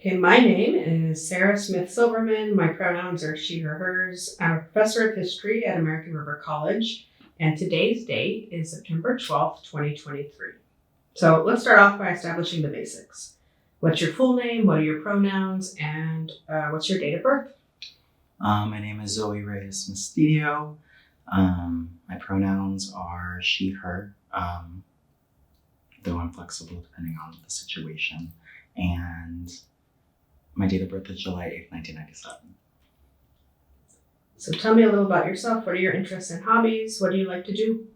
Okay, my name is Sara Smith-Silverman. My pronouns are she, her, hers. I'm a professor of history at American River College, and today's date is September 12th, 2023. So let's start off by establishing the basics. What's your full name? What are your pronouns? And what's your date of birth? My name is Zoe Reyes Mistidio. My pronouns are she, her, though I'm flexible depending on the situation. And my date of birth is July 8th, 1997. So tell me a little about yourself. What are your interests and hobbies? What do you like to do?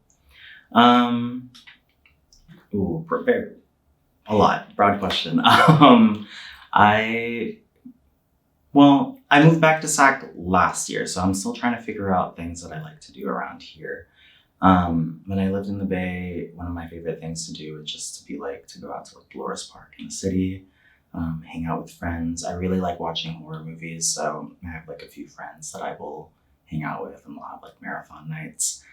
Very, a lot. Broad question. I moved back to Sac last year, so I'm still trying to figure out things that I like to do around here. When I lived in the Bay, one of my favorite things to do was just to go out to Dolores Park in the city, hang out with friends. I really like watching horror movies, so I have a few friends that I will hang out with, and we'll have marathon nights.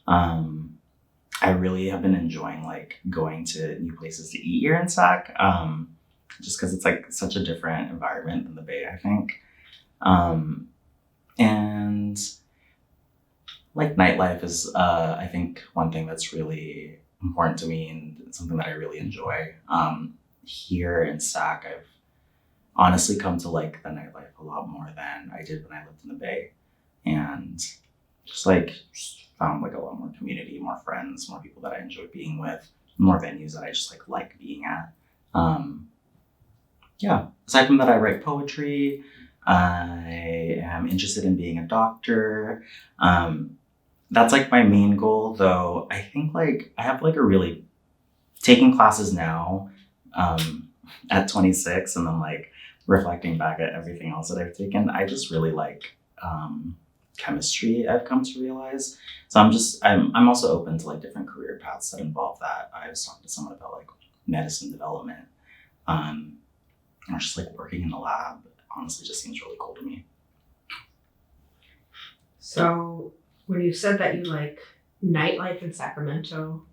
I really have been enjoying going to new places to eat here in Sac, just because it's such a different environment than the Bay, I think. And nightlife is, I think, one thing that's really important to me and something that I really enjoy. Here in Sac, I've honestly come to like the nightlife a lot more than I did when I lived in the Bay, and just found a lot more community, more friends, more people that I enjoy being with, more venues that I just like being at. Aside from that, I write poetry. I am interested in being a doctor. That's my main goal, though. I think I have a really taking classes now at 26, and then reflecting back at everything else that I've taken. I just really like chemistry, I've come to realize. So I'm also open to different career paths that involve that. I was talking to someone about medicine development, or just working in the lab. Honestly, just seems really cool to me. So when you said that you like nightlife in Sacramento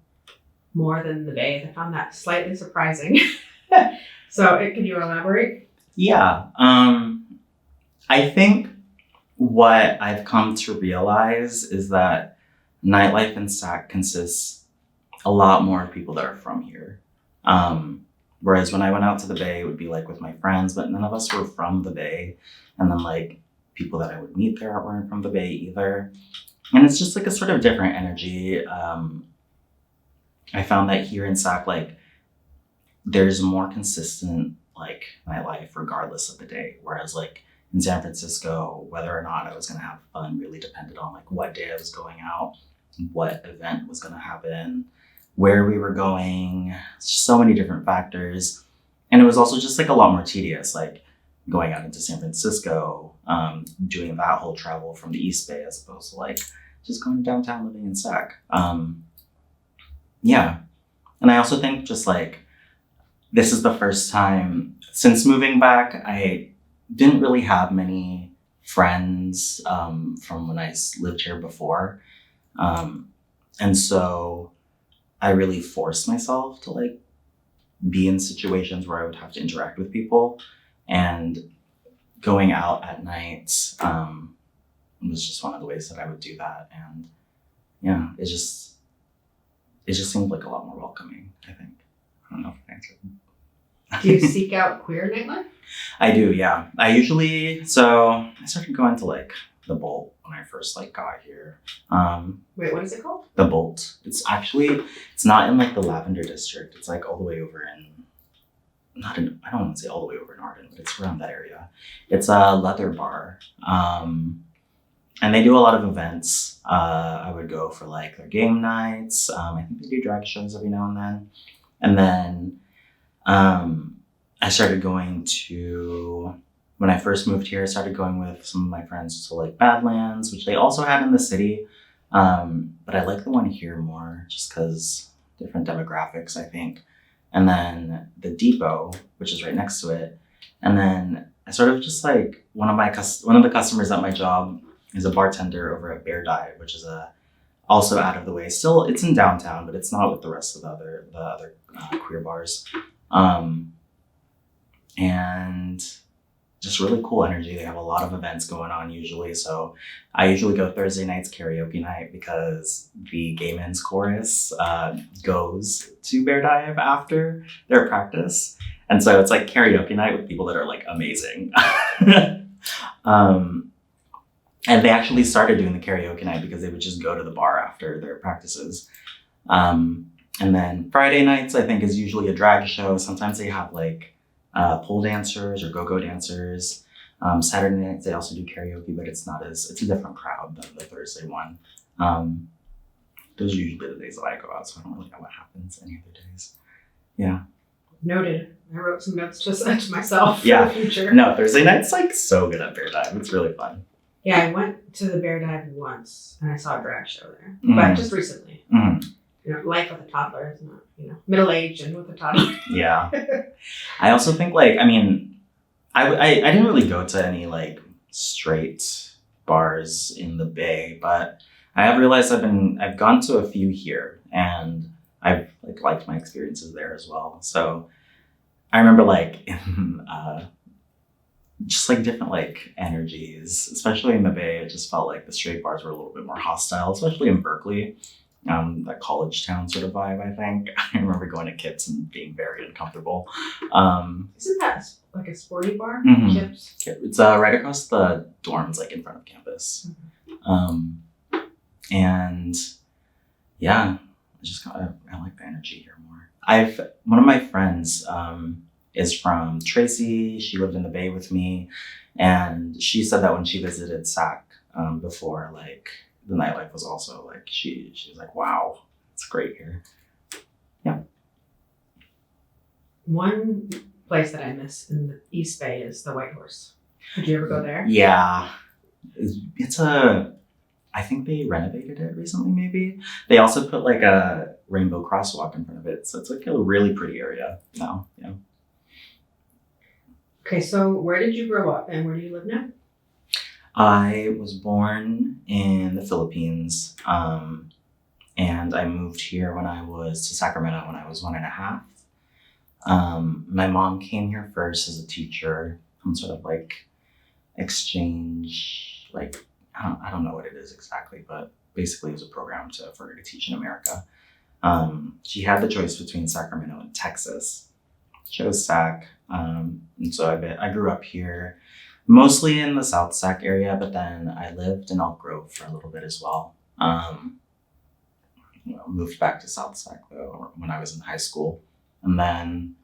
more than the Bay, I found that slightly surprising. So can you elaborate? Yeah. I think what I've come to realize is that nightlife in Sac consists a lot more of people that are from here. Whereas when I went out to the Bay, it would be with my friends, but none of us were from the Bay. And then people that I would meet there weren't from the Bay either. And it's just a sort of different energy. I found that here in Sac, there's more consistent nightlife regardless of the day. Whereas in San Francisco, whether or not I was going to have fun really depended on what day I was going out, what event was going to happen, where we were going, so many different factors. And it was also just a lot more tedious, going out into San Francisco, doing that whole travel from the East Bay as opposed to just going downtown living in Sac. And I also think just this is the first time since moving back, I didn't really have many friends from when I lived here before. And so I really forced myself to be in situations where I would have to interact with people, and going out at night was just one of the ways that I would do that. And yeah, it just seemed a lot more welcoming, I think. I don't know if I answered. Do you seek out queer nightlife? I do, yeah. I started going to the Bolt when I first got here. Wait, what is it called? The Bolt. It's not in the Lavender District. It's all the way over I don't want to say all the way over in Arden, but it's around that area. It's a leather bar. And they do a lot of events. I would go for their game nights. I think they do drag shows every now and then. And then I started going to, when I first moved here, I started going with some of my friends to Badlands, which they also had in the city. But I like the one here more just because different demographics, I think. And then the Depot, which is right next to it. And then I sort of just one of the customers at my job is a bartender over at Bear Dive, which is also out of the way. Still, it's in downtown, but it's not with the rest of the other queer bars. And just really cool energy. They have a lot of events going on usually. So I usually go Thursday nights karaoke night because the gay men's chorus goes to Bear Dive after their practice. And so it's like karaoke night with people that are like amazing. And they actually started doing the karaoke night because they would just go to the bar after their practices. And then Friday nights, I think, is usually a drag show. Sometimes they have like pole dancers or go-go dancers. Saturday nights, they also do karaoke, but it's a different crowd than the Thursday one. Those are usually the days that I go out, so I don't really know what happens any other days. Yeah. Noted. I wrote some notes to send to myself for Yeah. the future. No, Thursday night's like so good at Bear Dive. It's really fun. Yeah, I went to the Bear Dive once and I saw a drag show there, Mm. but just recently. Mm. You know, life with a toddler is not, middle age and with a toddler. Yeah. I also think like, I mean, I didn't really go to any like straight bars in the Bay, but I have realized I've gone to a few here and I've like liked my experiences there as well. So I remember like in just like different like energies, especially in the Bay. It just felt like the straight bars were a little bit more hostile, especially in Berkeley. That college town sort of vibe, I think. I remember going to Kips and being very uncomfortable. Isn't that like a sporty bar? Mhm. Kips? It's right across the dorms, like in front of campus. And yeah, I like the energy here more. One of my friends is from Tracy. She lived in the Bay with me, and she said that when she visited SAC before, like the nightlife was also like she's like, wow, it's great here. Yeah. One place that I miss in the East Bay is the White Horse. Did you ever go there? Yeah, I think they renovated it recently, maybe. They also put like a rainbow crosswalk in front of it. So it's like a really pretty area now. Yeah. Okay, so where did you grow up and where do you live now? I was born in the Philippines. And I moved here to Sacramento when I was 1.5. My mom came here first as a teacher, some sort of like exchange, like, I don't know what it is exactly, but basically it was a program for her to teach in America. She had the choice between Sacramento and Texas. Chose Sac. And so I grew up here, mostly in the South Sac area, but then I lived in Elk Grove for a little bit as well. Moved back to South Sac though when I was in high school. And then,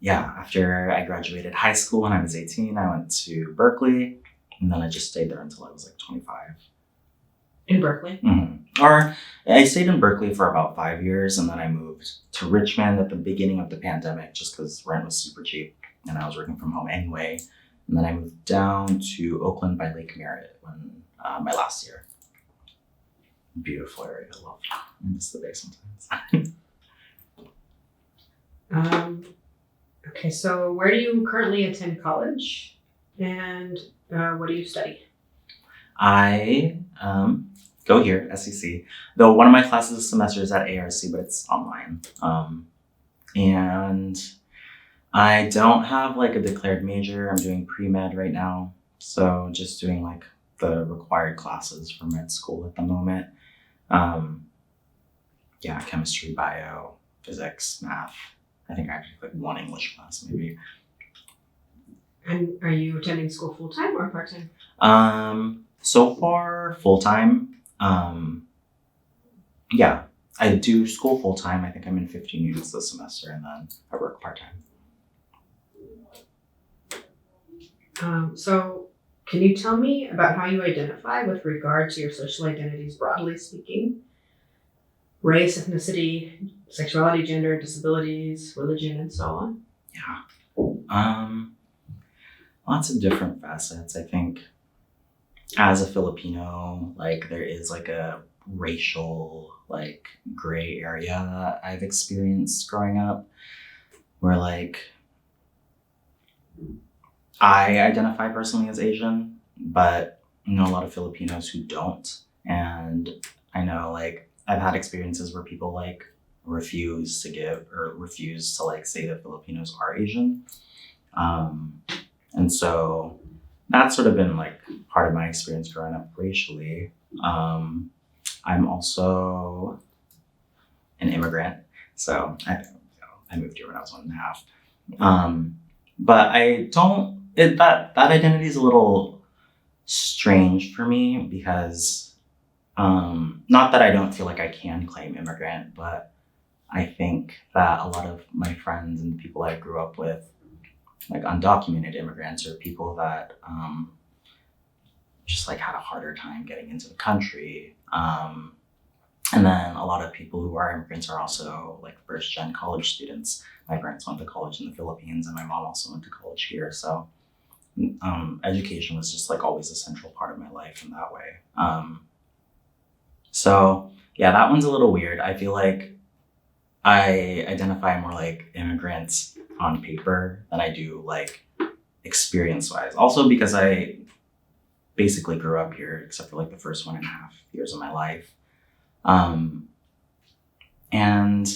after I graduated high school when I was 18, I went to Berkeley. And then I just stayed there until I was like 25. In Berkeley? Mm-hmm. Or I stayed in Berkeley for about 5 years, and then I moved to Richmond at the beginning of the pandemic just because rent was super cheap and I was working from home anyway. And then I moved down to Oakland by Lake Merritt when my last year. Beautiful area. I love it. I miss the Bay sometimes. Okay, so where do you currently attend college? And what do you study? I go here, SEC. Though one of my classes this semester is at ARC, but it's online. And I don't have like a declared major. I'm doing pre-med right now. So just doing like the required classes for med school at the moment. Chemistry, bio, physics, math. I think I actually like one English class maybe. And are you attending school full-time or part-time? So far, full-time. I do school full-time. I think I'm in 15 units this semester, and then I work part-time. So can you tell me about how you identify with regard to your social identities, broadly speaking? Race, ethnicity, sexuality, gender, disabilities, religion, and so on? Yeah. Lots of different facets. I think as a Filipino, like there is like a racial like gray area that I've experienced growing up where like I identify personally as Asian, but I know a lot of Filipinos who don't. And I know like I've had experiences where people like refuse to like say that Filipinos are Asian. And so that's sort of been like part of my experience growing up racially. I'm also an immigrant, so I moved here when I was 1.5. But I don't, that identity is a little strange for me because, not that I don't feel like I can claim immigrant, but I think that a lot of my friends and the people I grew up with, like undocumented immigrants or people that just like had a harder time getting into the country. And then a lot of people who are immigrants are also like first gen college students. My parents went to college in the Philippines and my mom also went to college here. So education was just like always a central part of my life in that way. So yeah, that one's a little weird. I feel like I identify more like immigrants on paper than I do like experience wise. Also because I basically grew up here except for like the first 1.5 years of my life. And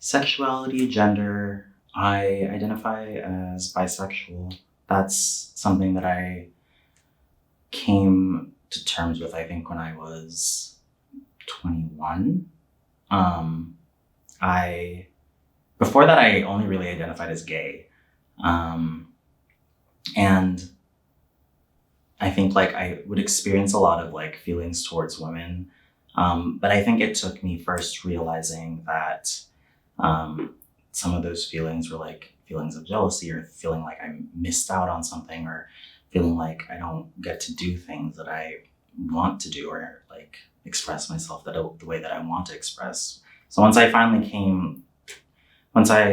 sexuality, gender, I identify as bisexual. That's something that I came to terms with, I think, when I was 21. Before that, I only really identified as gay. And I think like I would experience a lot of like feelings towards women. But I think it took me first realizing that some of those feelings were like feelings of jealousy or feeling like I missed out on something or feeling like I don't get to do things that I want to do or like express myself the way that I want to express. So once I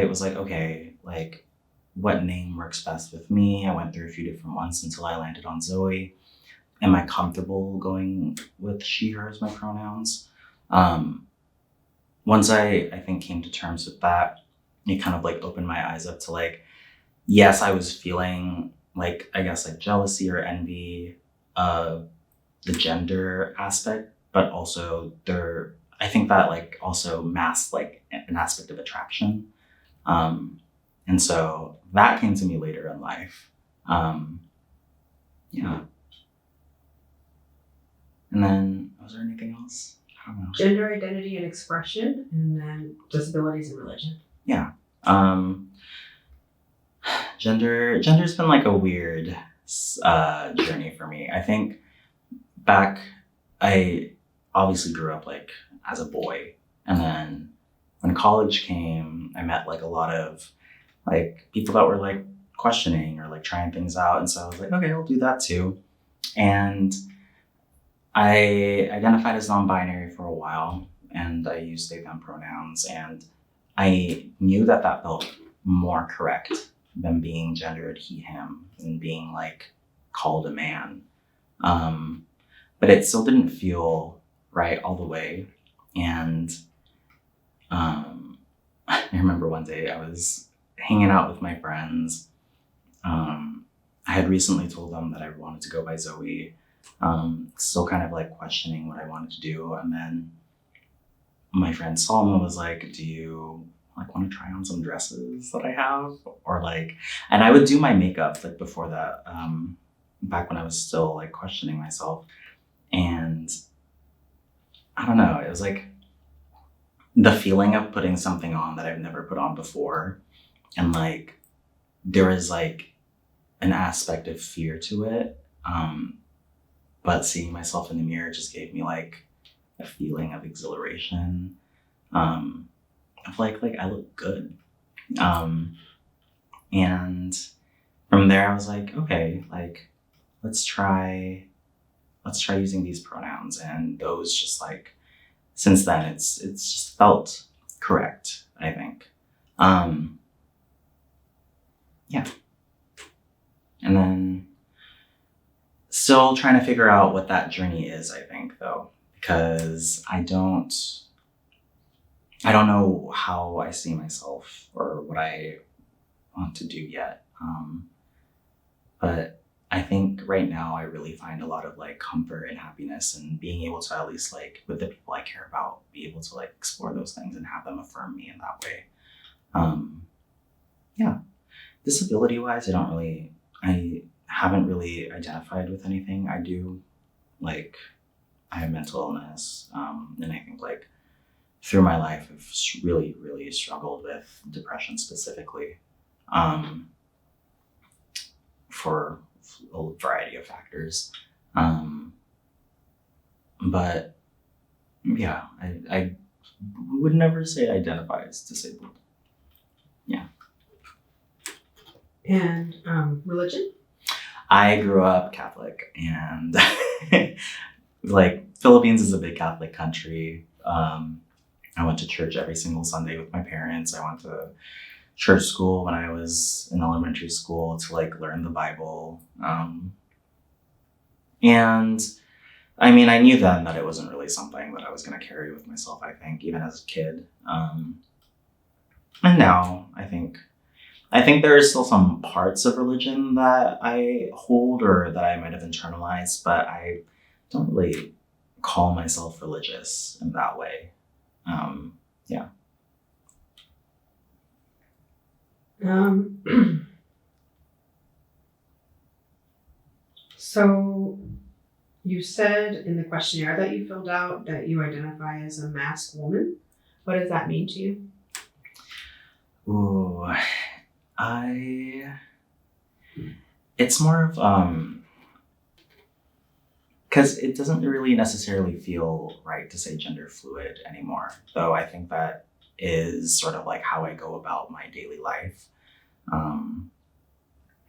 was like, okay, like what name works best with me? I went through a few different ones until I landed on Zoe. Am I comfortable going with she, her as my pronouns? Once I think came to terms with that, it kind of like opened my eyes up to like, yes, I was feeling like, I guess like jealousy or envy of the gender aspect, but also I think that like also masked like an aspect of attraction. And so that came to me later in life. Yeah. And then, was there anything else? I don't know. Gender identity and expression, and then disabilities and religion. Yeah. Gender's been like a weird journey for me. I think I obviously grew up like as a boy, and then when college came, I met like a lot of like people that were like questioning or like trying things out, and so I was like, okay, I'll do that too. And I identified as non-binary for a while, and I used they them pronouns, and I knew that felt more correct than being gendered he him and being like called a man. But it still didn't feel right all the way. And I remember one day I was hanging out with my friends. I had recently told them that I wanted to go by Zoe. Still kind of like questioning what I wanted to do. And then my friend Salma was like, do you like want to try on some dresses that I have? Or like, and I would do my makeup like before that, back when I was still like questioning myself. And I don't know, it was like the feeling of putting something on that I've never put on before. And like, there was like an aspect of fear to it. But seeing myself in the mirror just gave me like a feeling of exhilaration, of like I look good. And from there I was like, okay, like let's try using these pronouns. And those just like, since then it's just felt correct, I think. Yeah. And then still trying to figure out what that journey is, I think, though, because I don't know how I see myself or what I want to do yet. But I think right now I really find a lot of like comfort and happiness in being able to at least like with the people I care about, be able to like explore those things and have them affirm me in that way. Yeah. Disability-wise, I haven't really identified with anything. I have mental illness, and I think like through my life, I've really, really struggled with depression specifically, um, for a variety of factors. Um, but yeah, I would never say I identify as disabled. And religion? I grew up Catholic, and like Philippines is a big Catholic country. I went to church every single Sunday with my parents. I went to church school when I was in elementary school to like learn the Bible. And I mean, I knew then that it wasn't really something that I was going to carry with myself, I think, even as a kid. And now I think there are still some parts of religion that I hold or that I might have internalized, but I don't really call myself religious in that way. Yeah. So you said in the questionnaire that you filled out that you identify as a masked woman. What does that mean to you? Ooh, it's more of, because it doesn't really necessarily feel right to say gender fluid anymore, though I think that is sort of like how I go about my daily life.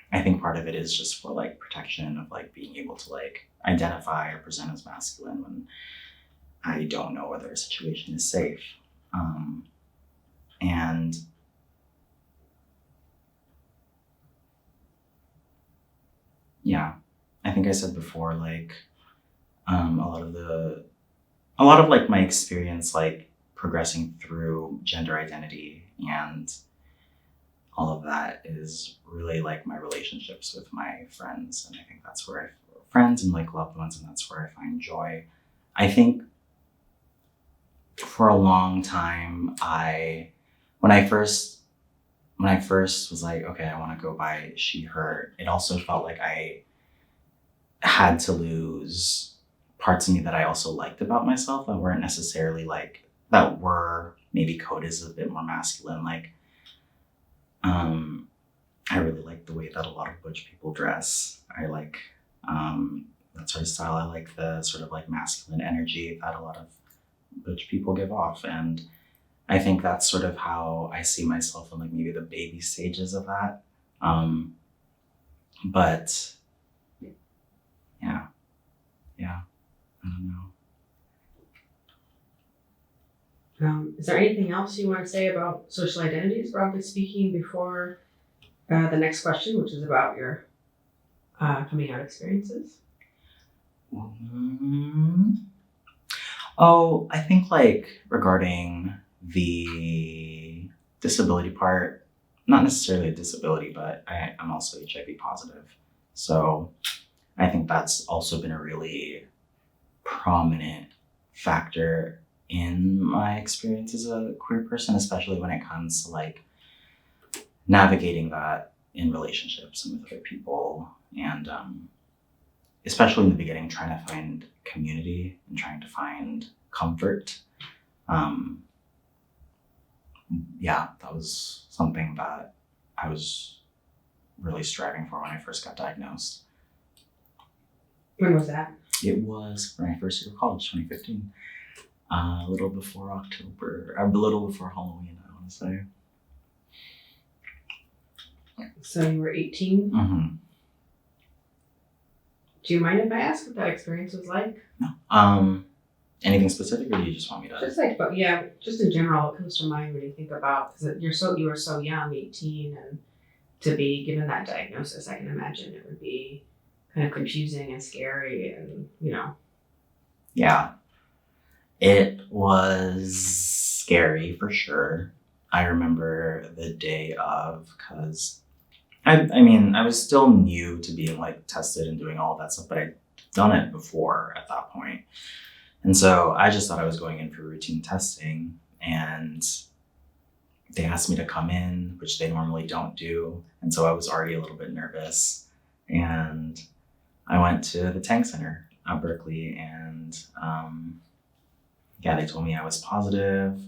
I think part of it is just for like protection of like being able to like identify or present as masculine when I don't know whether a situation is safe. And yeah, I think I said before, like, a lot of like my experience, like progressing through gender identity and all of that is really like my relationships with my friends. And I think that's where friends and like loved ones, and that's where I find joy. I think for a long time, when I first was like, okay, I want to go by she, her, it also felt like I had to lose parts of me that I also liked about myself that weren't necessarily like, that were maybe coded as a bit more masculine. Like, I really like the way that a lot of butch people dress. I like that sort of style. I like the sort of like masculine energy that a lot of butch people give off. And I think that's sort of how I see myself in like maybe the baby stages of that. But yeah, I don't know. Is there anything else you want to say about social identities, broadly speaking, before the next question, which is about your coming out experiences? Oh, I think like regarding the disability part, not necessarily a disability, but I'm also HIV positive. So I think that's also been a really prominent factor in my experience as a queer person, especially when it comes to like navigating that in relationships and with other people. And especially in the beginning, trying to find community and trying to find comfort. Yeah, that was something that I was really striving for when I first got diagnosed. When was that? It was my first year of college, 2015. A little before October, a little before Halloween, I want to say. So you were 18? Mm-hmm. Do you mind if I ask what that experience was like? No. Anything specific, or do you just want me to? Just like, but yeah, just in general, what comes to mind when you think about, because you were so young, 18, and to be given that diagnosis, I can imagine it would be kind of confusing and scary, and Yeah, it was scary for sure. I remember the day of, because I mean, I was still new to being like tested and doing all of that stuff, but I'd done it before at that point. And so I just thought I was going in for routine testing. And they asked me to come in, which they normally don't do. And so I was already a little bit nervous. And I went to the Tank Center at Berkeley, and they told me I was positive.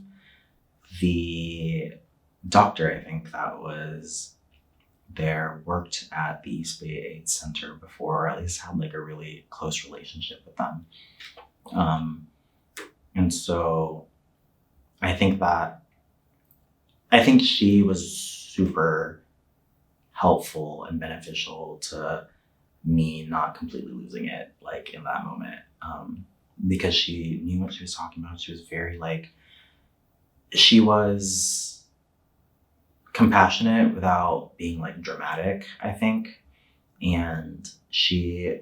The doctor, I think that was there, worked at the East Bay AIDS Center before, or at least had like a really close relationship with them. And so I think she was super helpful and beneficial to me not completely losing it like in that moment, because she knew what she was talking about. She was very like, she was compassionate without being like dramatic, I think, and she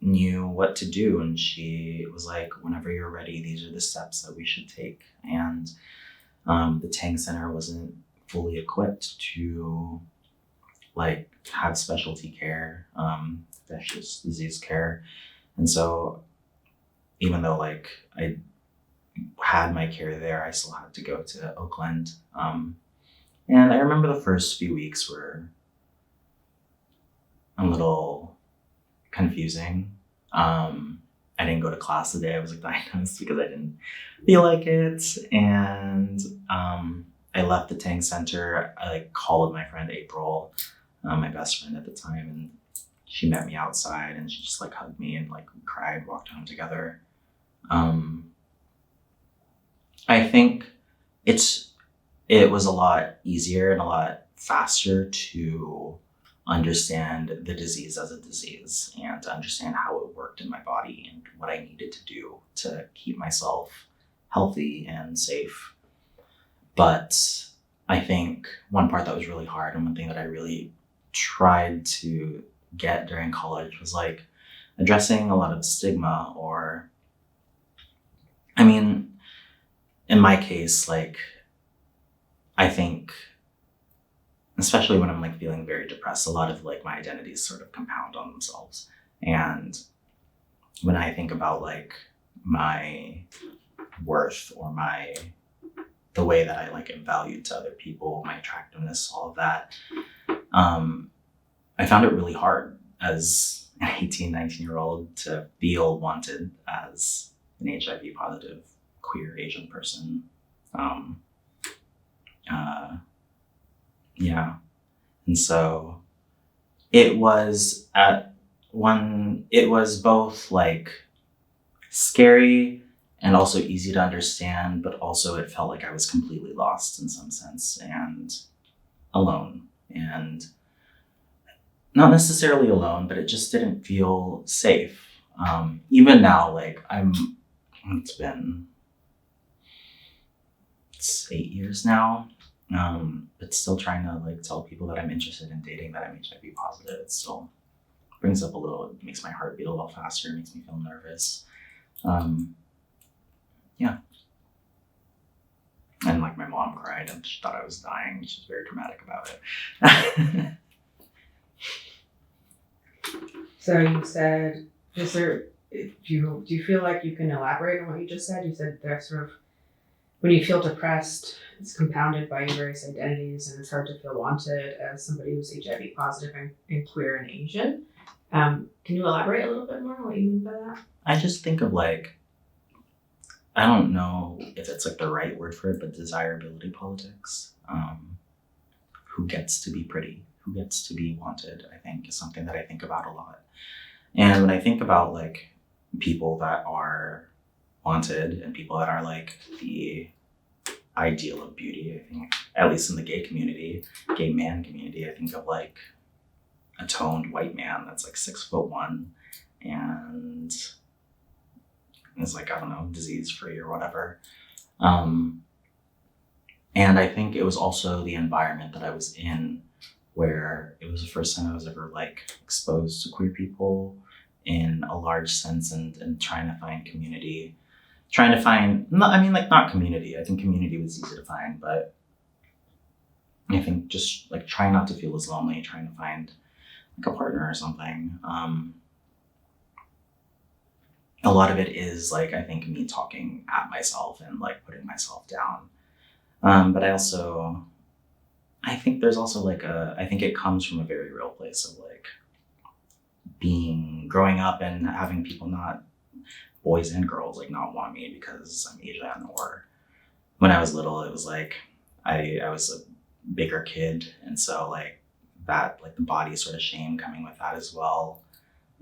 knew what to do, and she was like, whenever you're ready, these are the steps that we should take. And the Tang Center wasn't fully equipped to like have specialty care, infectious disease care. And so even though like I had my care there, I still had to go to Oakland. And I remember the first few weeks were a little confusing. I didn't go to class the day I was like diagnosed because I didn't feel like it. And I left the Tang Center. I like called my friend April, my best friend at the time, and she met me outside, and she just like hugged me and like cried, walked home together. I think it was a lot easier and a lot faster to understand the disease as a disease and to understand how it worked in my body and what I needed to do to keep myself healthy and safe. But I think one part that was really hard, and one thing that I really tried to get during college, was like addressing a lot of stigma, or, I mean, in my case, like, I think, especially when I'm like feeling very depressed, a lot of like my identities sort of compound on themselves. And when I think about like my worth or the way that I like am valued to other people, my attractiveness, all of that, I found it really hard as an 18, 19-year-old to feel wanted as an HIV positive queer Asian person. And so it was both like scary and also easy to understand, but also it felt like I was completely lost in some sense and alone. And not necessarily alone, but it just didn't feel safe. Even now, like it's 8 years now, but still trying to like tell people that I'm interested in dating that I'm HIV positive. It still brings up it makes my heart beat a little faster, it makes me feel nervous. And like my mom cried and she thought I was dying. She was very dramatic about it. So you said, do you feel like you can elaborate on what you just said? You said there's sort of, when you feel depressed, it's compounded by your various identities, and it's hard to feel wanted as somebody who's HIV positive and queer and Asian. Can you elaborate a little bit more on what you mean by that? I just think of like, I don't know if it's like the right word for it, but desirability politics. Who gets to be pretty? Who gets to be wanted, I think, is something that I think about a lot. And when I think about like people that are wanted and people that are like the ideal of beauty, I think, at least in the gay man community, I think of like a toned white man that's like 6'1" and is like, I don't know, disease free or whatever. And I think it was also the environment that I was in, where it was the first time I was ever like exposed to queer people in a large sense, and trying to find community. Not community. I think community was easy to find, but I think just like trying not to feel as lonely, trying to find like a partner or something. A lot of it is like, I think, me talking at myself and like putting myself down. But I think there's also like I think it comes from a very real place of like growing up and having people, not boys and girls, like not want me because I'm Asian, or when I was little, it was like I was a bigger kid, and so like that, like the body sort of shame coming with that as well.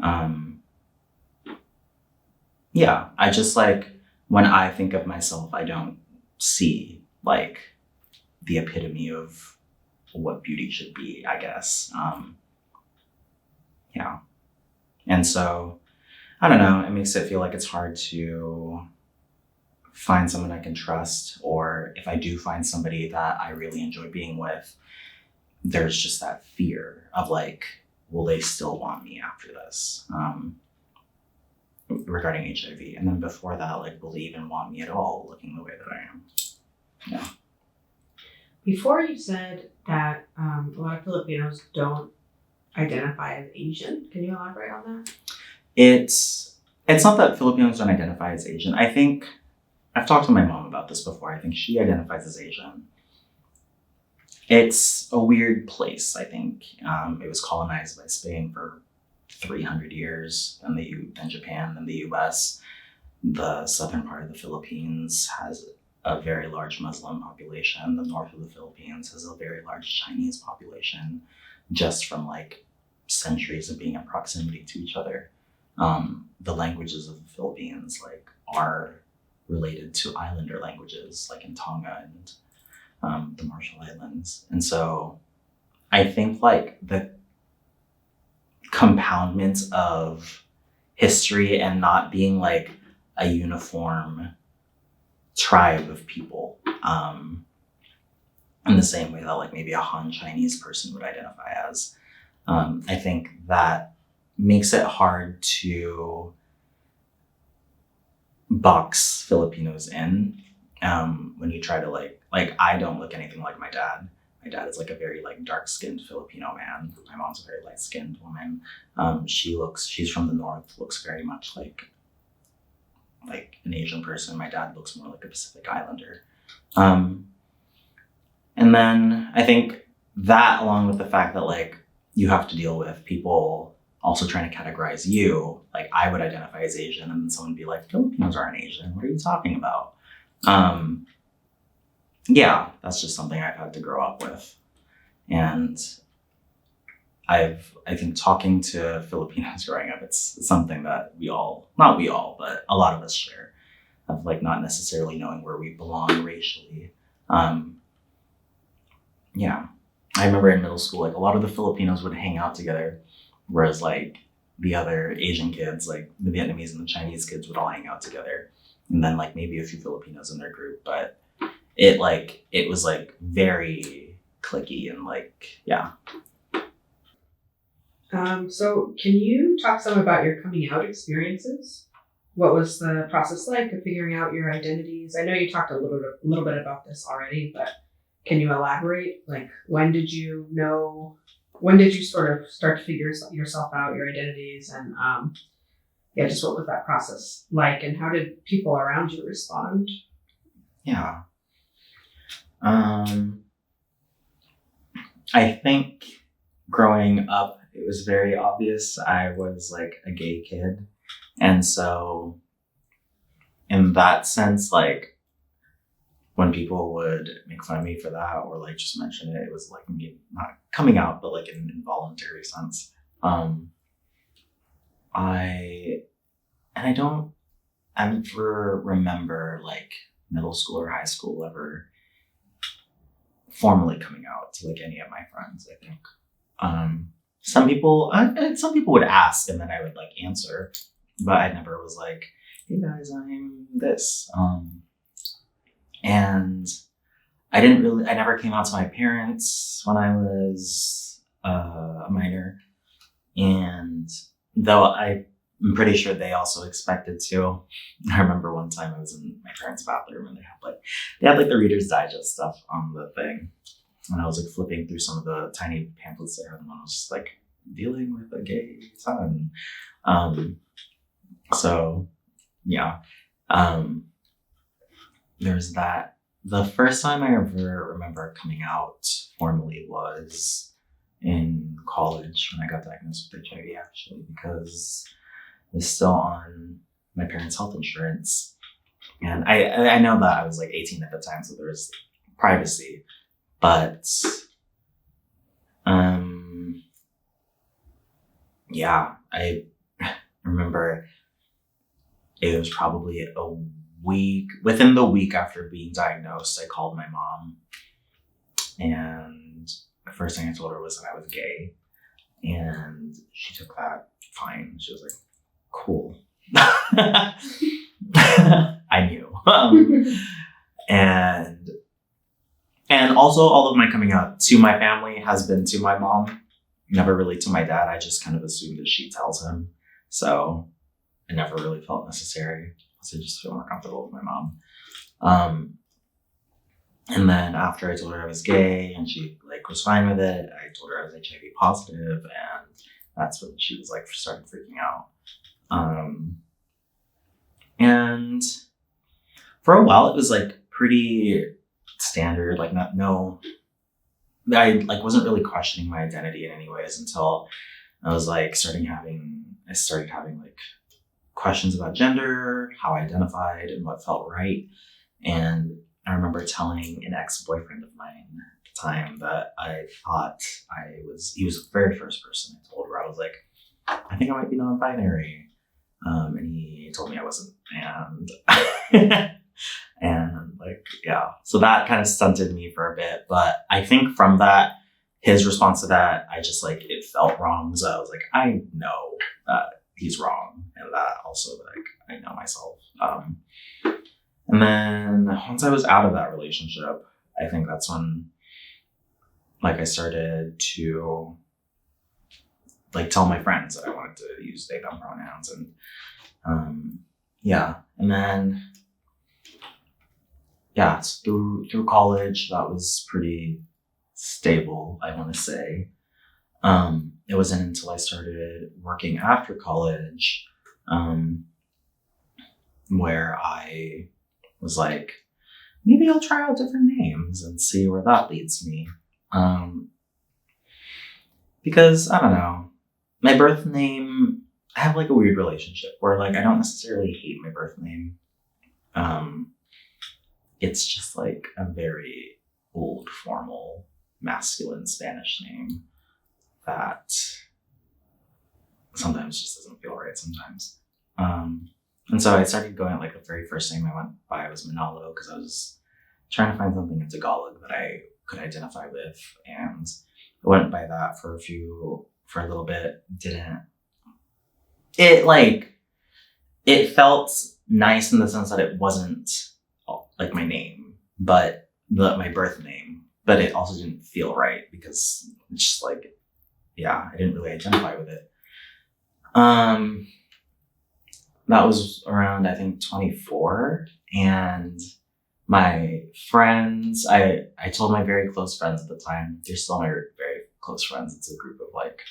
Um, yeah, I just like when I think of myself, I don't see like the epitome of what beauty should be, I guess. Yeah, and so I don't know. It makes it feel like it's hard to find someone I can trust, or if I do find somebody that I really enjoy being with, there's just that fear of like, will they still want me after this? Regarding HIV. And then before that, like, will they even want me at all looking the way that I am? Yeah. Before you said that a lot of Filipinos don't identify as Asian. Can you elaborate on that? It's not that Filipinos don't identify as Asian. I think I've talked to my mom about this before. I think she identifies as Asian. It's a weird place, I think. It was colonized by Spain for 300 years, then Japan, then the US. The southern part of the Philippines has a very large Muslim population. The north of the Philippines has a very large Chinese population, just from like centuries of being in proximity to each other. The languages of the Philippines like are related to islander languages, like in Tonga and the Marshall Islands. And so I think like the compoundments of history and not being like a uniform tribe of people, in the same way that like maybe a Han Chinese person would identify as, I think that makes it hard to box Filipinos in, when you try to like I don't look anything like my dad. My dad is like a very like dark-skinned Filipino man. My mom's a very light-skinned woman. She's from the north, looks very much like an Asian person. My dad looks more like a Pacific Islander. And then I think that, along with the fact that like you have to deal with people also trying to categorize you, like I would identify as Asian and then someone would be like, Filipinos aren't Asian, what are you talking about? Yeah, that's just something I've had to grow up with. And I think talking to Filipinos growing up, it's something that not we all, but a lot of us share, of like not necessarily knowing where we belong racially. Yeah, I remember in middle school, like a lot of the Filipinos would hang out together, whereas like the other Asian kids, like the Vietnamese and the Chinese kids, would all hang out together, and then like maybe a few Filipinos in their group, but it was like very cliquey and like, yeah. So can you talk some about your coming out experiences? What was the process like of figuring out your identities? I know you talked a little bit about this already, but can you elaborate? Like, when did you sort of start to figure yourself out, your identities, and just what was that process like, and how did people around you respond? Yeah. I think growing up, it was very obvious I was like a gay kid. And so in that sense, like when people would make fun of me for that or like just mention it, it was like me not coming out, but like in an involuntary sense. I don't ever remember like middle school or high school ever formally coming out to like any of my friends, I think. Some people would ask and then I would like answer, but I never was like, hey guys, I'm this. And I never came out to my parents when I was a minor. And though I'm pretty sure they also expected to. I remember one time I was in my parents' bathroom and they had the Reader's Digest stuff on the thing. And I was like flipping through some of the tiny pamphlets there, and one was just like dealing with a gay son. So yeah, there's that. the first time I ever remember coming out formally was in college when I got diagnosed with HIV, actually, because I was still on my parents' health insurance. And I know that I was like 18 at the time, so there was privacy. But yeah, I remember it was probably within the week after being diagnosed, I called my mom. And the first thing I told her was that I was gay. And she took that fine. She was like, cool. I knew. And also all of my coming out to my family has been to my mom, never really to my dad. I just kind of assumed that she tells him. So it never really felt necessary. So I just feel more comfortable with my mom. And then after I told her I was gay and she like was fine with it, I told her I was HIV positive, and that's when she was like started freaking out. And for a while it was like pretty standard, like I like wasn't really questioning my identity in any ways until I was like started having like questions about gender, how I identified, and what felt right. And I remember telling an ex-boyfriend of mine at the time that I thought he was the very first person I told, where I was like, I think I might be non-binary. And he told me I wasn't. And, and like, yeah. So that kind of stunted me for a bit. But I think from that, his response to that, I just like, it felt wrong. So I was like, I know that he's wrong. And that also, like, I know myself. And then once I was out of that relationship, I think that's when like I started to like tell my friends that I wanted to use they them pronouns. And yeah. And then yeah, through college, that was pretty stable, I want to say. It wasn't until I started working after college where I was like, maybe I'll try out different names and see where that leads me. Because I don't know, my birth name, I have like a weird relationship where like I don't necessarily hate my birth name. It's just like a very old, formal, masculine Spanish name that sometimes just doesn't feel right sometimes. And so I started going, like the very first name I went by was Manalo, because I was trying to find something in Tagalog that I could identify with. And I went by that for a little bit. It felt nice in the sense that it wasn't like my name, but my birth name, but it also didn't feel right because it's just like, yeah, I didn't really identify with it. That was around, I think, 24. And my friends, I told my very close friends at the time, they're still my very close friends. It's a group of like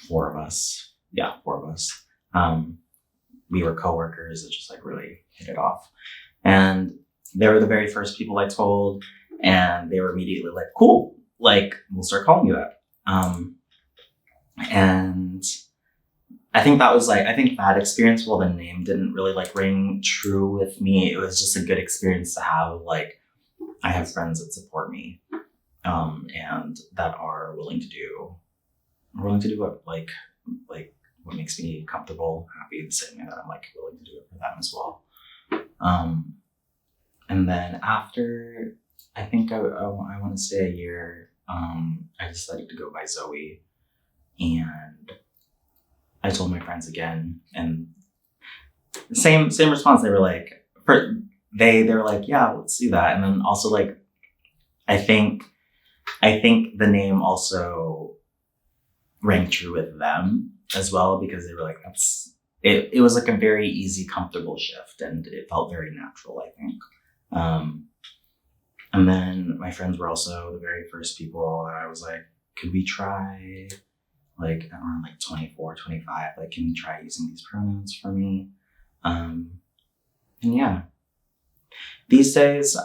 4 of us. Yeah, 4 of us. We were coworkers that just like really hit it off. And they were the very first people I told, and they were immediately like, cool, like we'll start calling you that. And I think that experience, while the name didn't really like ring true with me, it was just a good experience to have. Like, I have friends that support me, and that are willing to do what makes me comfortable, happy, the same way that I'm like willing to do it for them as well. And then after, I think I want to say a year, I decided to go by Zoe, and I told my friends again, and same response. They were like, they were like, yeah, let's do that. And then also like, I think the name also rang true with them as well, because they were like, it was like a very easy, comfortable shift, and it felt very natural, I think. And then my friends were also the very first people that I was like, could we try, like around like 24, 25, like, can we try using these pronouns for me? And yeah. These days,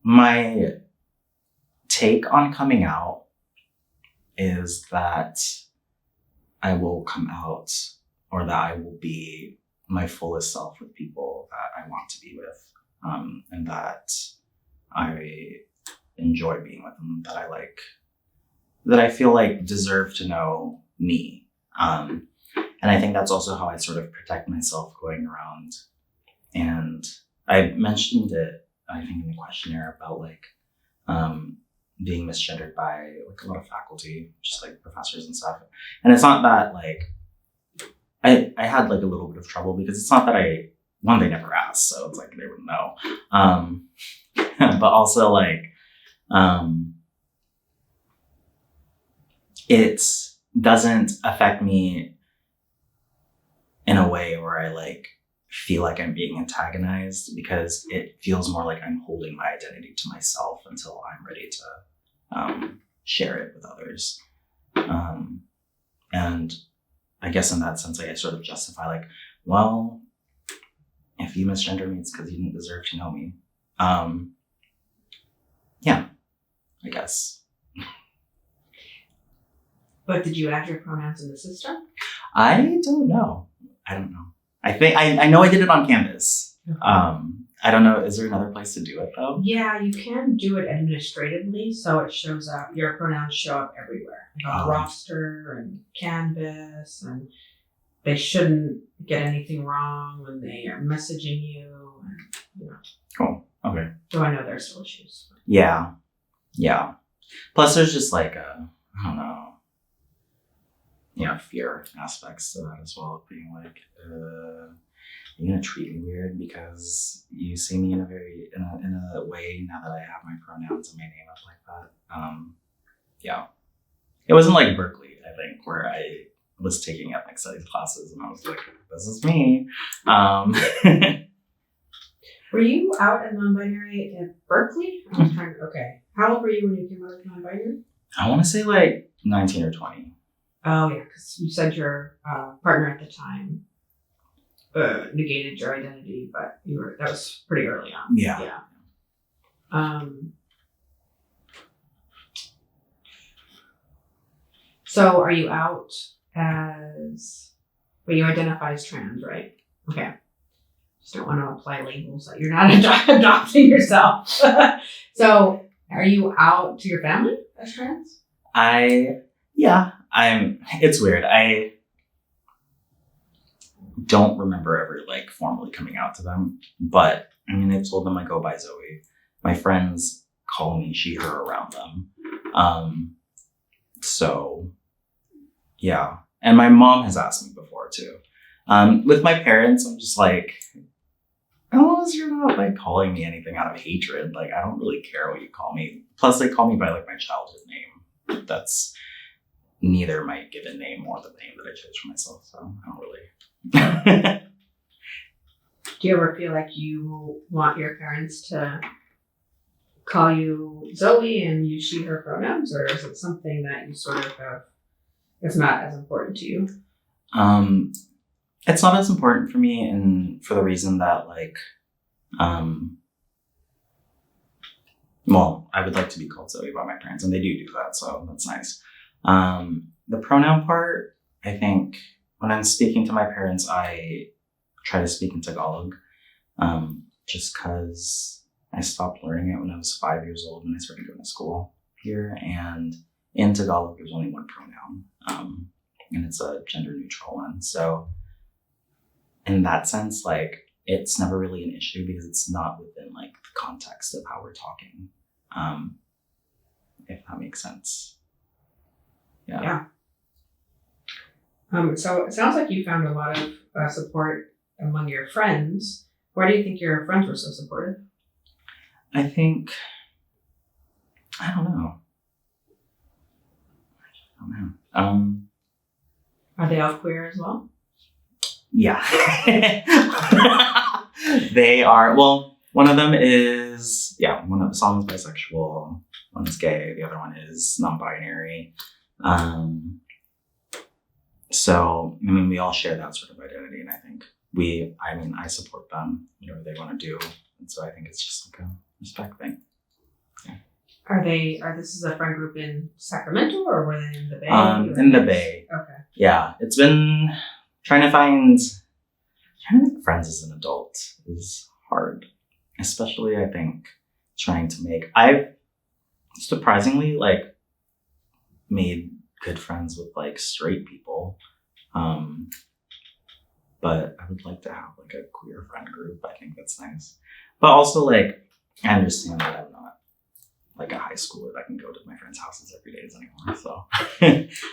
my take on coming out is that I will come out, or that I will be my fullest self with people that I want to be with, and that I enjoy being with them, that I like, that I feel like deserve to know me. And I think that's also how I sort of protect myself going around. And I mentioned it, I think, in the questionnaire about like being misgendered by like a lot of faculty, just like professors and stuff. And it's not that like I had like a little bit of trouble, because it's not that they never asked, so it's like they wouldn't know. But also like it doesn't affect me in a way where I like feel like I'm being antagonized, because it feels more like I'm holding my identity to myself until I'm ready to share it with others. And I guess in that sense, I sort of justify like, well, if you misgender me, it's because you didn't deserve to know me. Yeah, I guess. But did you add your pronouns in the system? I don't know. I think I know I did it on Canvas. Okay. I don't know. Is there another place to do it though? Yeah, you can do it administratively, so it shows up. Your pronouns show up everywhere, like on the roster and Canvas, and they shouldn't get anything wrong when they are messaging you. And, Cool. Okay. Though I know there's still issues. Yeah. Plus, there's just like I don't know. Fear aspects to that as well. Being like, are you gonna treat me weird because you see me in a way now that I have my pronouns and my name up like that? Yeah. It wasn't like Berkeley, I think, where I was taking ethnic studies classes and I was like, this is me. Were you out as non-binary at Berkeley? Okay. How old were you when you came out as non-binary? I want to say like 19 or 20. Oh, yeah, because you said your partner at the time negated your identity, but that was pretty early on. Yeah. So are you out you identify as trans, right? Okay. Just don't want to apply labels that you're not adopting yourself. So are you out to your family as trans? It's weird. I don't remember ever like formally coming out to them, but I mean, I told them I go by Zoe. My friends call me she, her around them. So yeah. And my mom has asked me before too. With my parents, I'm just like, as long as you're not like calling me anything out of hatred, like I don't really care what you call me. Plus they call me by like my childhood name. That's neither my given name or the name that I chose for myself. So I don't really. Do you ever feel like you want your parents to call you Zoe and use she, her pronouns, or is it something that you sort of have, it's not as important to you? It's not as important for me, and for the reason that like, well, I would like to be called Zoe by my parents, and they do that, so that's nice. The pronoun part, I think when I'm speaking to my parents, I try to speak in Tagalog, just because I stopped learning it when I was 5 years old when I started going to school here. And in Tagalog, there's only one pronoun, and it's a gender neutral one. So in that sense, like, it's never really an issue because it's not within like the context of how we're talking, if that makes sense. Yeah. So it sounds like you found a lot of support among your friends. Why do you think your friends were so supportive? I think, I don't know. Are they all queer as well? Yeah. They are, well, one of them is, one of the songs bisexual, one is gay, the other one is non-binary. So, I mean, we all share that sort of identity, and I think I support them, whatever they want to do. And so I think it's just like a respect thing. Yeah. This is a friend group in Sacramento, or were they in the Bay? In the Bay. Okay. Yeah. It's been trying to make friends as an adult is hard. Especially, I think, I've surprisingly, like, made good friends with, like, straight people. But I would like to have, like, a queer friend group. I think that's nice. But also, like, I understand that I'm not, like, a high schooler that can go to my friends' houses every day anymore. So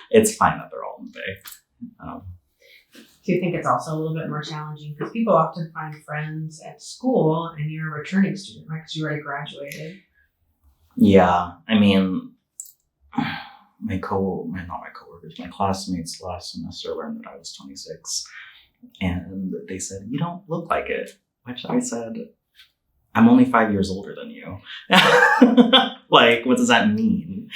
it's fine that they're all in the Bay. Do you think it's also a little bit more challenging? Because people often find friends at school, and you're a returning student, right? Because you already graduated. Yeah. I mean, my coworkers, my classmates last semester learned that I was 26. And they said, "You don't look like it." Which I said, "I'm only 5 years older than you." Like, what does that mean?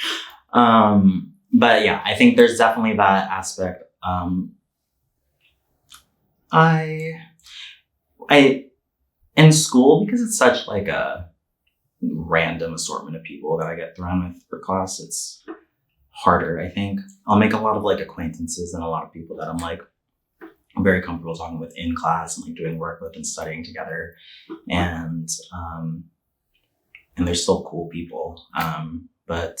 But yeah, I think there's definitely that aspect. I in school, because it's such like a random assortment of people that I get thrown with for class, it's harder. I think I'll make a lot of like acquaintances and a lot of people that I'm very comfortable talking with in class and like doing work with and studying together, and they're still cool people. But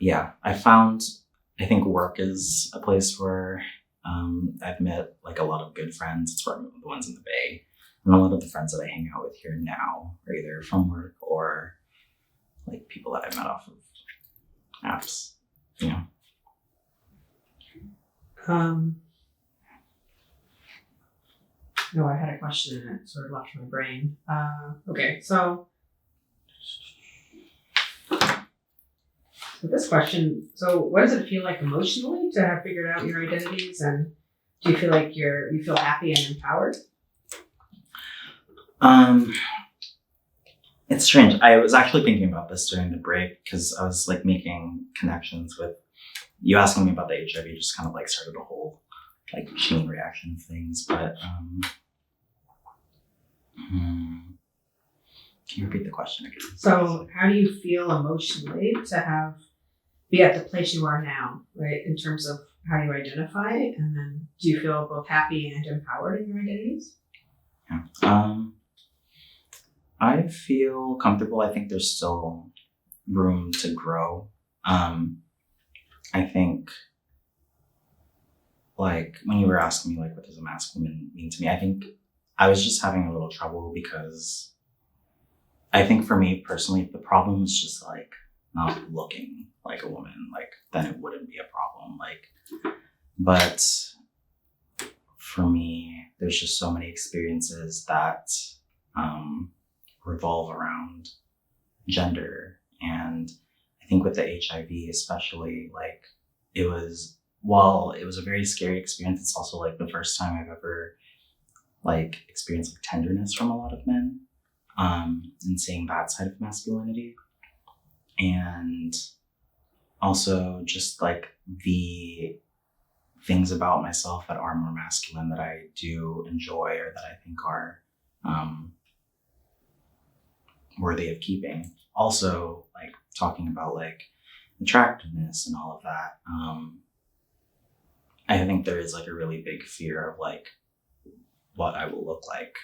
yeah, I think work is a place where I've met like a lot of good friends. It's where I met the ones in the Bay, and a lot of the friends that I hang out with here now are either from work or like people that I met off of apps. No, I had a question and it sort of left my brain. Okay, so this question, so what does it feel like emotionally to have figured out your identities, and do you feel like you feel happy and empowered? It's strange. I was actually thinking about this during the break because I was like making connections with you asking me about the HIV, just kind of like started a whole like chain reaction of things. But can you repeat the question again? So how do you feel emotionally to be at the place you are now, right? In terms of how you identify, and then do you feel both happy and empowered in your identities? Yeah. I feel comfortable. I think there's still room to grow. I think like when you were asking me like what does a masculine mean to me, I think I was just having a little trouble because I think for me personally, if the problem was just like not looking like a woman, like then it wouldn't be a problem. Like, but for me, there's just so many experiences that revolve around gender, and I think with the HIV especially, like while it was a very scary experience, it's also like the first time I've ever like experienced like tenderness from a lot of men, and seeing that side of masculinity, and also just like the things about myself that are more masculine that I do enjoy or that I think are worthy of keeping. Also, like talking about like attractiveness and all of that. I think there is like a really big fear of like what I will look like,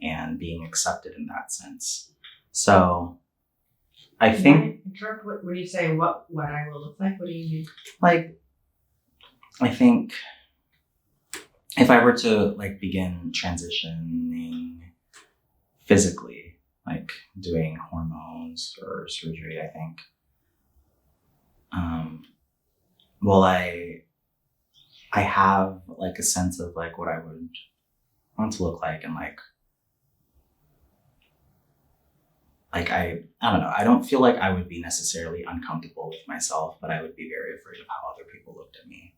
and being accepted in that sense. So I think when you say what I will look like, what do you mean? Like, I think if I were to like begin transitioning physically, like doing hormones or surgery, I think, well, I have like a sense of like what I would want to look like, and like I don't know. I don't feel like I would be necessarily uncomfortable with myself, but I would be very afraid of how other people looked at me.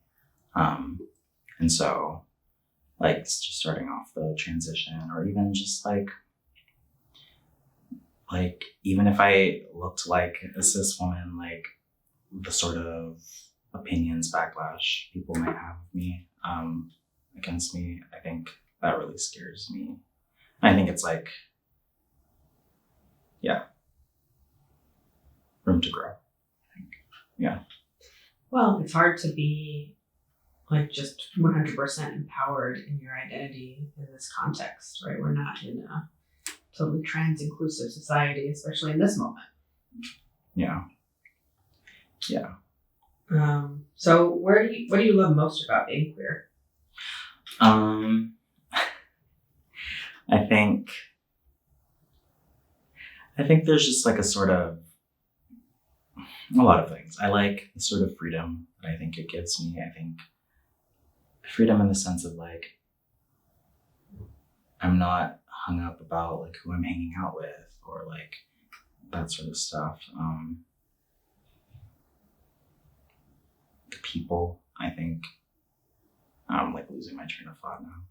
And so like just starting off the transition, or even just like even if I looked like a cis woman, like the sort of opinions backlash people might have of me, against me, I think that really scares me. I think it's like, yeah, room to grow, I think. Yeah. Well, it's hard to be like just 100% empowered in your identity in this context, right? We're not in a totally trans inclusive society, especially in this moment. Yeah. Yeah. So what do you love most about being queer? I think there's just like a lot of things. I like the sort of freedom that I think it gives me. I think freedom in the sense of like, I'm not hung up about like who I'm hanging out with or like that sort of stuff. The people, I think, I'm like losing my train of thought now.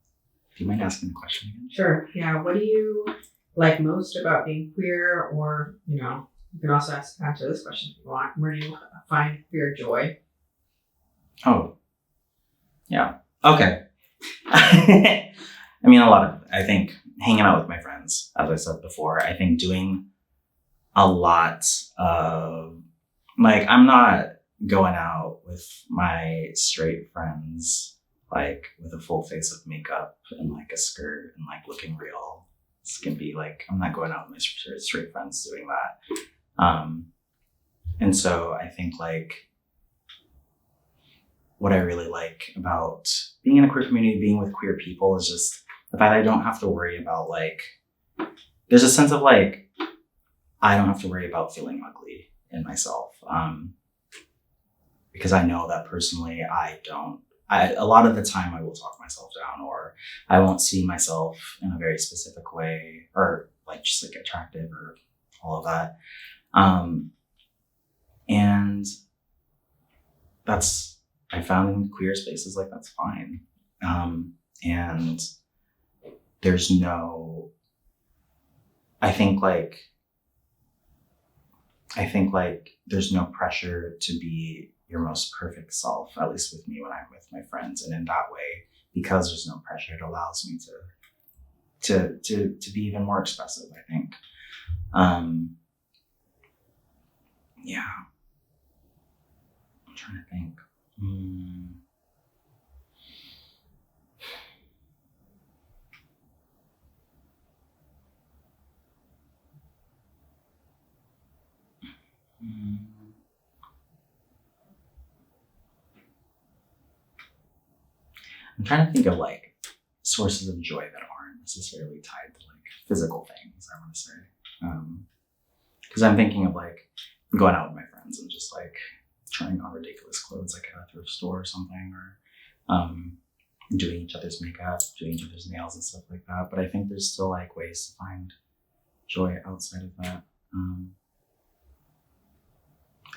Do you mind asking the question again? Sure. Yeah. What do you like most about being queer? Or, you can also answer this question if you want. Where do you find queer joy? Oh, yeah. Okay. I mean, a lot of it. I think hanging out with my friends, as I said before, I think doing a lot of, like, I'm not going out with my straight friends, like, with a full face of makeup and, like, a skirt and, like, looking real skimpy. Like, I'm not going out with my straight friends doing that. And so I think, like, what I really like about being in a queer community, being with queer people, is just the fact that I don't have to worry about, like, there's a sense of, like, I don't have to worry about feeling ugly in myself. Because I know that personally, a lot of the time I will talk myself down, or I won't see myself in a very specific way, or like just like attractive or all of that. And I found in queer spaces, like, that's fine. And there's no, I think there's no pressure to be your most perfect self, at least with me when I'm with my friends. And in that way, because there's no pressure, it allows me to be even more expressive, I think. Yeah. I'm trying to think. I'm trying to think of like sources of joy that aren't necessarily tied to like physical things, I want to say. Because I'm thinking of like going out with my friends and just like trying on ridiculous clothes like at a thrift store or something, or doing each other's makeup, doing each other's nails and stuff like that. But I think there's still like ways to find joy outside of that.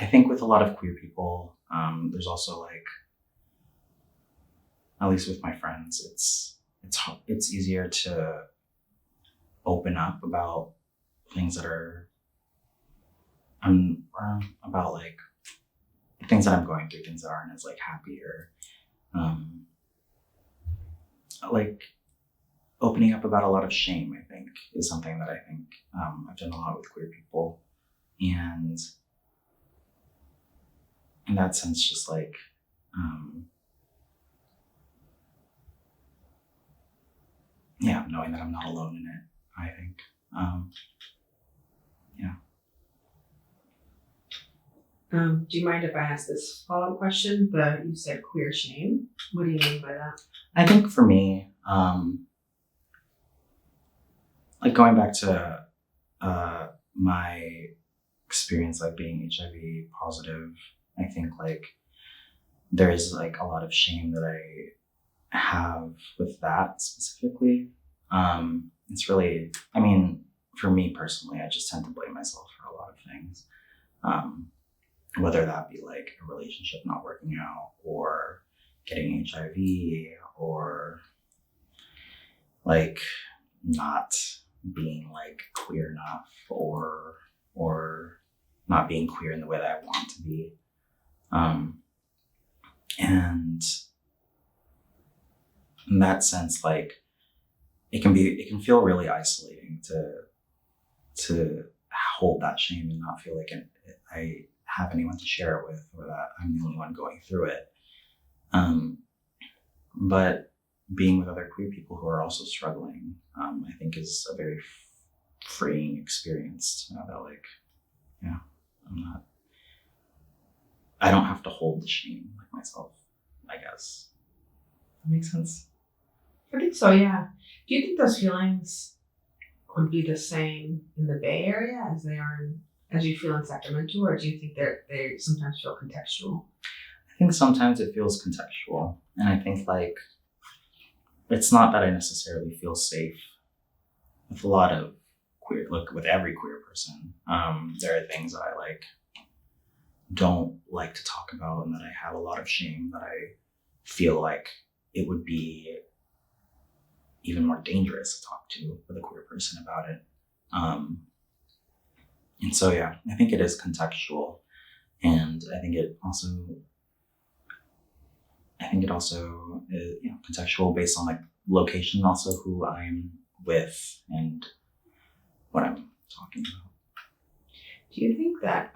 I think with a lot of queer people, there's also like, at least with my friends, it's easier to open up about things that are about like things that I'm going through, things that aren't as like happy, or like opening up about a lot of shame, I think, is something that I think I've done a lot with queer people. And in that sense, just like yeah, knowing that I'm not alone in it, I think. Yeah. Do you mind if I ask this follow-up question? You said queer shame. What do you mean by that? I think for me, like going back to my experience, like being HIV positive, I think like there is like a lot of shame that I have with that specifically. It's really, I mean, for me personally, I just tend to blame myself for a lot of things. Whether that be like a relationship not working out, or getting HIV, or like not being like queer enough, or not being queer in the way that I want to be. And in that sense, like it can feel really isolating to hold that shame and not feel like I have anyone to share it with, or that I'm the only one going through it. But being with other queer people who are also struggling, I think is a very freeing experience to know that, like, yeah, I don't have to hold the shame like myself, I guess. That makes sense? I think so, yeah. Do you think those feelings would be the same in the Bay Area as they are as you feel in Sacramento, or do you think they sometimes feel contextual? I think sometimes it feels contextual, and I think like it's not that I necessarily feel safe with a lot of queer, like with every queer person. There are things that I like don't like to talk about, and that I have a lot of shame, that I feel like it would be even more dangerous to talk to with a queer person about it. And so, yeah, I think it is contextual, and I think it also is, contextual based on like location, also who I'm with and what I'm talking about. Do you think that,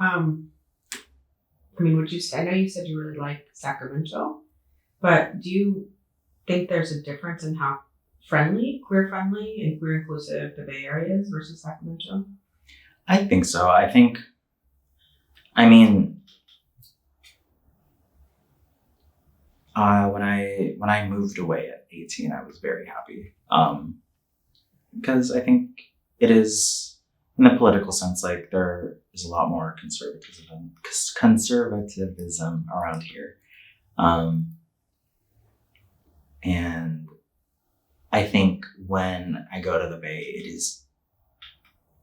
would you say, I know you said you really like Sacramento, but do you think there's a difference in how queer friendly and queer inclusive the Bay Area is versus Sacramento? I think so. When I moved away at 18, I was very happy. Because I think it is, in the political sense, like there is a lot more conservatism around here. And I think when I go to the Bay, it is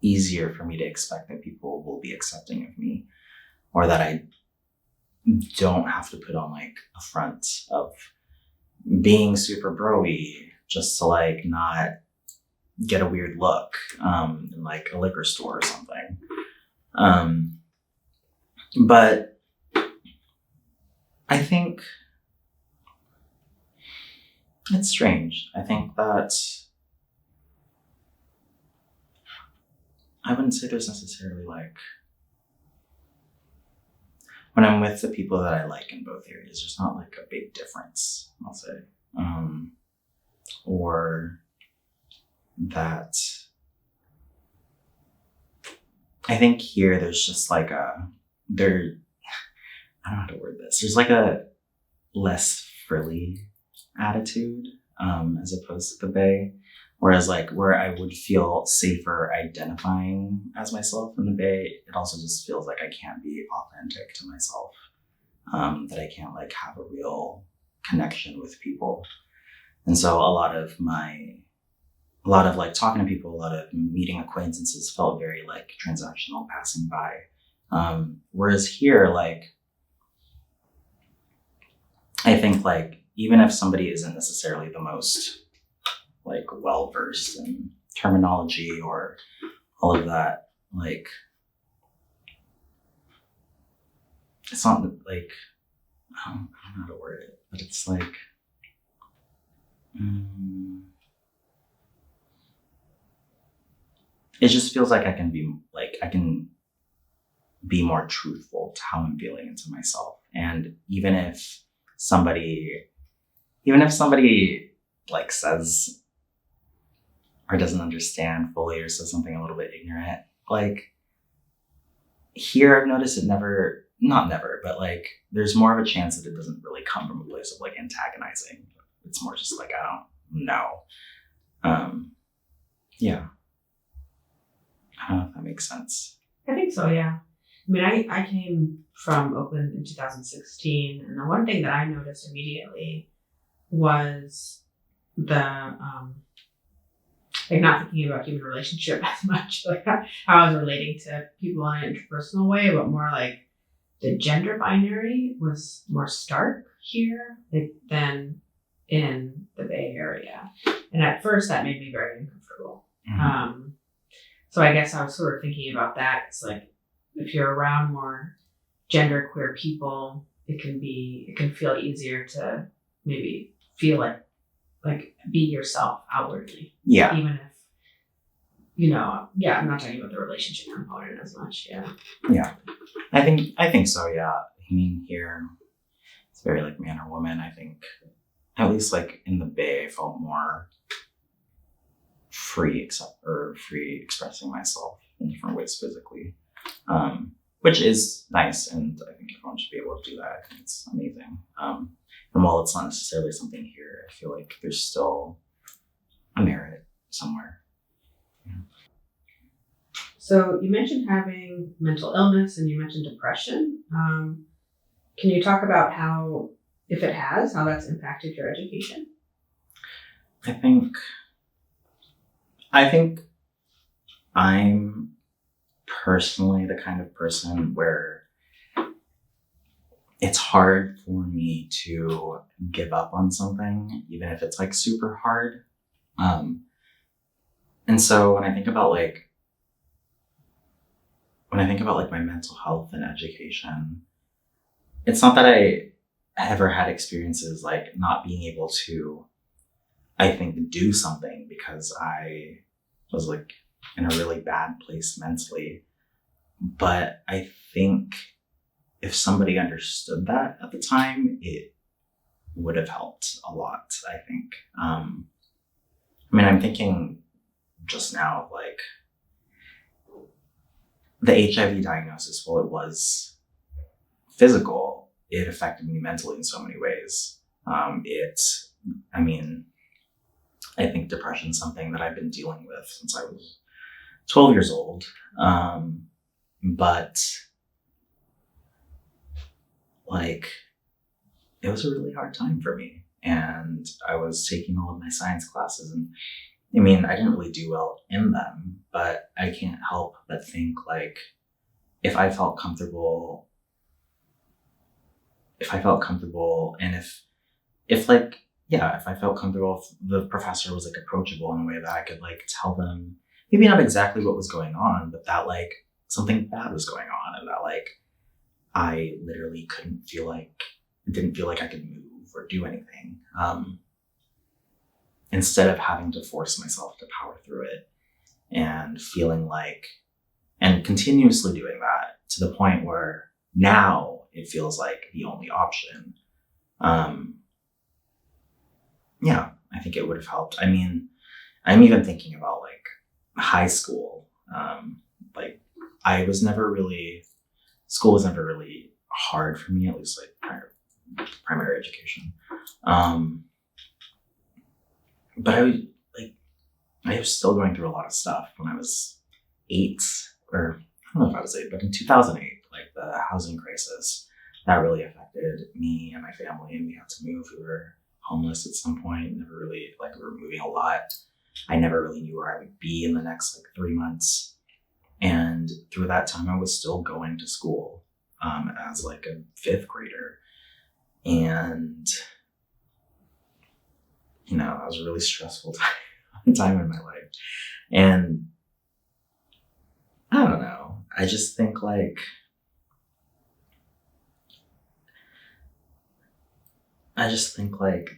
easier for me to expect that people will be accepting of me, or that I don't have to put on like a front of being super bro-y just to like not get a weird look in like a liquor store or something. But I think it's strange. I think that I wouldn't say there's necessarily like, when I'm with the people that I like in both areas, there's not like a big difference, I'll say. Or that I think here there's just like I don't know how to word this. There's like a less frilly attitude as opposed to the Bay. Whereas like where I would feel safer identifying as myself in the Bay, it also just feels like I can't be authentic to myself. That I can't like have a real connection with people. And so a lot of like talking to people, a lot of meeting acquaintances felt very like transactional, passing by. Whereas here, like, I think like even if somebody isn't necessarily the most like well-versed in terminology or all of that, like it's not like, I don't know how to word it, but it's like, it just feels like I can be more truthful to how I'm feeling into myself. And even if somebody like says or doesn't understand fully or says something a little bit ignorant, like here I've noticed it not never, but like there's more of a chance that it doesn't really come from a place of like antagonizing. It's more just like, I don't know. Yeah. I don't know if that makes sense. I think so, yeah. I mean, I came from Oakland in 2016, and the one thing that I noticed immediately was the like not thinking about human relationship as much, like how I was relating to people in an interpersonal way, but more like the gender binary was more stark here than in the Bay Area. And at first that made me very uncomfortable. Mm-hmm. So I guess I was sort of thinking about that. It's like, if you're around more genderqueer people, it can feel easier to maybe feel like like be yourself outwardly, Yeah. even if, you know, yeah, I'm not talking about the relationship component as much. Yeah. Yeah. I think so, yeah. I mean, here it's very like man or woman. I think at least like in the Bay, I felt more free expressing myself in different ways physically. Which is nice, and I think everyone should be able to do that. I think it's amazing. And while it's not necessarily something here, I feel like there's still a merit somewhere. Yeah. So you mentioned having mental illness and you mentioned depression. Can you talk about how, if it has, how that's impacted your education? I think I'm personally the kind of person where it's hard for me to give up on something, even if it's like super hard. And so when I think about like my mental health and education, it's not that I ever had experiences like not being able to, I think, do something because I was like in a really bad place mentally. But I think if somebody understood that at the time, it would have helped a lot, I think. I mean, I'm thinking just now of like the HIV diagnosis, while it was physical, it affected me mentally in so many ways. I think depression is something that I've been dealing with since I was 12 years old. But like, it was a really hard time for me. And I was taking all of my science classes, and I mean, I didn't really do well in them, but I can't help but think like, if I felt comfortable and if I felt comfortable, if the professor was like approachable in a way that I could like tell them maybe not exactly what was going on, but that like something bad was going on, and that like I literally didn't feel like I could move or do anything. Instead of having to force myself to power through it and and continuously doing that to the point where now it feels like the only option. Yeah, I think it would have helped. I mean, I'm even thinking about like high school. Like school was never really hard for me, at least like primary education. But I was still going through a lot of stuff when I was 8, or I don't know if I was 8, but in 2008, like the housing crisis, that really affected me and my family, and we had to move. We were homeless at some point, we were moving a lot. I never really knew where I would be in the next like 3 months. And through that time, I was still going to school as like a 5th grader. And, you know, that was a really stressful time in my life. And I don't know. I just think like,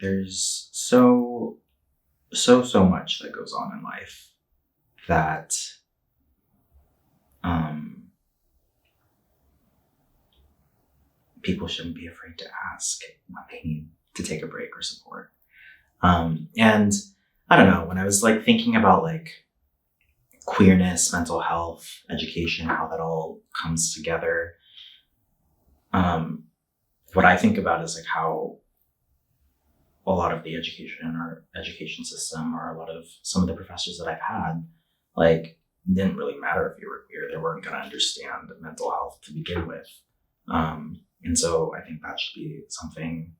there's so much that goes on in life that people shouldn't be afraid to ask when they need to take a break or support. And I don't know, when I was like thinking about like queerness, mental health, education, how that all comes together, what I think about is like how a lot of the education in our education system, or some of the professors that I've had, like, didn't really matter if you were queer. They weren't going to understand mental health to begin with. And so I think that should be something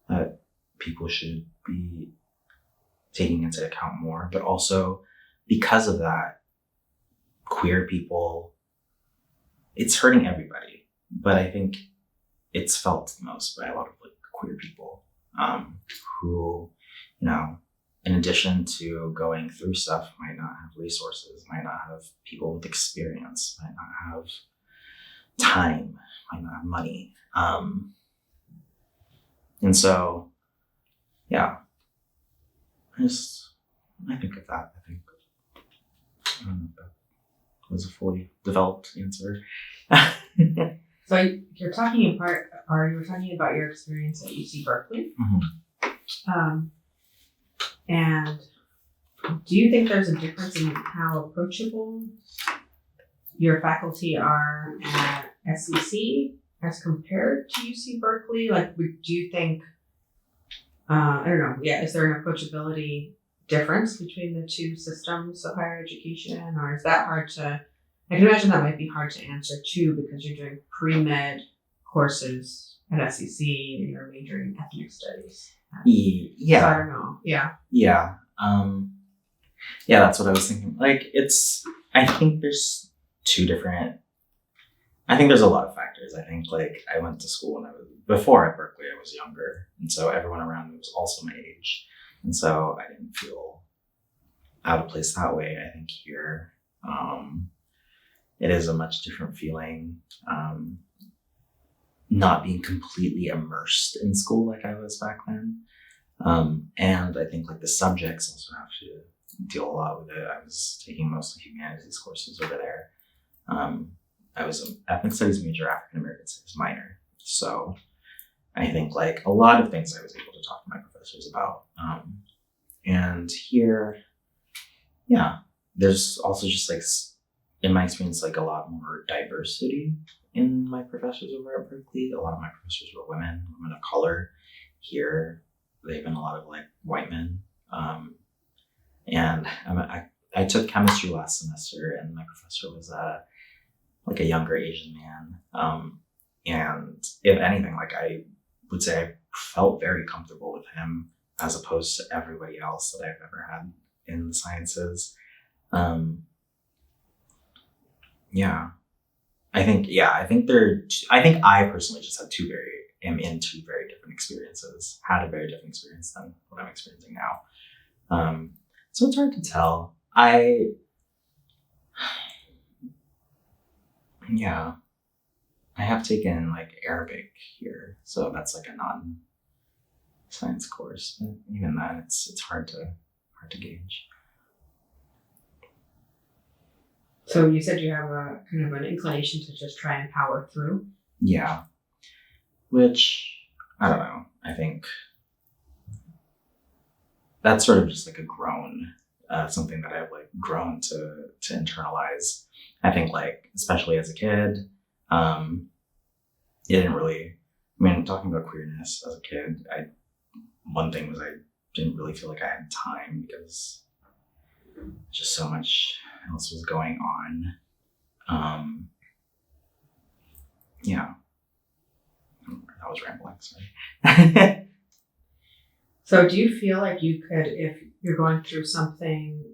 that people should be taking into account more. But also, because of that, queer people, it's hurting everybody. But I think it's felt the most by a lot of like queer people who, you know, in addition to going through stuff, might not have resources, might not have people with experience, might not have time, might not have money. And so, yeah, I think of that. I don't know if that was a fully developed answer. So you're talking in part, or you were talking about your experience at UC Berkeley. And do you think there's a difference in how approachable your faculty are at SEC as compared to UC Berkeley? Like, do you think, I don't know, is there an approachability difference between the two systems of higher education, or is that hard to, I can imagine that might be hard to answer too, because you're doing pre-med courses at SEC and you're majoring in ethnic studies. Yeah. So I don't know. Yeah. Yeah. Yeah, that's what I was thinking. Like, I think there's a lot of factors. I think, like, I went to school before at Berkeley, I was younger. And so everyone around me was also my age. And so I didn't feel out of place that way. I think here, it is a much different feeling. Not being completely immersed in school like I was back then. And I think, like, the subjects also have to deal a lot with it. I was taking mostly humanities courses over there. I was an ethnic studies major, African American studies minor. So I think, like, a lot of things I was able to talk to my professors about. And here, there's also just, like, in my experience, like, a lot more diversity in my professors over at Berkeley. A lot of my professors were women of color. Here, they've been a lot of, like, white men. And I took chemistry last semester, and my professor was like a younger Asian man. And if anything, like, I would say I felt very comfortable with him as opposed to everybody else that I've ever had in the sciences. I think I personally just am in two very different experiences, had a very different experience than what I'm experiencing now. So it's hard to tell. I have taken, like, Arabic here, so that's, like, a non-science course. But even then, it's hard to gauge. So you said you have a kind of an inclination to just try and power through. Yeah, which I don't know. I think that's sort of just, like, something that I've, like, grown to internalize. I think, like, especially as a kid, it didn't really, talking about queerness as a kid, one thing was I didn't really feel like I had time because just so much else was going on. I was rambling, sorry. So do you feel like you could, if you're going through something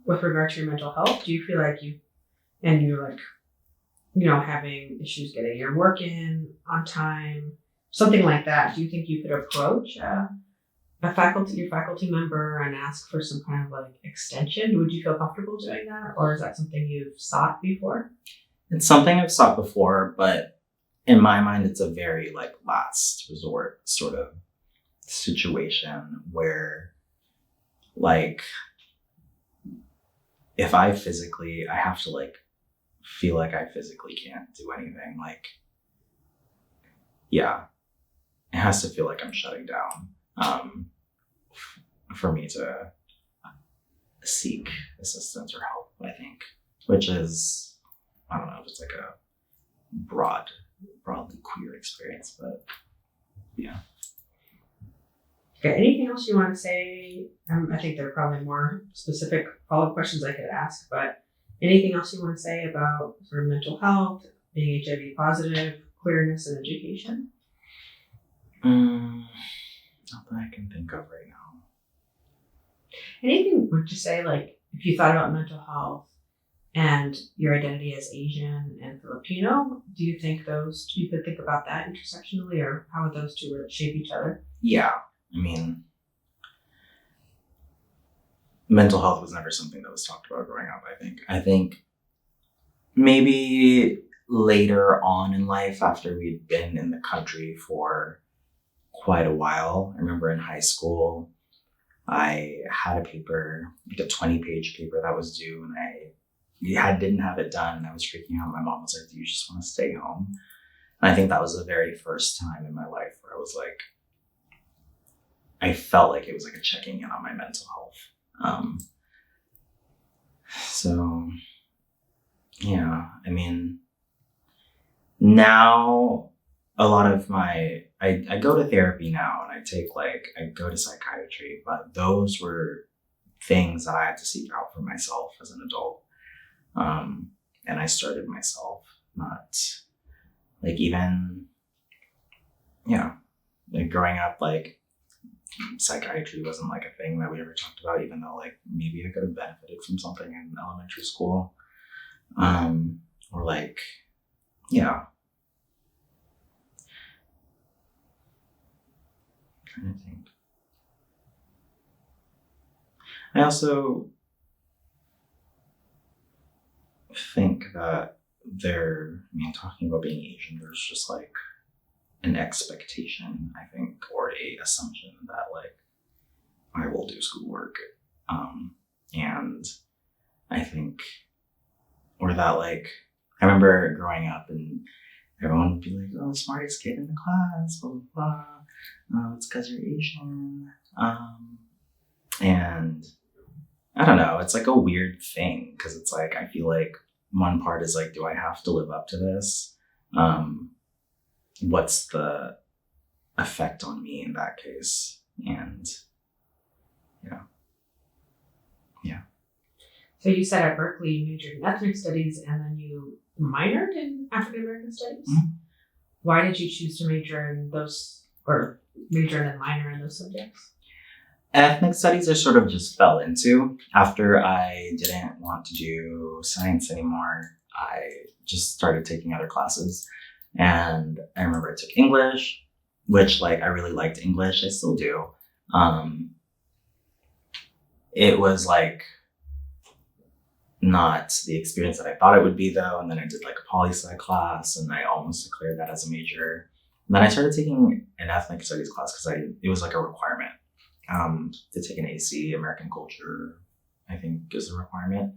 with regard to your mental health, do you feel like you're like, having issues getting your work in on time, something like that, do you think you could approach your faculty member and ask for some kind of, like, extension? Would you feel comfortable doing that? Or is that something you've sought before? It's something I've sought before, but in my mind, it's a very, like, last resort sort of situation where, like, if I have to, like, feel like I physically can't do anything. Like, it has to feel like I'm shutting down for me to seek assistance or help, I think, which is, I don't know if it's like a broadly queer experience, but yeah. Okay, anything else you want to say? I think there are probably more specific follow-up questions I could ask, but anything else you want to say about sort of mental health, being HIV positive, queerness, and education? Not that I can think of right now. Anything, would you say, like, if you thought about mental health and your identity as Asian and Filipino, do you think you could think about that intersectionally, or how would those two shape each other? Yeah. Mental health was never something that was talked about growing up, I think maybe later on in life, after we'd been in the country for quite a while. I remember in high school, I had a paper, like a 20-page paper that was due, and didn't have it done, and I was freaking out. My mom was like, "Do you just want to stay home?" And I think that was the very first time in my life where I was like, I felt like it was like a checking in on my mental health. So yeah, I mean, now a lot of I go to therapy now, and I go to psychiatry, but those were things that I had to seek out for myself as an adult. And I started myself, not like even, yeah, like growing up, like psychiatry wasn't like a thing that we ever talked about, even though like maybe I could have benefited from something in elementary school. Or like, yeah. I'm trying to think. I also think that talking about being Asian, there's just like an expectation, I think, or a assumption that like I will do schoolwork. And I think, or that like, I remember growing up and everyone would be like, "Oh, smartest kid in the class, blah, blah, blah. It's because you're Asian." And I don't know, it's like a weird thing because it's like, I feel like one part is like, do I have to live up to this? What's the effect on me in that case? And yeah. So you said at Berkeley you majored in ethnic studies and then you minored in African American studies. Mm-hmm. Why did you choose to major in those, or major and then minor in those subjects? Ethnic studies I sort of just fell into. After I didn't want to do science anymore, I just started taking other classes. And I remember I took English, which like I really liked English. I still do. It was like not the experience that I thought it would be though. And then I did like a poli-sci class and I almost declared that as a major. And then I started taking an ethnic studies class because it was like a requirement. To take an AC, American culture, I think is a requirement.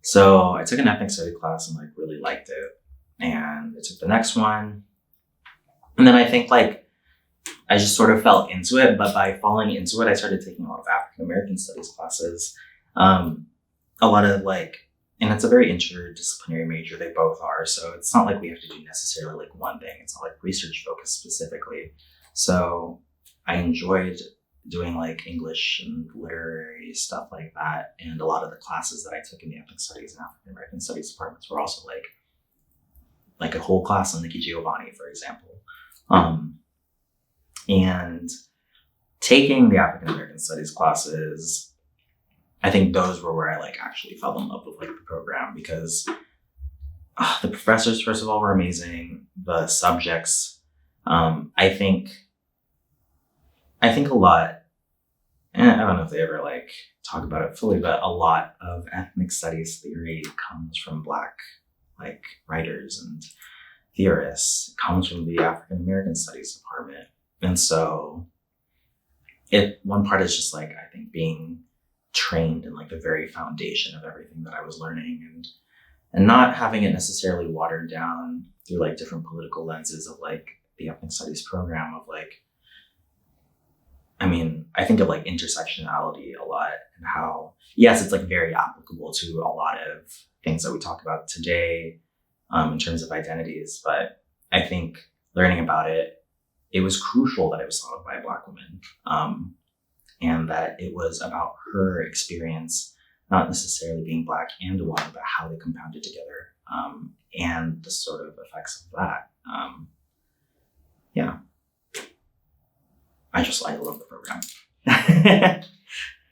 So I took an ethnic studies class and like really liked it. And I took the next one. And then I think like I just sort of fell into it, but by falling into it, I started taking a lot of African American studies classes. A lot of like, and it's a very interdisciplinary major, they both are. So it's not like we have to do necessarily like one thing. It's not like research focused specifically. So I enjoyed doing like English and literary stuff like that. And a lot of the classes that I took in the ethnic studies and African American studies departments were also like a whole class on Nikki Giovanni, for example. And taking the African American studies classes, I think those were where I like actually fell in love with like the program because the professors, first of all, were amazing. The subjects, I think a lot, and I don't know if they ever like talk about it fully, but a lot of ethnic studies theory comes from Black like writers and theorists. It comes from the African American Studies department. And so one part is just like, I think being trained in like the very foundation of everything that I was learning and not having it necessarily watered down through like different political lenses of like the ethnic studies program of like, I think of like intersectionality a lot and how, yes, it's like very applicable to a lot of things that we talk about today in terms of identities. But I think learning about it, it was crucial that it was taught by a Black woman and that it was about her experience, not necessarily being Black and a woman, but how they compounded together and the sort of effects of that. Yeah. I love the program.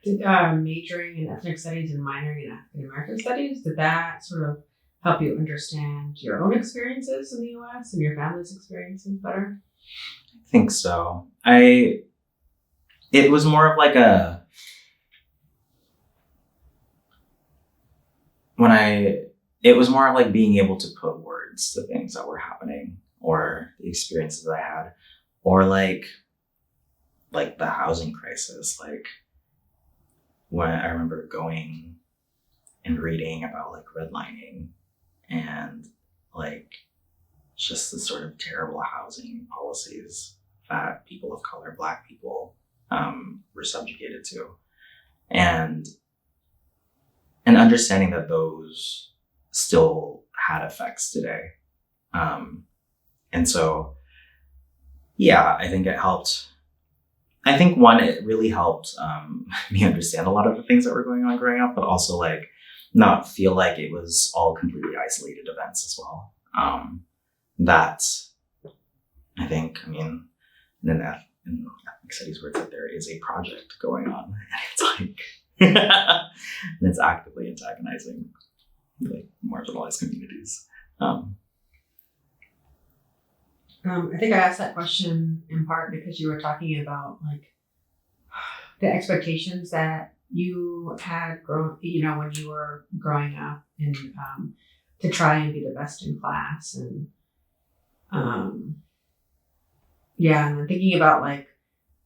Did majoring in ethnic studies and minoring in African American studies, did that sort of help you understand your own experiences in the US and your family's experiences better? I think so. It was more of like it was more of like being able to put words to things that were happening or the experiences that I had or like the housing crisis. Like when I remember going and reading about like redlining and like just the sort of terrible housing policies that people of color, Black people, were subjugated to, and understanding that those still had effects today. And so, yeah, I think it helped. I think one, it really helped me understand a lot of the things that were going on growing up, but also like not feel like it was all completely isolated events as well. That I think, I mean, in ethnic studies where it's like there is a project going on, and it's like, and it's actively antagonizing like marginalized communities. I think I asked that question in part because you were talking about like the expectations that you had when you were growing up, and to try and be the best in class, and and then thinking about like,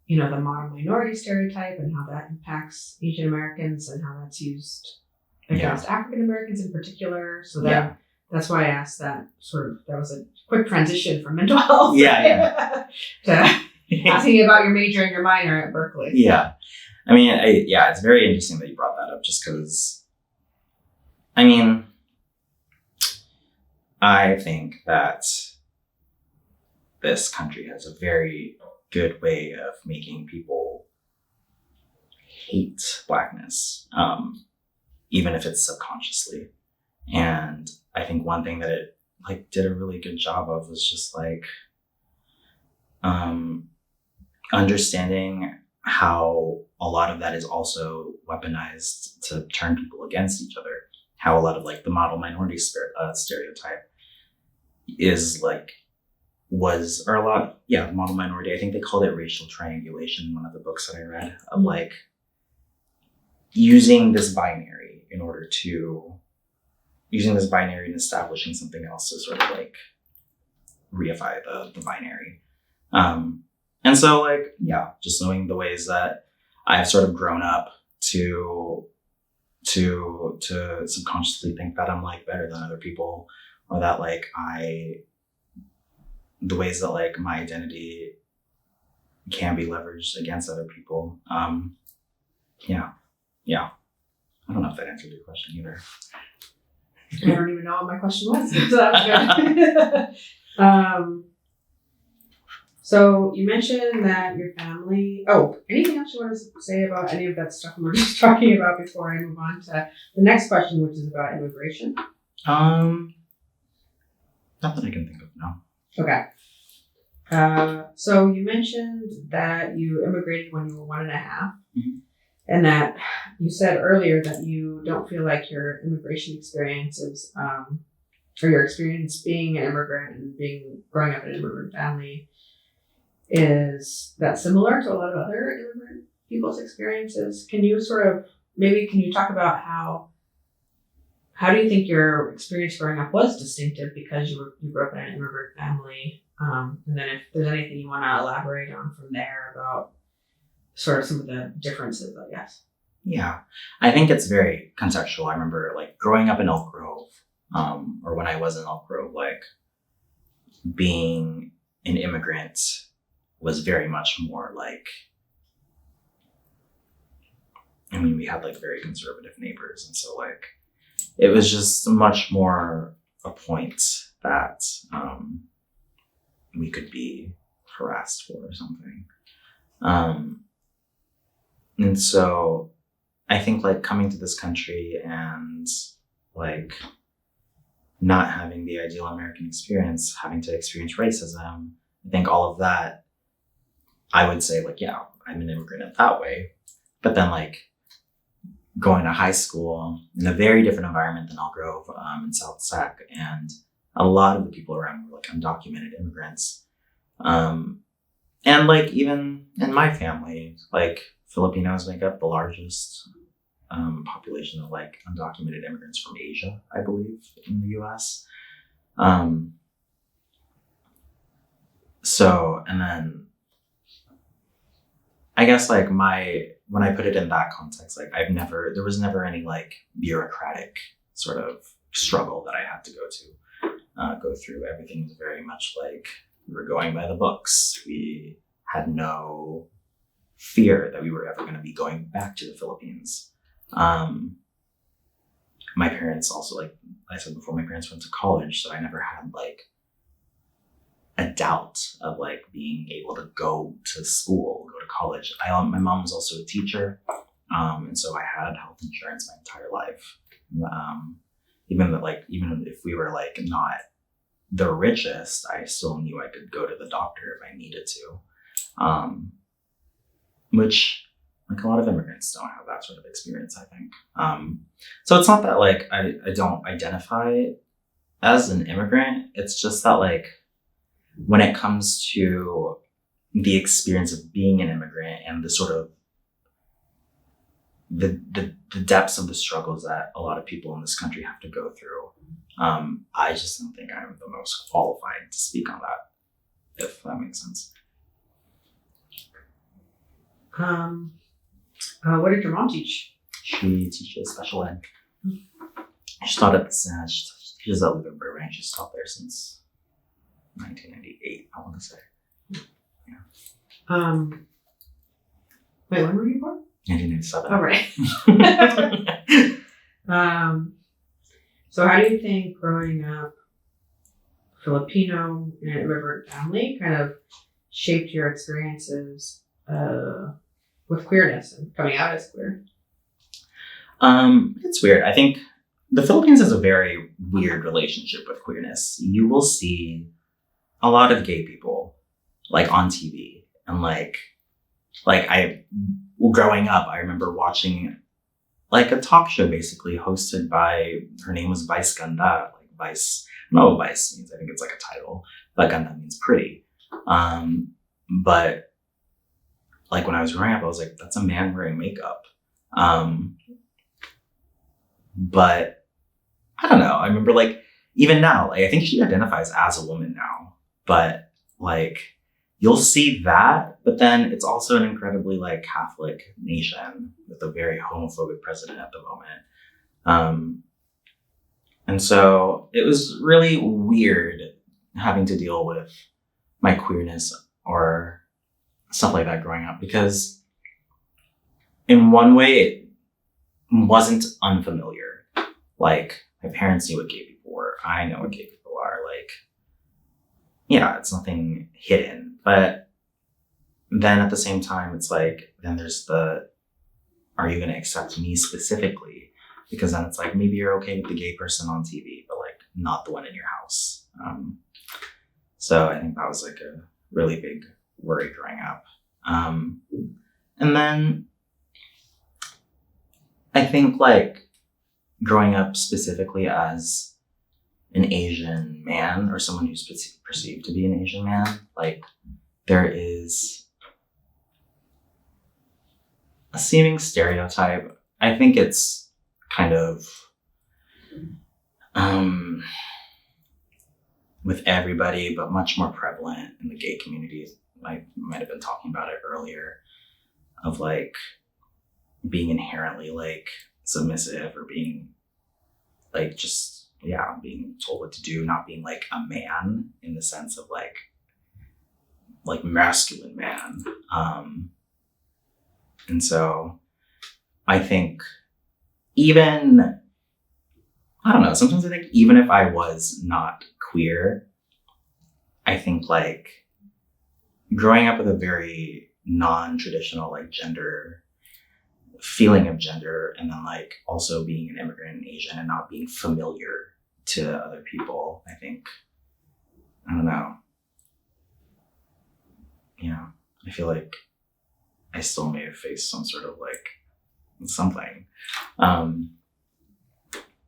the model minority stereotype and how that impacts Asian Americans and how that's used against African Americans in particular. So that's why I asked that that was a quick transition from mental health to asking about your major and your minor at Berkeley. Yeah. I mean, it's very interesting that you brought that up just because, I mean, I think that this country has a very good way of making people hate Blackness, even if it's subconsciously. And I think one thing that it like did a really good job of was just like understanding how a lot of that is also weaponized to turn people against each other. How a lot of like the model minority stereotype is like model minority. I think they called it racial triangulation in one of the books that I read, of like using this binary and establishing something else to sort of like reify the binary. And so like, just knowing the ways that I've sort of grown up to subconsciously think that I'm like better than other people, or that like the ways that like my identity can be leveraged against other people. I don't know if that answered your question either. I don't even know what my question was, so that was good. So you mentioned that your family. Oh, anything else you want to say about any of that stuff we were just talking about before I move on to the next question, which is about immigration? Not that I can think of, no. Okay. So you mentioned that you immigrated when you were 1.5, mm-hmm. and that you said earlier that you don't feel like your immigration experience is, or your experience being an immigrant and growing up in an immigrant family is that similar to a lot of other immigrant people's experiences. Can you talk about how do you think your experience growing up was distinctive because you grew up in an immigrant family? And then if there's anything you want to elaborate on from there about sort of some of the differences, I guess. Yeah, I think it's very contextual. I remember like growing up in Elk Grove, or when I was in Elk Grove, like being an immigrant was very much more like, I mean, we had like very conservative neighbors. And so like, it was just much more a point that we could be harassed for or something. And so I think like coming to this country and like not having the ideal American experience, having to experience racism, I think all of that, I would say like, yeah, I'm an immigrant in that way. But then like going to high school in a very different environment than Elk Grove, in South Sac, and a lot of the people around were like undocumented immigrants. And like even in my family, like Filipinos make up the largest population of like undocumented immigrants from Asia, I believe, in the US. So, and then I guess like my when I put it in that context, like there was never any like bureaucratic sort of struggle that I had to go through. Everything was very much like we were going by the books. We had no fear that we were ever going to be going back to the Philippines. My parents also, like I said before, my parents went to college, so I never had like a doubt of like being able to go to school, go to college. My mom was also a teacher, and so I had health insurance my entire life. Even if we were like not the richest, I still knew I could go to the doctor if I needed to, which like a lot of immigrants don't have that sort of experience, I think. So it's not that like I don't identify as an immigrant. It's just that like when it comes to the experience of being an immigrant and the sort of the depths of the struggles that a lot of people in this country have to go through, I just don't think I'm the most qualified to speak on that, if that makes sense. What did your mom teach? She teaches special ed. She taught at she teaches at Live in Burbank. She's taught there since 1998, I want to say. Yeah. Wait, when were you born? 1987. Oh, right. So how do you think growing up Filipino in an immigrant family kind of shaped your experiences with queerness and coming out as queer? It's weird. I think the Philippines has a very weird relationship with queerness. You will see a lot of gay people like on TV, and like growing up, I remember watching like a talk show basically hosted by, her name was Vice Ganda, like Vice, I don't know what Vice means. I think it's like a title, but Ganda means pretty. But like when I was growing up, I was like, that's a man wearing makeup. But I don't know. I remember like even now, like I think she identifies as a woman now, but like you'll see that, but then it's also an incredibly like Catholic nation with a very homophobic president at the moment. And so it was really weird having to deal with my queerness or stuff like that growing up, because in one way it wasn't unfamiliar. Like my parents knew what gay people were. I know what gay people are. Like, yeah, it's nothing hidden. But then at the same time, it's like, then there's are you going to accept me specifically? Because then it's like, maybe you're okay with the gay person on TV, but like not the one in your house. So I think that was like a really big worry growing up. And then I think like growing up specifically as an Asian man or someone who's perceived to be an Asian man, like there is a seeming stereotype. I think it's kind of with everybody, but much more prevalent in the gay community. I might have been talking about it earlier, of like being inherently like submissive or being like just being told what to do, not being like a man in the sense of like masculine man. And so I think even, I don't know, sometimes I think even if I was not queer, I think like growing up with a very non-traditional like gender feeling of gender, and then like also being an immigrant and Asian and not being familiar to other people, I think, I don't know. Yeah, I feel like I still may have faced some sort of like something.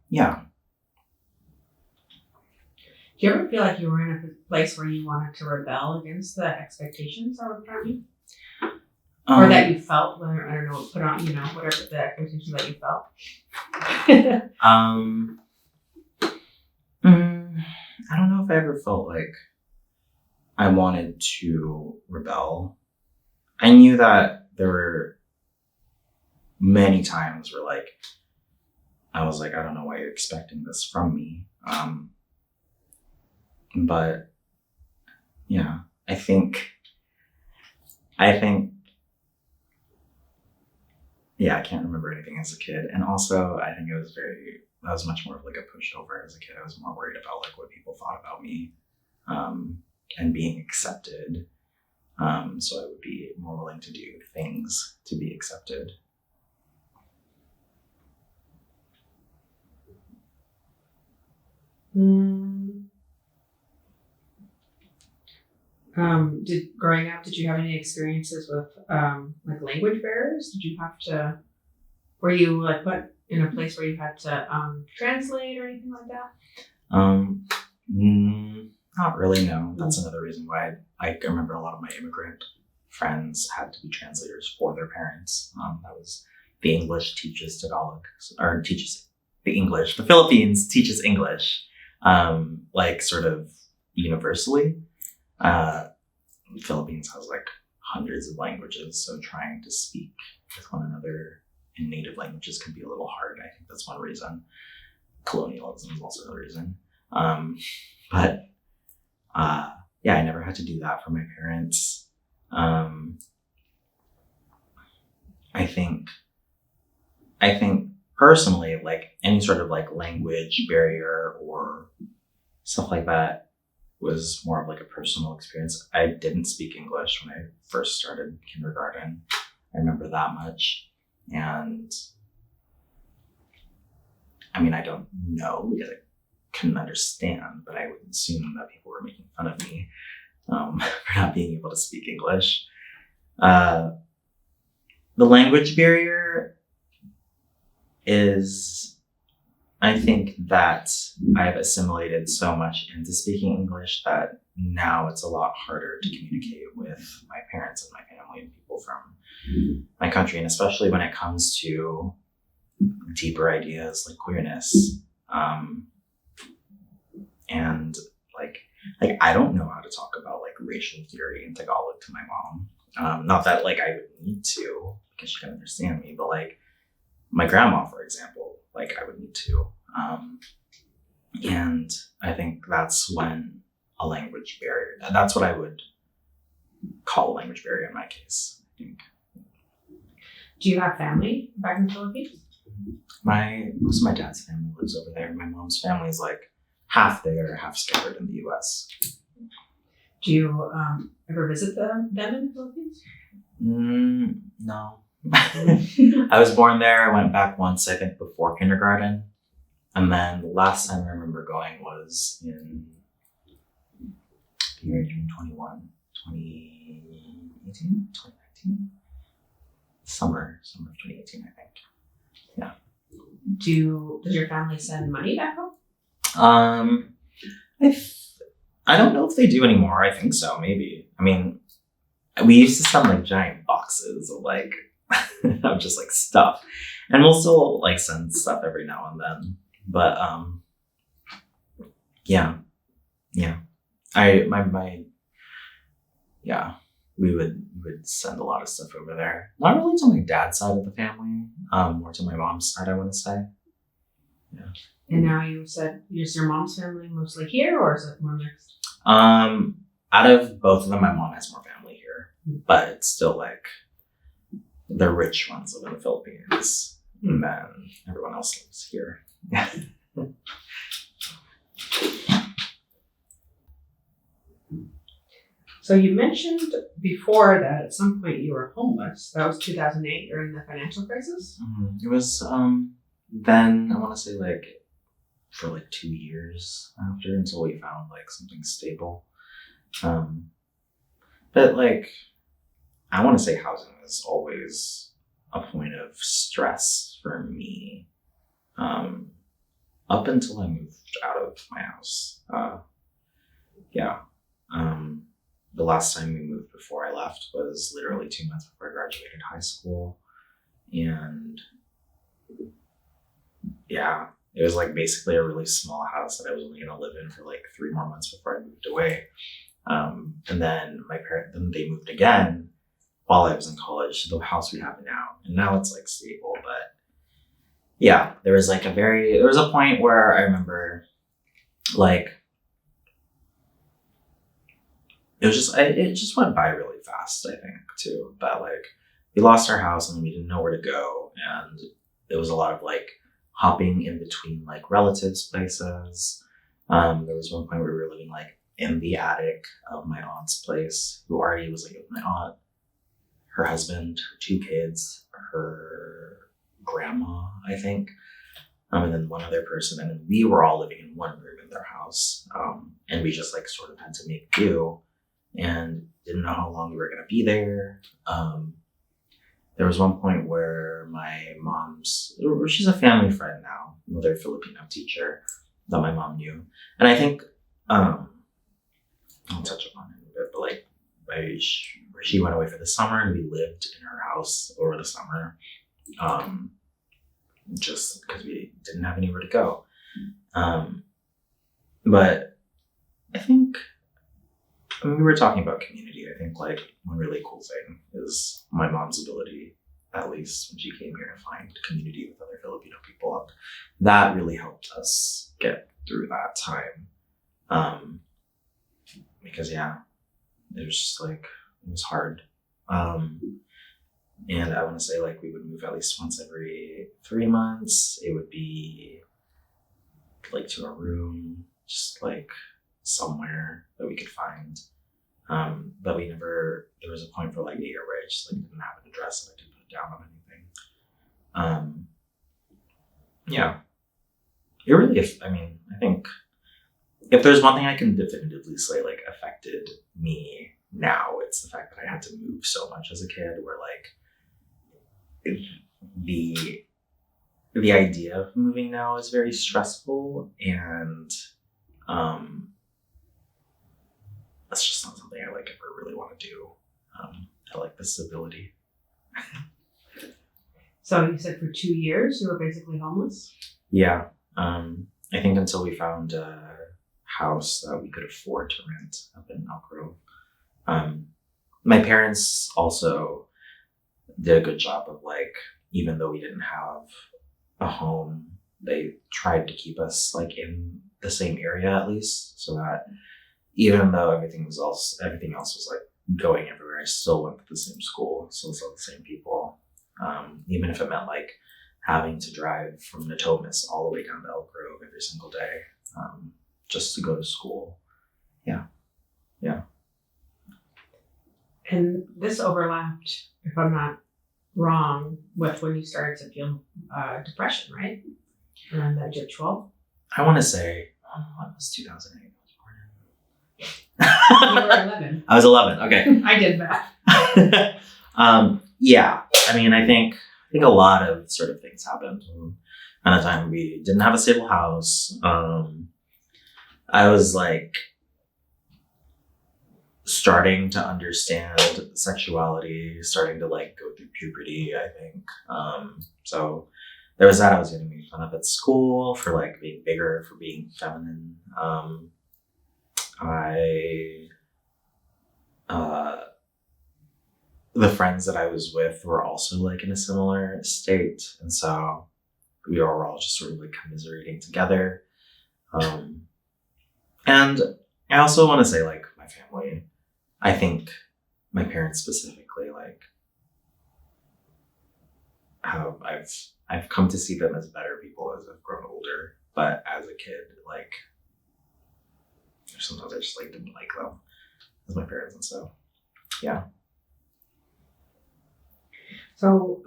Yeah. Do you ever feel like you were in a place where you wanted to rebel against the expectations that were from you? Or that you felt, whether, I don't know, put on, whatever the expectations that you felt? I don't know if I ever felt like I wanted to rebel. I knew that there were many times where like, I was like, I don't know why you're expecting this from me. But yeah, I think, yeah, I can't remember anything as a kid. And also I think that was much more of like a pushover as a kid. I was more worried about like what people thought about me, and being accepted. So I would be more willing to do things to be accepted. Growing up, did you have any experiences with like language barriers? Were you like put in a place where you had to translate or anything like that? Not really, no. That's another reason why I remember a lot of my immigrant friends had to be translators for their parents. That was the English teaches Tagalog, or teaches the English. The Philippines teaches English, like sort of universally. Philippines has like hundreds of languages, so trying to speak with one another in native languages can be a little hard. I think that's one reason. Colonialism is also another reason. But yeah, I never had to do that for my parents. I think personally, like any sort of like language barrier or stuff like that was more of like a personal experience. I didn't speak English when I first started kindergarten. I remember that much. And I mean, I don't know because I couldn't understand, but I would assume that people were making fun of me for not being able to speak English. The language barrier is, I think that I've assimilated so much into speaking English that now it's a lot harder to communicate with my parents and my family and people from my country, and especially when it comes to deeper ideas like queerness. And like I don't know how to talk about like racial theory in Tagalog to my mom. Not that like I would need to because she can understand me, but like my grandma, for example, like I would need to. And I think that's when a language barrier, that's what I would call a language barrier in my case, I think. Do you have family back in the Philippines? Most of my dad's family lives over there. My mom's family is like half there, half scattered in the US. Do you ever visit them in the Philippines? No. I was born there. I went back once, I think, before kindergarten. And then the last time I remember going was in the year 2021, 2018, 2019? Summer of 2018, I think. Yeah. Does your family send money back home? I don't know if they do anymore. I think so, maybe. I mean, we used to send like giant boxes of like of just like stuff, and we'll still like send stuff every now and then. But yeah, we would send a lot of stuff over there. Not really to my dad's side of the family, more to my mom's side, I want to say. Yeah. And now you said, is your mom's family mostly here, or is it more mixed? Out of both of them, my mom has more family here, but it's still like the rich ones live in the Philippines, and then everyone else lives here. So you mentioned before that at some point you were homeless. That was 2008 during the financial crisis? It was then I want to say like for like 2 years after, until we found like something stable. But like I want to say housing was always a point of stress for me up until I moved out of my house. The last time we moved before I left was literally 2 months before I graduated high school. And yeah, it was like basically a really small house that I was only going to live in for like 3 more months before I moved away. And then my parents, then they moved again while I was in college, the house we have now. And now it's like stable, but yeah, there was a point where I remember like it just went by really fast, I think, too. But like we lost our house and we didn't know where to go. And there was a lot of like hopping in between like relatives' places. There was one point where we were living like in the attic of my aunt's place, who already was like my aunt, her husband, her 2 kids, her grandma, I think, and then one other person. And then we were all living in one room in their house. And we just like sort of had to make do and didn't know how long we were going to be there. There was one point where my she's a family friend now, another Filipino teacher that my mom knew. And I think, I'll touch upon it a bit, but like, she went away for the summer and we lived in her house over the summer, just because we didn't have anywhere to go. But I think, we were talking about community. I think like one really cool thing is my mom's ability, at least when she came here, to find community with other Filipino people. That really helped us get through that time. Because yeah, it was just like, it was hard. And I want to say like we would move at least once every 3 months. It would be like to a room, just like somewhere that we could find. But there was a point for like a year where I just like didn't have an address and I didn't put it down on anything. Yeah, it really, I think if there's one thing I can definitively say like affected me now, it's the fact that I had to move so much as a kid, where like the idea of moving now is very stressful, and that's just not something I like ever really want to do. I like the stability. So you said for 2 years you were basically homeless? Yeah. I think until we found a house that we could afford to rent up in Elk Grove. My parents also did a good job of like, even though we didn't have a home, they tried to keep us like in the same area at least, so that even though everything else was like going everywhere, I still went to the same school, still saw the same people. Even if it meant like having to drive from Natomas all the way down to Elk Grove every single day, just to go to school. Yeah. And this overlapped, if I'm not wrong, with when you started to feel depression, right? Around the age of 12? I want to say, what was 2008? You were 11. I was 11. Okay. I did that. Yeah. I think a lot of sort of things happened. At the time, we didn't have a stable house. I was like starting to understand sexuality, starting to like go through puberty, I think. So there was that. I was getting made fun of at school for like being bigger, for being feminine. The friends that I was with were also like in a similar state, and so we were all just sort of like commiserating together. And I also want to say, like, my family, I think my parents specifically, like, how I've come to see them as better people as I've grown older, but as a kid, like, sometimes I just like didn't like them as my parents, and so yeah. So,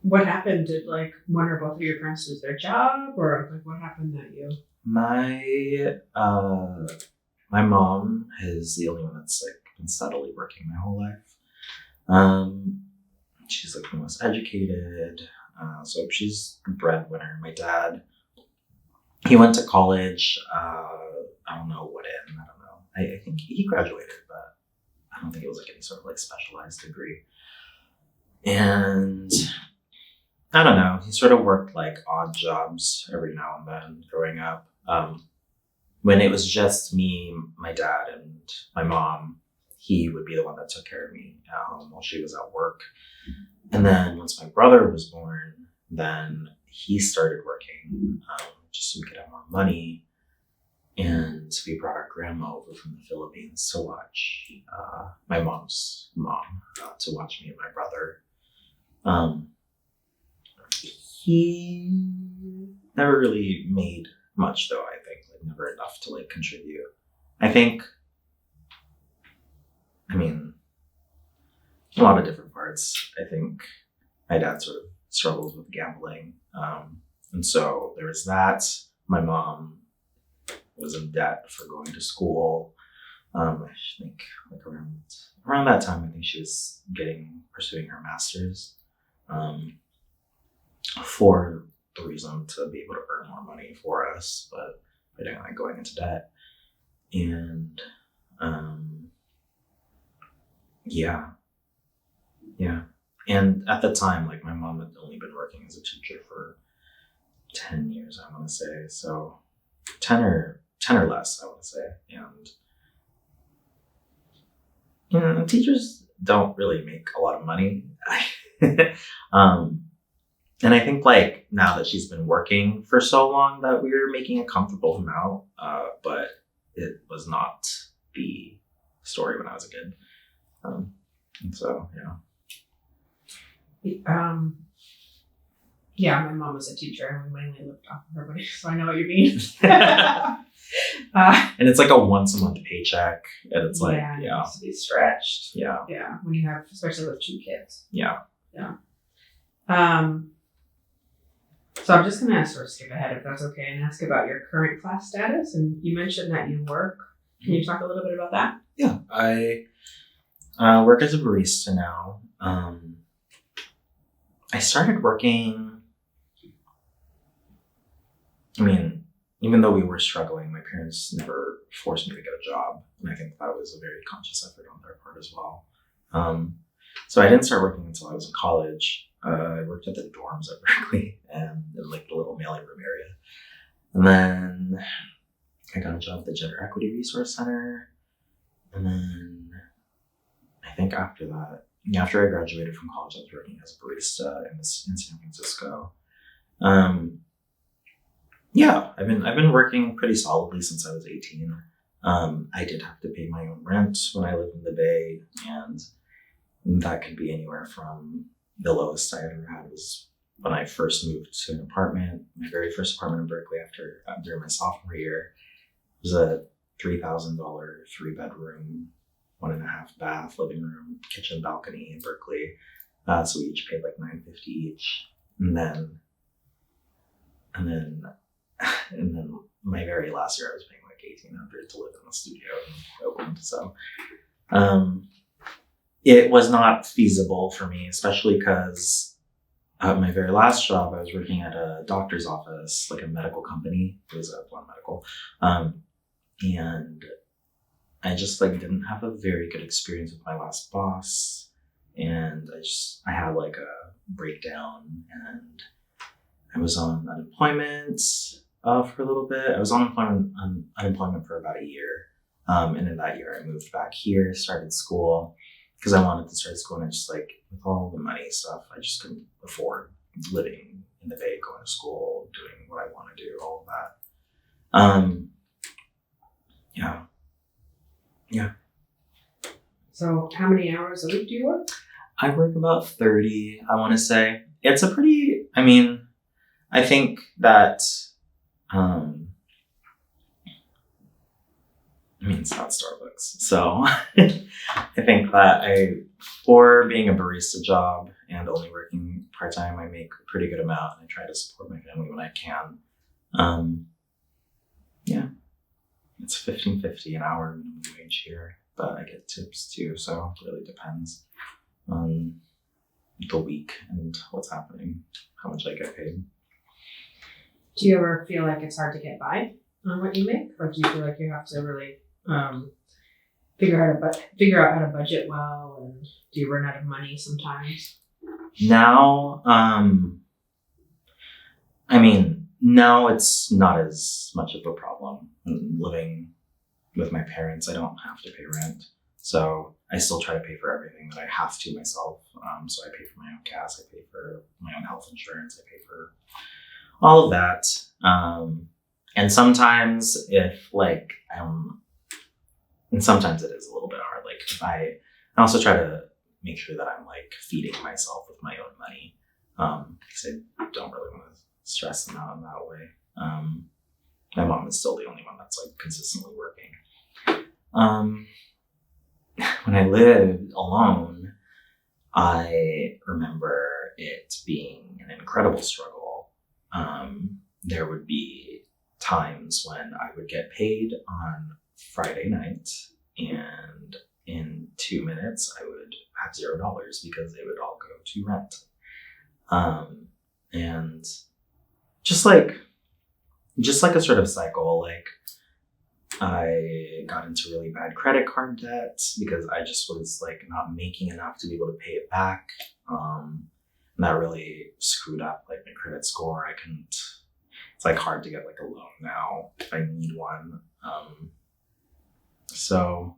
what happened? Did like one or both of your parents lose their job, or like what happened that you? My mom is the only one that's like been steadily working my whole life. She's like the most educated, so she's the breadwinner. My dad, he went to college. I don't know what in. I don't know. I think he graduated, but I don't think it was like any sort of like specialized degree. And I don't know. He sort of worked like odd jobs every now and then growing up. When it was just me, my dad, and my mom, he would be the one that took care of me at home while she was at work. And then once my brother was born, then he started working just so we could have more money. And we brought our grandma over from the Philippines to watch my mom's mom, to watch me and my brother. He never really made much, though, I think. Like, never enough to, like, contribute. I think, I mean, a lot of different parts. I think my dad sort of struggled with gambling. And so there was that. My mom was in debt for going to school. I think like around that time, I think she was pursuing her master's, for the reason to be able to earn more money for us, but I didn't like going into debt. And yeah. And at the time, like, my mom had only been working as a teacher for 10 years, I want to say. So 10 or less, I want to say. And teachers don't really make a lot of money. And I think, like, now that she's been working for so long, that we're making a comfortable amount, but it was not the story when I was a kid. And so, Yeah, my mom was a teacher and we mainly lived off of her money, so I know what you mean. And it's like a once a month paycheck, and it's like, it needs to be stretched. Yeah, when you have, especially with 2 kids. Yeah. So I'm just going to sort of skip ahead, if that's okay, and ask about your current class status. And you mentioned that you work. Can you talk a little bit about that? Yeah, I work as a barista now. I started working, I mean, even though we were struggling, my parents never forced me to get a job. And I think that was a very conscious effort on their part as well. So I didn't start working until I was in college. I worked at the dorms at Berkeley and in, like, the little mailing room area. And then I got a job at the Gender Equity Resource Center. And then I think after that, after I graduated from college, I was working as a barista in San Francisco. I've been working pretty solidly since I was 18. I did have to pay my own rent when I lived in the Bay, and that could be anywhere from, the lowest I ever had was when I first moved to an apartment, my very first apartment in Berkeley during my sophomore year. It was a $3,000 3-bedroom, 1.5 bath, living room, kitchen, balcony in Berkeley. So we each paid like $950 each. And then my very last year, I was paying like $1,800 to live in the studio in Oakland. So it was not feasible for me, especially because at my very last job, I was working at a doctor's office, like a medical company. It was a Blonde Medical. And I just, like, didn't have a very good experience with my last boss. And I had like a breakdown, and I was on unemployment for a little bit. I was on unemployment for about a year. And in that year, I moved back here, started school, because I wanted to start school, and I just, like, with all the money stuff, I just couldn't afford living in the Bay, going to school, doing what I want to do, all of that. Yeah. So how many hours a week do you work? I work about 30, I want to say. It's a pretty, I think that, it's not Starbucks. So I think that for being a barista job and only working part-time, I make a pretty good amount, and I try to support my family when I can. It's $15.50 an hour minimum wage here, but I get tips too, so it really depends on the week and what's happening, how much I get paid. Do you ever feel like it's hard to get by on what you make, or do you feel like you have to really figure out how to budget well, and do you run out of money sometimes? Now, now it's not as much of a problem. Living with my parents, I don't have to pay rent, So I still try to pay for everything that I have to myself. So I pay for my own gas, I pay for my own health insurance, I pay for all of that. And sometimes and sometimes it is a little bit hard. Like I also try to make sure that I'm like feeding myself with my own money. Because I don't really want to stress them out in that way. My mom is still the only one that's like consistently working. When I lived alone, I remember it being an incredible struggle. There would be times when I would get paid on Friday night, and in 2 minutes I would have $0 because it would all go to rent. And just like a sort of cycle, like I got into really bad credit card debt because I just was like not making enough to be able to pay it back. And that really screwed up like my credit score. It's like hard to get like a loan now if I need one. So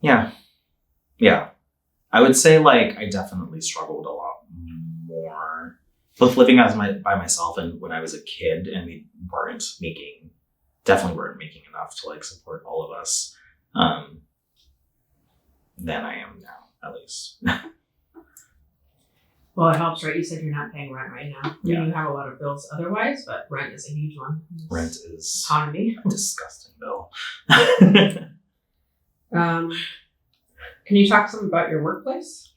yeah. I would say like I definitely struggled a lot more both living by myself and when I was a kid, and we definitely weren't making enough to like support all of us than I am now, at least. Well, it helps, right? You said you're not paying rent right now. Yeah. You have a lot of bills otherwise, but rent is a huge one. Rent is economy. a disgusting bill. Can you talk some about your workplace?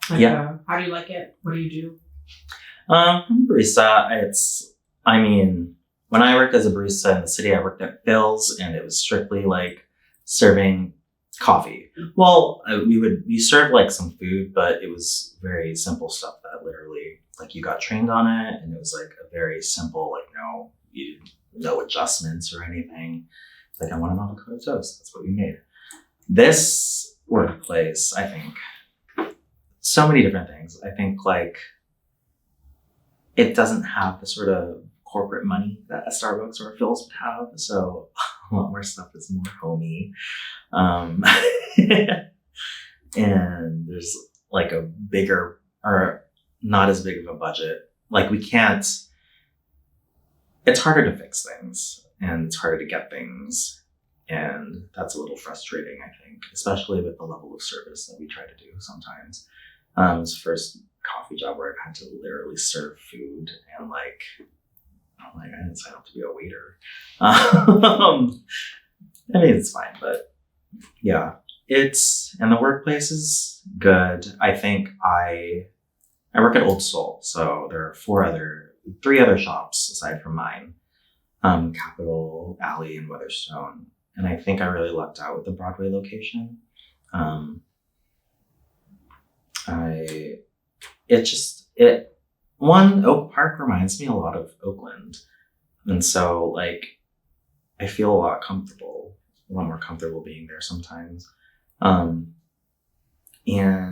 Like, Yeah. How do you like it? What do you do? Barista. When I worked as a barista in the city, I worked at Phil's, and it was strictly like serving coffee. Well, we served like some food, but it was very simple stuff that literally like you got trained on it, and it was like a very simple, like no adjustments or anything. It's like, I want an avocado toast. That's what we made. This workplace, I think, so many different things. I think like it doesn't have the sort of corporate money that a Starbucks or a Phil's would have. So a lot more stuff is more homey. And there's like a bigger or not as big of a budget. Like it's harder to fix things, and it's harder to get things. And that's a little frustrating, I think, especially with the level of service that we try to do sometimes. It's the first coffee job where I've had to literally serve food, and like, I'm like, I didn't sign up to be a waiter. It's fine, but yeah, and the workplace is good. I think I work at Old Soul, so there are 3 other shops aside from mine, Capitol, Alley, and Weatherstone. And I think I really lucked out with the Broadway location. Oak Park reminds me a lot of Oakland. And so like, I feel a lot more comfortable being there sometimes. And I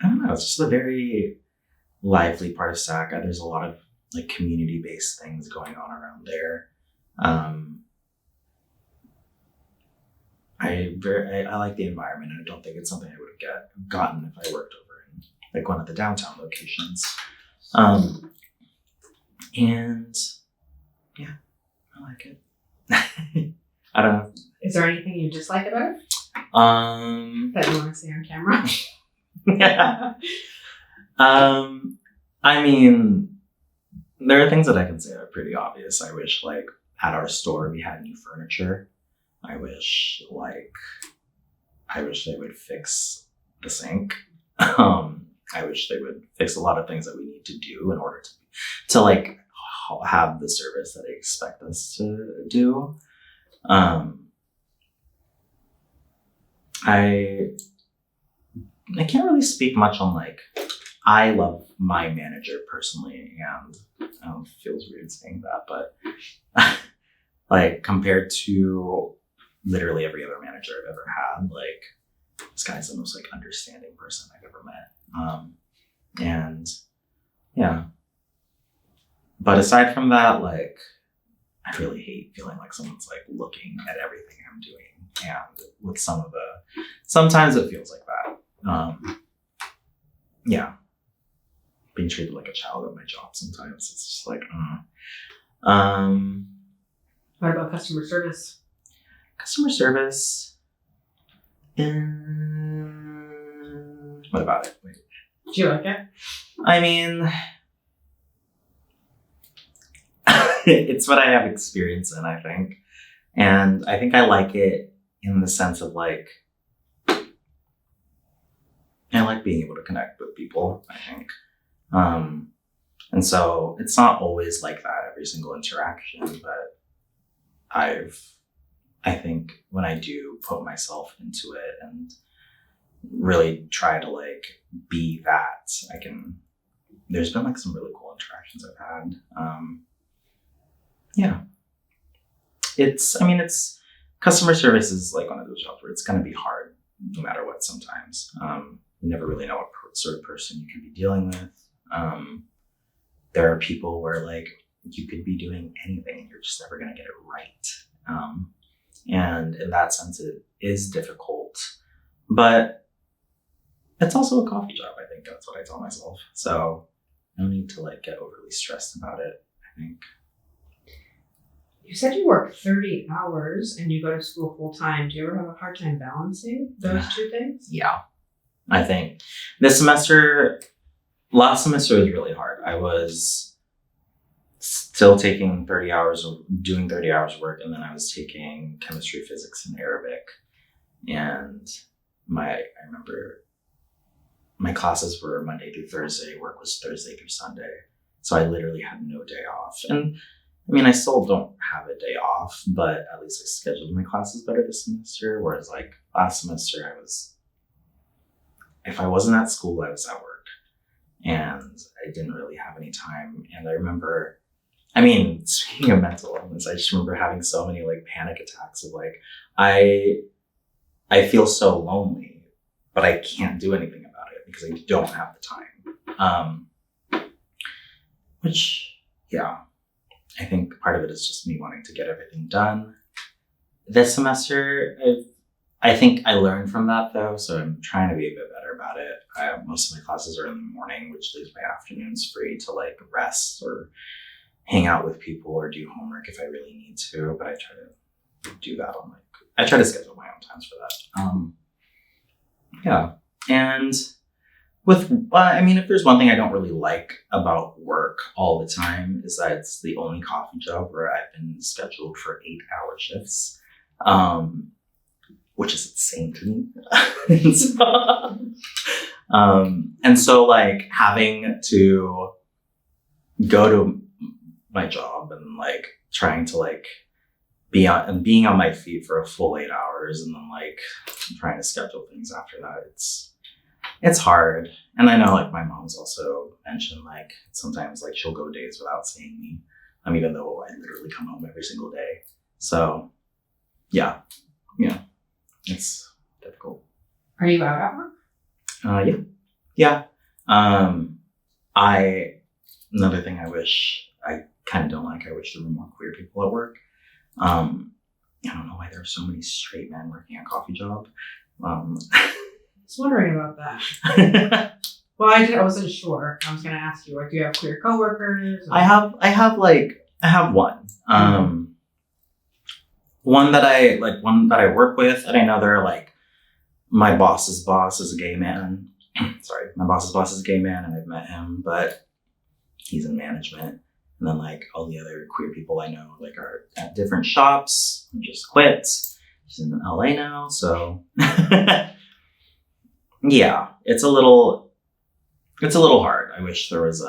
don't know, it's just a very lively part of Sac. There's a lot of like community-based things going on around there. I like the environment, and I don't think it's something I would have gotten if I worked over in like one of the downtown locations. And yeah, I like it. I don't know. Is there anything you dislike about it? That you want to say on camera? There are things that I can say that are pretty obvious. I wish like at our store we had new furniture. I wish they would fix the sink. I wish they would fix a lot of things that we need to do in order to like have the service that they expect us to do. I can't really speak much on like, I love my manager personally, and it feels weird saying that, but like compared to literally every other manager I've ever had, like this guy's the most like understanding person I've ever met. And yeah, but aside from that, like I really hate feeling like someone's like looking at everything I'm doing. and with sometimes it feels like that. Yeah, being treated like a child at my job sometimes. It's just like, What about customer service? Customer service. What about it? Wait. Do you like it? I mean, it's what I have experience in, I think. And I think I like it in the sense of like, I like being able to connect with people, I think. And so it's not always like that every single interaction, but I think when I do put myself into it and really try to like be that, there's been like some really cool interactions I've had. Yeah. It's customer service is like one of those jobs where it's going to be hard no matter what sometimes. You never really know what sort of person you could be dealing with. There are people where like you could be doing anything and you're just never going to get it right. And in that sense, it is difficult, but it's also a coffee job. I think that's what I tell myself. So no need to like get overly stressed about it, I think. You said you work 30 hours and you go to school full time. Do you ever have a hard time balancing those two things? Yeah. I think last semester was really hard. I was still taking 30 hours of doing 30 hours of work, and then I was taking chemistry, physics, and Arabic. And I remember my classes were Monday through Thursday, work was Thursday through Sunday. So I literally had no day off. And I mean, I still don't have a day off, but at least I scheduled my classes better this semester. Whereas like last semester, if I wasn't at school, I was at work, and I didn't really have any time. And I remember, speaking of mental illness, I just remember having so many like panic attacks of like, I feel so lonely, but I can't do anything about it because I don't have the time. Which, yeah. I think part of it is just me wanting to get everything done. This semester, I think I learned from that though, so I'm trying to be a bit better about it. Most of my classes are in the morning, which leaves my afternoons free to like rest or hang out with people or do homework if I really need to. But I try to do that I try to schedule my own times for that. Yeah, and if there's one thing I don't really like about work all the time is that it's the only coffee job where I've been scheduled for 8-hour shifts, which is insane to me. And so like having to go to my job and like trying to like being on my feet for a full 8 hours and then like trying to schedule things after that, it's hard. And I know like my mom's also mentioned like sometimes like she'll go days without seeing me, even though I literally come home every single day. So yeah, it's difficult. Are you out at work? Yeah. Another thing I kind of don't like, I wish there were more queer people at work. I don't know why there are so many straight men working a coffee job. I was wondering about that. Well, I wasn't sure. I was going to ask you, like, do you have queer coworkers? I have one. One that I work with, and I know they're like, my boss's boss is a gay man. Sorry, my boss's boss is a gay man, and I've met him, but he's in management. And then like all the other queer people I know like are at different shops. Who just quit. She's in LA now, so yeah, it's a little hard. I wish there was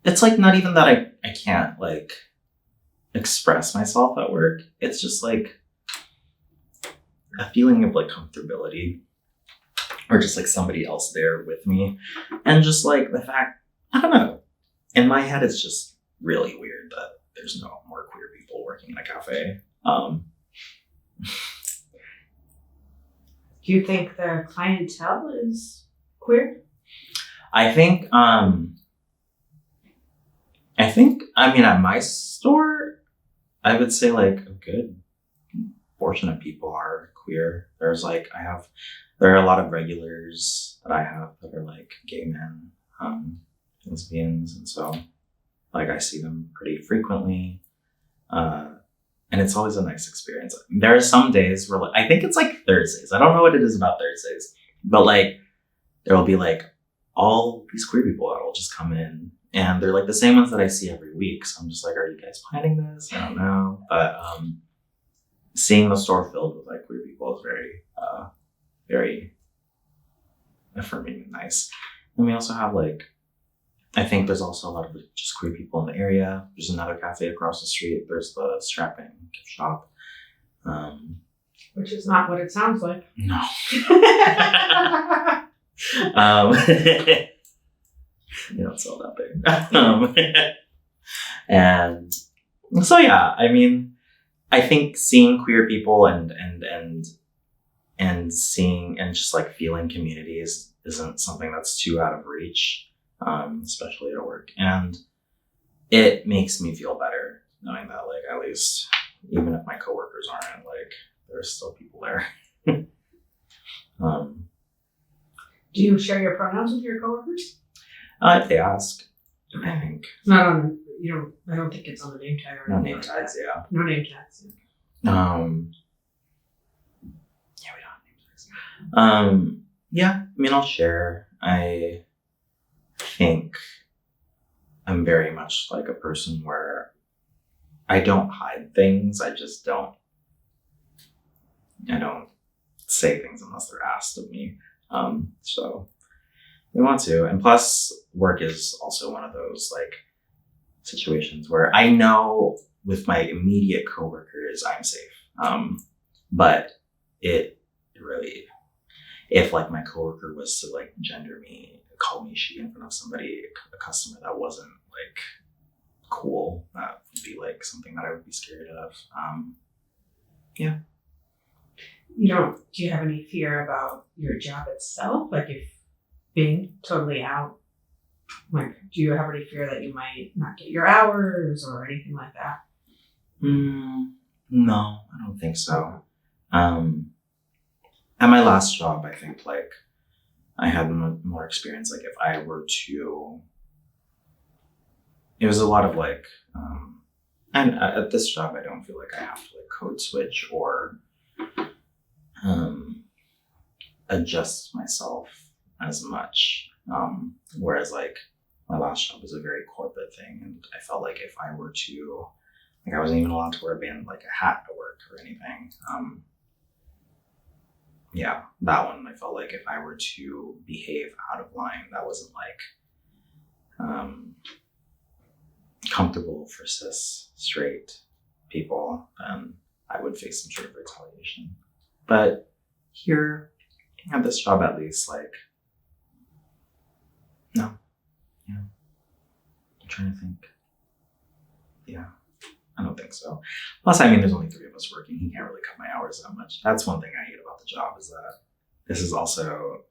it's like not even that I can't like express myself at work. It's just like a feeling of like comfortability or just like somebody else there with me. And just like the fact, I don't know, in my head, it's just really weird that there's no more queer people working in a cafe. Do you think the clientele is queer? I think, at my store, I would say like a good fortunate people are queer. There are a lot of regulars that I have that are like gay men, lesbians, and so like I see them pretty frequently. And it's always a nice experience. There are some days where I think it's like Thursdays. I don't know what it is about Thursdays, but like there will be like all these queer people that will just come in, and they're like the same ones that I see every week. So I'm just like, are you guys planning this? I don't know. But seeing the store filled with like queer people is very, very affirming and nice. And we also have like, I think there's also a lot of just queer people in the area. There's another cafe across the street. There's the Strapping gift shop. Which is not what it sounds like. No. You don't sell that big. And so yeah, I mean, I think seeing queer people and seeing and just like feeling communities isn't something that's too out of reach. Especially at work, and it makes me feel better knowing that like at least even if my coworkers aren't, like there's still people there. Do you share your pronouns with your coworkers? If they ask, I think It's not on. I don't think it's on the name tag. Or no anything name like tags. that. Yeah. No name tags. Yeah, we don't have name tags. Yeah, I mean, I'll share. I think I'm very much like a person where I don't hide things. I don't say things unless they're asked of me. So we want to. And plus work is also one of those like situations where I know with my immediate coworkers, I'm safe. But it really, if like my coworker was to like gender me, call me she in front of somebody, a customer that wasn't like cool, that would be like something that I would be scared of. Yeah. Do you have any fear about your job itself? Like if being totally out, like do you have any fear that you might not get your hours or anything like that? No, I don't think so. At my last job, I think like I had more experience. Like if I were to, it was a lot of like, and at this job, I don't feel like I have to like code switch or adjust myself as much. Whereas like my last job was a very corporate thing, and I felt like if I were to, like I wasn't even allowed to wear a band like a hat at work or anything. Yeah, that one, I felt like if I were to behave out of line, that wasn't like comfortable for cis straight people, then I would face some sort of retaliation. But here at this job, at least, like, no. Yeah. I'm trying to think. Yeah. I don't think so. Plus, I mean, there's only 3 of us working. He can't really cut my hours that much. That's one thing I hate about the job is that this is also,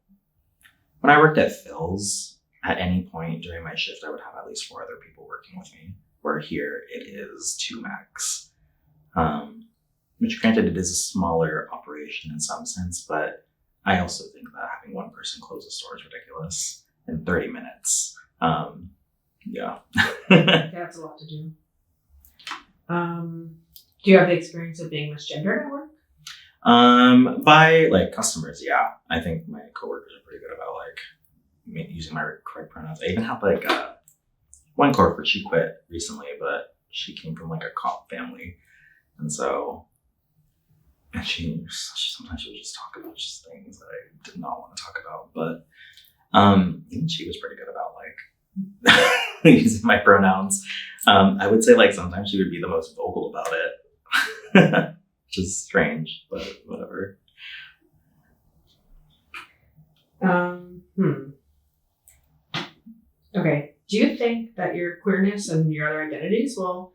when I worked at Phil's, at any point during my shift, I would have at least 4 other people working with me, where here it is 2 max. Which granted, it is a smaller operation in some sense, but I also think that having one person close a store is ridiculous in 30 minutes. Yeah. That's a lot to do. Do you have the experience of being misgendered at work? By like customers, yeah. I think my coworkers are pretty good about like using my correct pronouns. I even have like one coworker, she quit recently, but she came from like a cop family, and so she sometimes she would just talk about just things that I did not want to talk about, but even she was pretty good about like using my pronouns. I would say like sometimes she would be the most vocal about it, which is strange, but whatever. Okay. Do you think that your queerness and your other identities will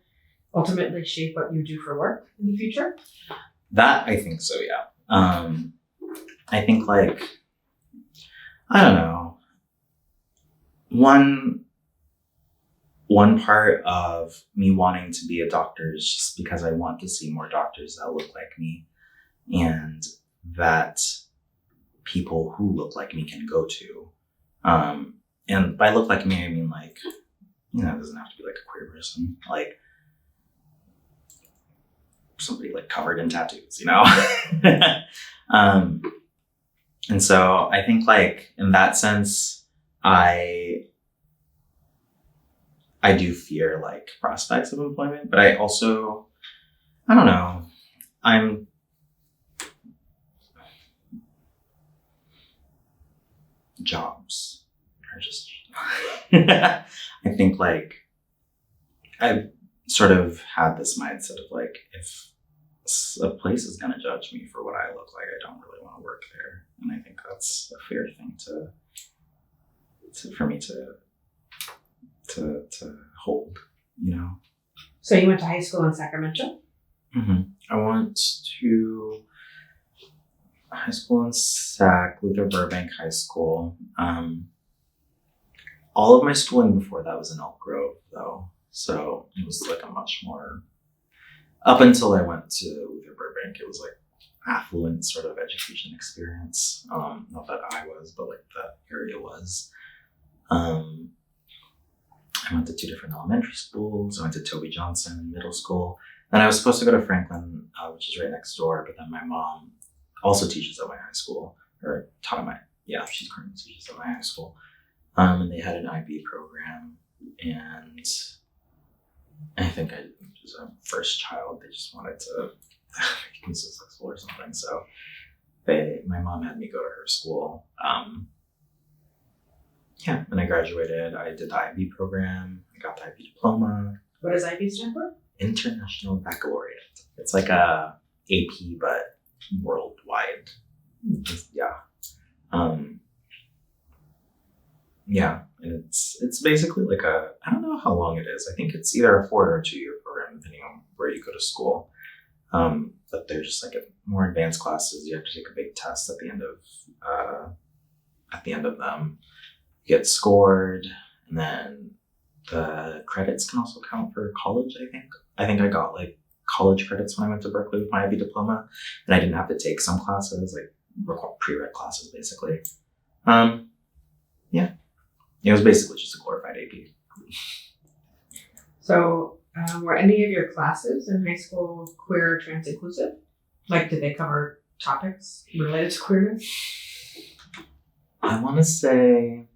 ultimately shape what you do for work in the future? That I think so, yeah. I think like, I don't know. One part of me wanting to be a doctor is just because I want to see more doctors that look like me. and that people who look like me can go to. And by look like me, I mean like, it doesn't have to be like a queer person, like somebody like covered in tattoos, And so I think like in that sense, I do fear like prospects of employment, but I also, I don't know, jobs are just, I think like I've sort of had this mindset of like, if a place is going to judge me for what I look like, I don't really want to work there. And I think that's a fair thing for me to hold, So you went to high school in Sacramento? Mm-hmm. I went to high school in Luther Burbank High School. All of my schooling before that was in Elk Grove, though. So it was like a much more, up until I went to Luther Burbank, it was like affluent sort of education experience. Not that I was, but like that area was. I went to 2 different elementary schools. I went to Toby Johnson Middle School. Then I was supposed to go to Franklin, which is right next door, but then my mom also teaches at my high school, or taught at she currently teaches at my high school. And they had an IB program, and I think I was a first child. They just wanted to make me successful or something. So my mom had me go to her school. And I graduated. I did the IB program. I got the IB diploma. What does IB stand for? International Baccalaureate. It's like a AP, but worldwide. And it's basically like I don't know how long it is. I think it's either a 4 or a 2-year program, depending on where you go to school. But they're just like more advanced classes. You have to take a big test at the end of them. You get scored, and then the credits can also count for college, I think I got like college credits when I went to Berkeley with my IB diploma, and I didn't have to take some classes, like pre-req classes, basically. It was basically just a glorified AP. So were any of your classes in high school queer or trans inclusive? Like, did they cover topics related to queerness? I want to say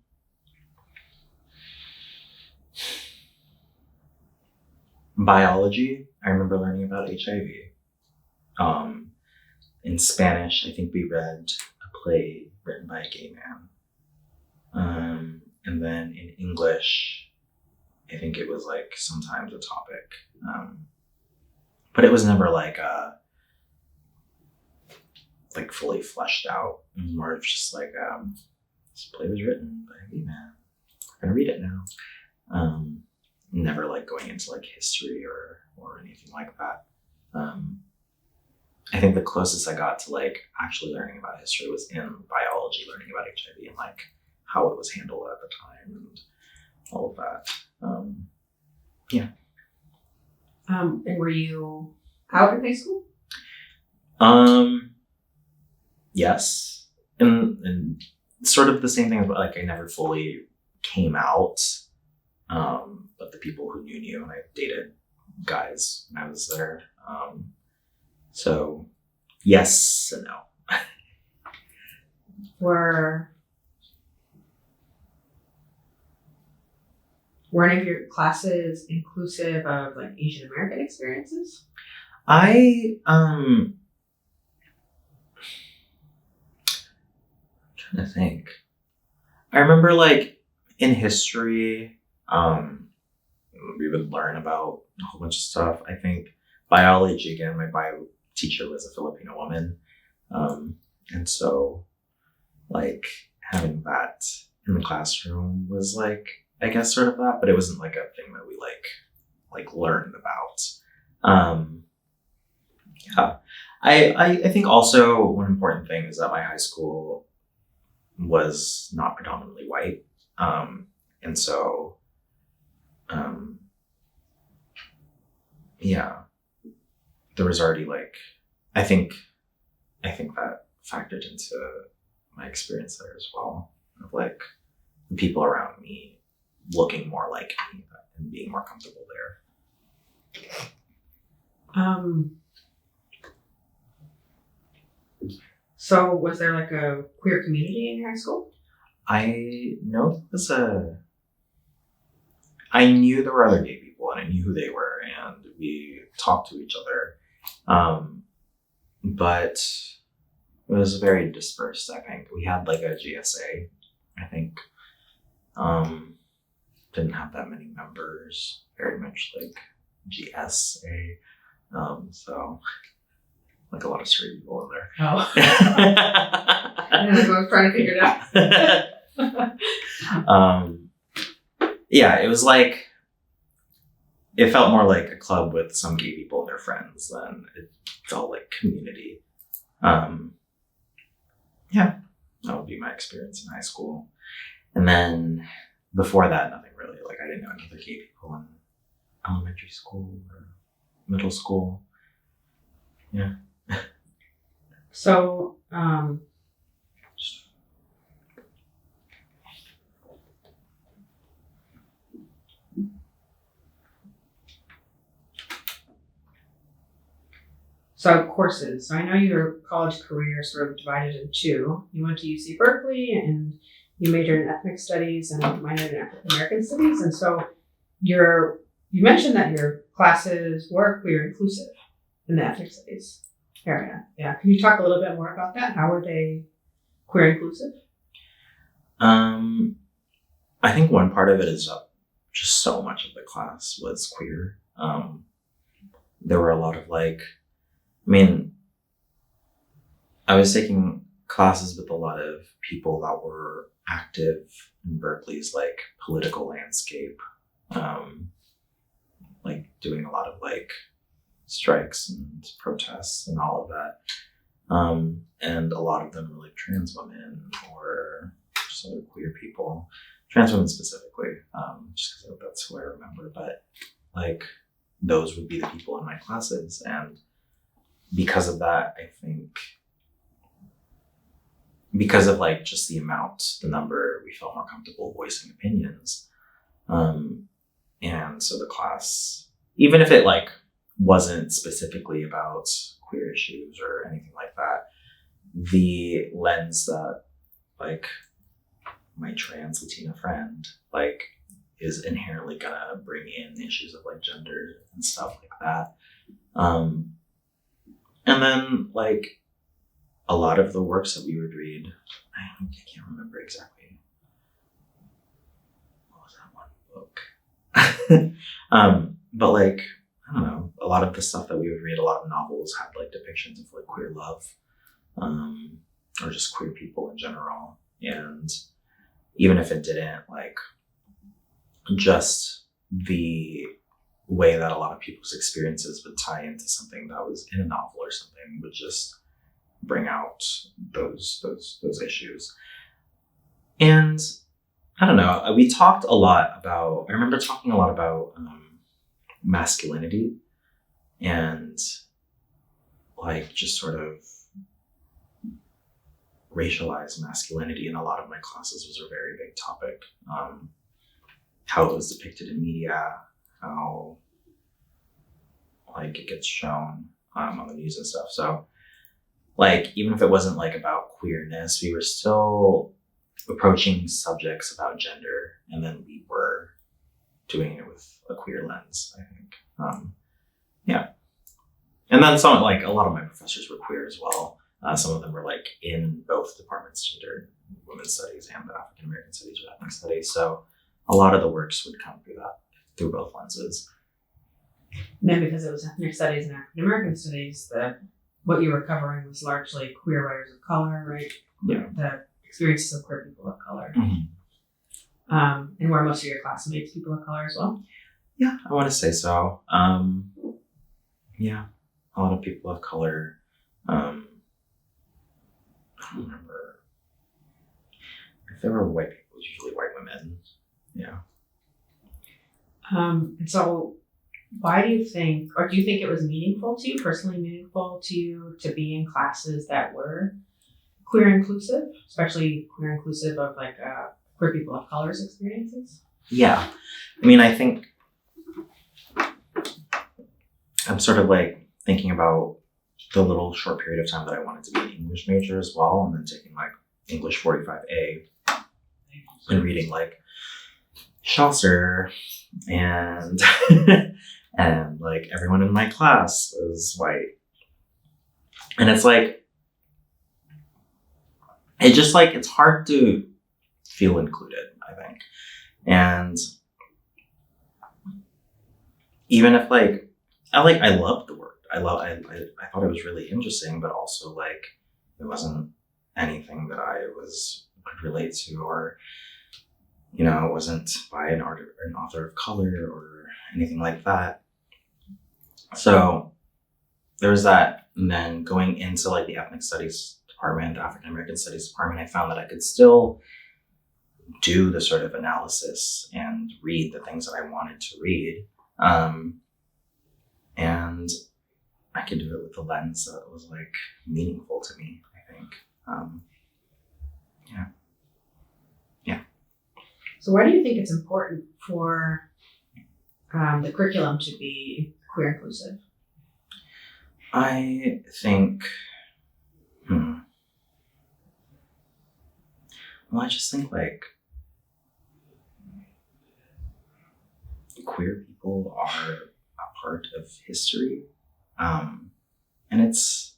biology. I remember learning about HIV. In Spanish, I think we read a play written by a gay man. And then in English, I think it was like sometimes a topic. But it was never like fully fleshed out. It was more of just like, this play was written by a gay man. I'm gonna read it now. Never like going into like history or anything like that. I think the closest I got to like actually learning about history was in biology, learning about HIV and like how it was handled at the time and all of that. And were you out in high school? Yes. And sort of the same thing, but like I never fully came out. But the people who knew, and I dated guys when I was there. So yes and no. Were any of your classes inclusive of like Asian American experiences? I'm trying to think. I remember like in history, we would learn about a whole bunch of stuff. I think biology, again, my bio teacher was a Filipino woman. And so like having that in the classroom was like, I guess sort of that, but it wasn't like a thing that we like learned about. I think also one important thing is that my high school was not predominantly white. And so, there was already like, I think I think that factored into my experience there as well, of like the people around me looking more like me and being more comfortable there. So was there like a queer community in your high school? I knew there were other gay people and I knew who they were and we talked to each other. But it was very dispersed, I think. We had like a GSA, I think. Didn't have that many members, very much like GSA. So like a lot of straight people in there. Oh. I was trying to figure it out. Yeah, it was like, it felt more like a club with some gay people and their friends than it felt like community. Yeah, that would be my experience in high school. And then before that, nothing really. Like I didn't know any other gay people in elementary school or middle school. Yeah. So, courses. So I know your college career is sort of divided in two. You went to UC Berkeley and you majored in ethnic studies and minored in African American studies. And so you mentioned that your classes were queer inclusive in the ethnic studies area. Yeah. Can you talk a little bit more about that? How were they queer inclusive? I think one part of it is just so much of the class was queer. There were a lot of I was taking classes with a lot of people that were active in Berkeley's like political landscape, like doing a lot of like strikes and protests and all of that. And a lot of them were like trans women or just other queer people, trans women specifically, just because that's who I remember. But like those would be the people in my classes, and because of that, I think because of like just the number, we felt more comfortable voicing opinions. And so the class, even if it like wasn't specifically about queer issues or anything like that, the lens that like my trans Latina friend like is inherently gonna bring in issues of like gender and stuff like that. And then like a lot of the works that we would read, I can't remember exactly. What was that one book? But like, I don't know, a lot of the stuff that we would read, a lot of novels had like depictions of like queer love, or just queer people in general. And even if it didn't, like just the way that a lot of people's experiences would tie into something that was in a novel or something would just bring out those issues. And I don't know, we talked a lot about, I remember talking a lot about masculinity and like just sort of racialized masculinity in a lot of my classes was a very big topic. How it was depicted in media, how like it gets shown on the news and stuff. So like, even if it wasn't like about queerness, we were still approaching subjects about gender, and then we were doing it with a queer lens, I think. Yeah. And then some, like a lot of my professors were queer as well. Some of them were like in both departments, gender, women's studies, and African American studies or ethnic studies. So a lot of the works would come through both lenses. And then because it was ethnic studies and African American studies, what you were covering was largely queer writers of color, right? Yeah. The experiences of queer people of color. Mm-hmm. And were most of your classmates people of color as well? Yeah, I want to say so. Yeah, a lot of people of color. I don't remember if there were white people. It was usually white women. Yeah. And so Why do you think, or do you think it was meaningful to you, personally meaningful to you, to be in classes that were queer inclusive, especially queer inclusive of like queer people of color's experiences? Yeah. I mean, I think I'm sort of like thinking about the little short period of time that I wanted to be an English major as well, and then taking like English 45A and reading like Chaucer and and like everyone in my class was white. And it's like, it just like, it's hard to feel included, I think. And even if like, I loved the work. I thought it was really interesting, but also like, it wasn't anything that I could relate to, or, you know, it wasn't by an author of color or anything like that. So there was that. And then going into like the ethnic studies department, the African American studies department, I found that I could still do the sort of analysis and read the things that I wanted to read. And I could do it with a lens that was like meaningful to me, I think. Yeah. So why do you think it's important for the curriculum to be queer inclusive? I think, well, I just think like queer people are a part of history. And it's,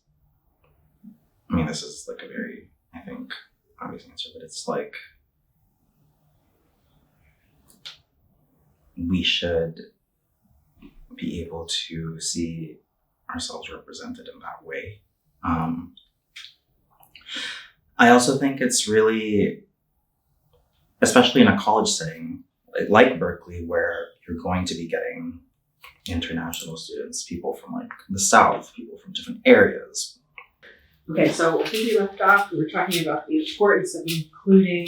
I mean, this is like a very, I think, obvious answer, but it's like, we should be able to see ourselves represented in that way. I also think it's really, especially in a college setting, like Berkeley, where you're going to be getting international students, people from like the South, people from different areas. Okay, so I think we left off, we were talking about the importance of including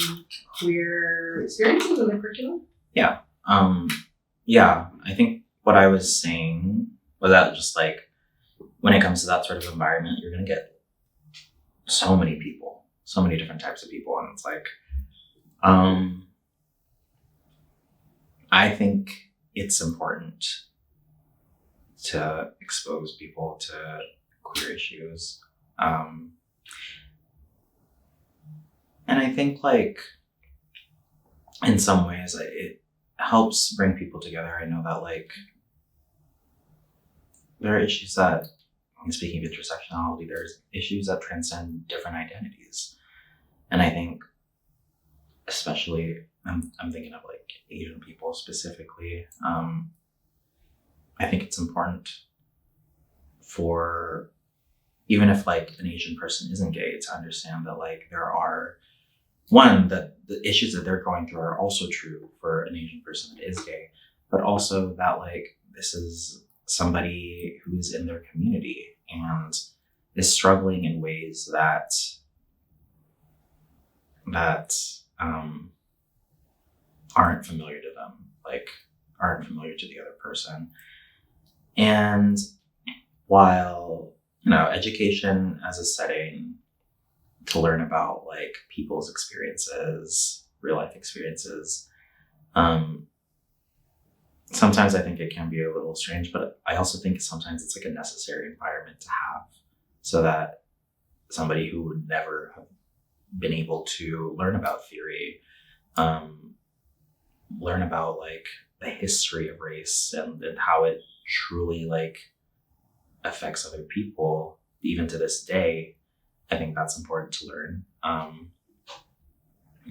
queer experiences in the curriculum. Yeah. Yeah, I think what I was saying was that just like, when it comes to that sort of environment, you're going to get so many people, so many different types of people. And it's like, I think it's important to expose people to queer issues. And I think like, in some ways, it helps bring people together. I know that like, there are issues that, speaking of intersectionality, there's issues that transcend different identities. And I think, especially, I'm thinking of like Asian people specifically, I think it's important for, even if like an Asian person isn't gay, to understand that like there are, one, that the issues that they're going through are also true for an Asian person that is gay, but also that like, this is somebody who's in their community and is struggling in ways that aren't familiar to them, like aren't familiar to the other person. And while, you know, education as a setting to learn about like people's experiences, real life experiences, sometimes I think it can be a little strange, but I also think sometimes it's like a necessary environment to have, so that somebody who would never have been able to learn about theory, learn about like the history of race and how it truly like affects other people, even to this day. I think that's important to learn,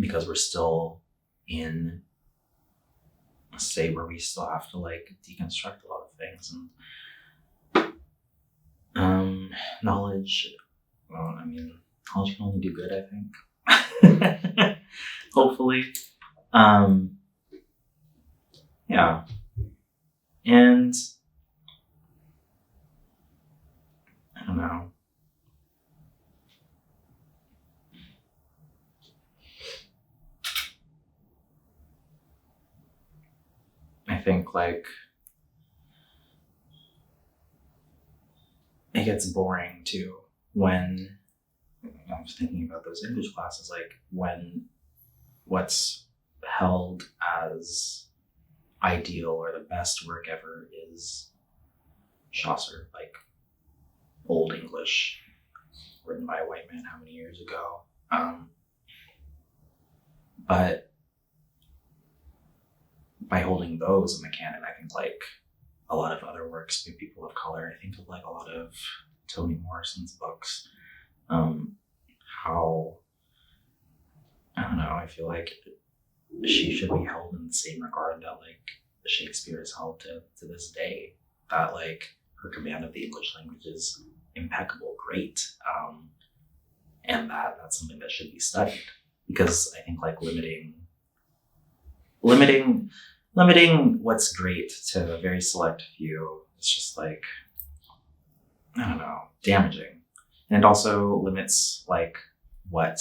because we're still in a state where we still have to like deconstruct a lot of things. And knowledge, well, I mean, knowledge can only do good, I think. Hopefully. Yeah. And I don't know. I think like, gets boring too when I was thinking about those English classes, like when what's held as ideal or the best work ever is Chaucer, like Old English, written by a white man how many years ago. But by holding those in the canon, I think like a lot of other works by people of color, I think of like a lot of Toni Morrison's books, how, I don't know, I feel like she should be held in the same regard that like Shakespeare is held to this day, that like her command of the English language is impeccable, great, and that's something that should be studied, because I think like limiting what's great to a very select few, it's just like, I don't know, damaging. And it also limits like what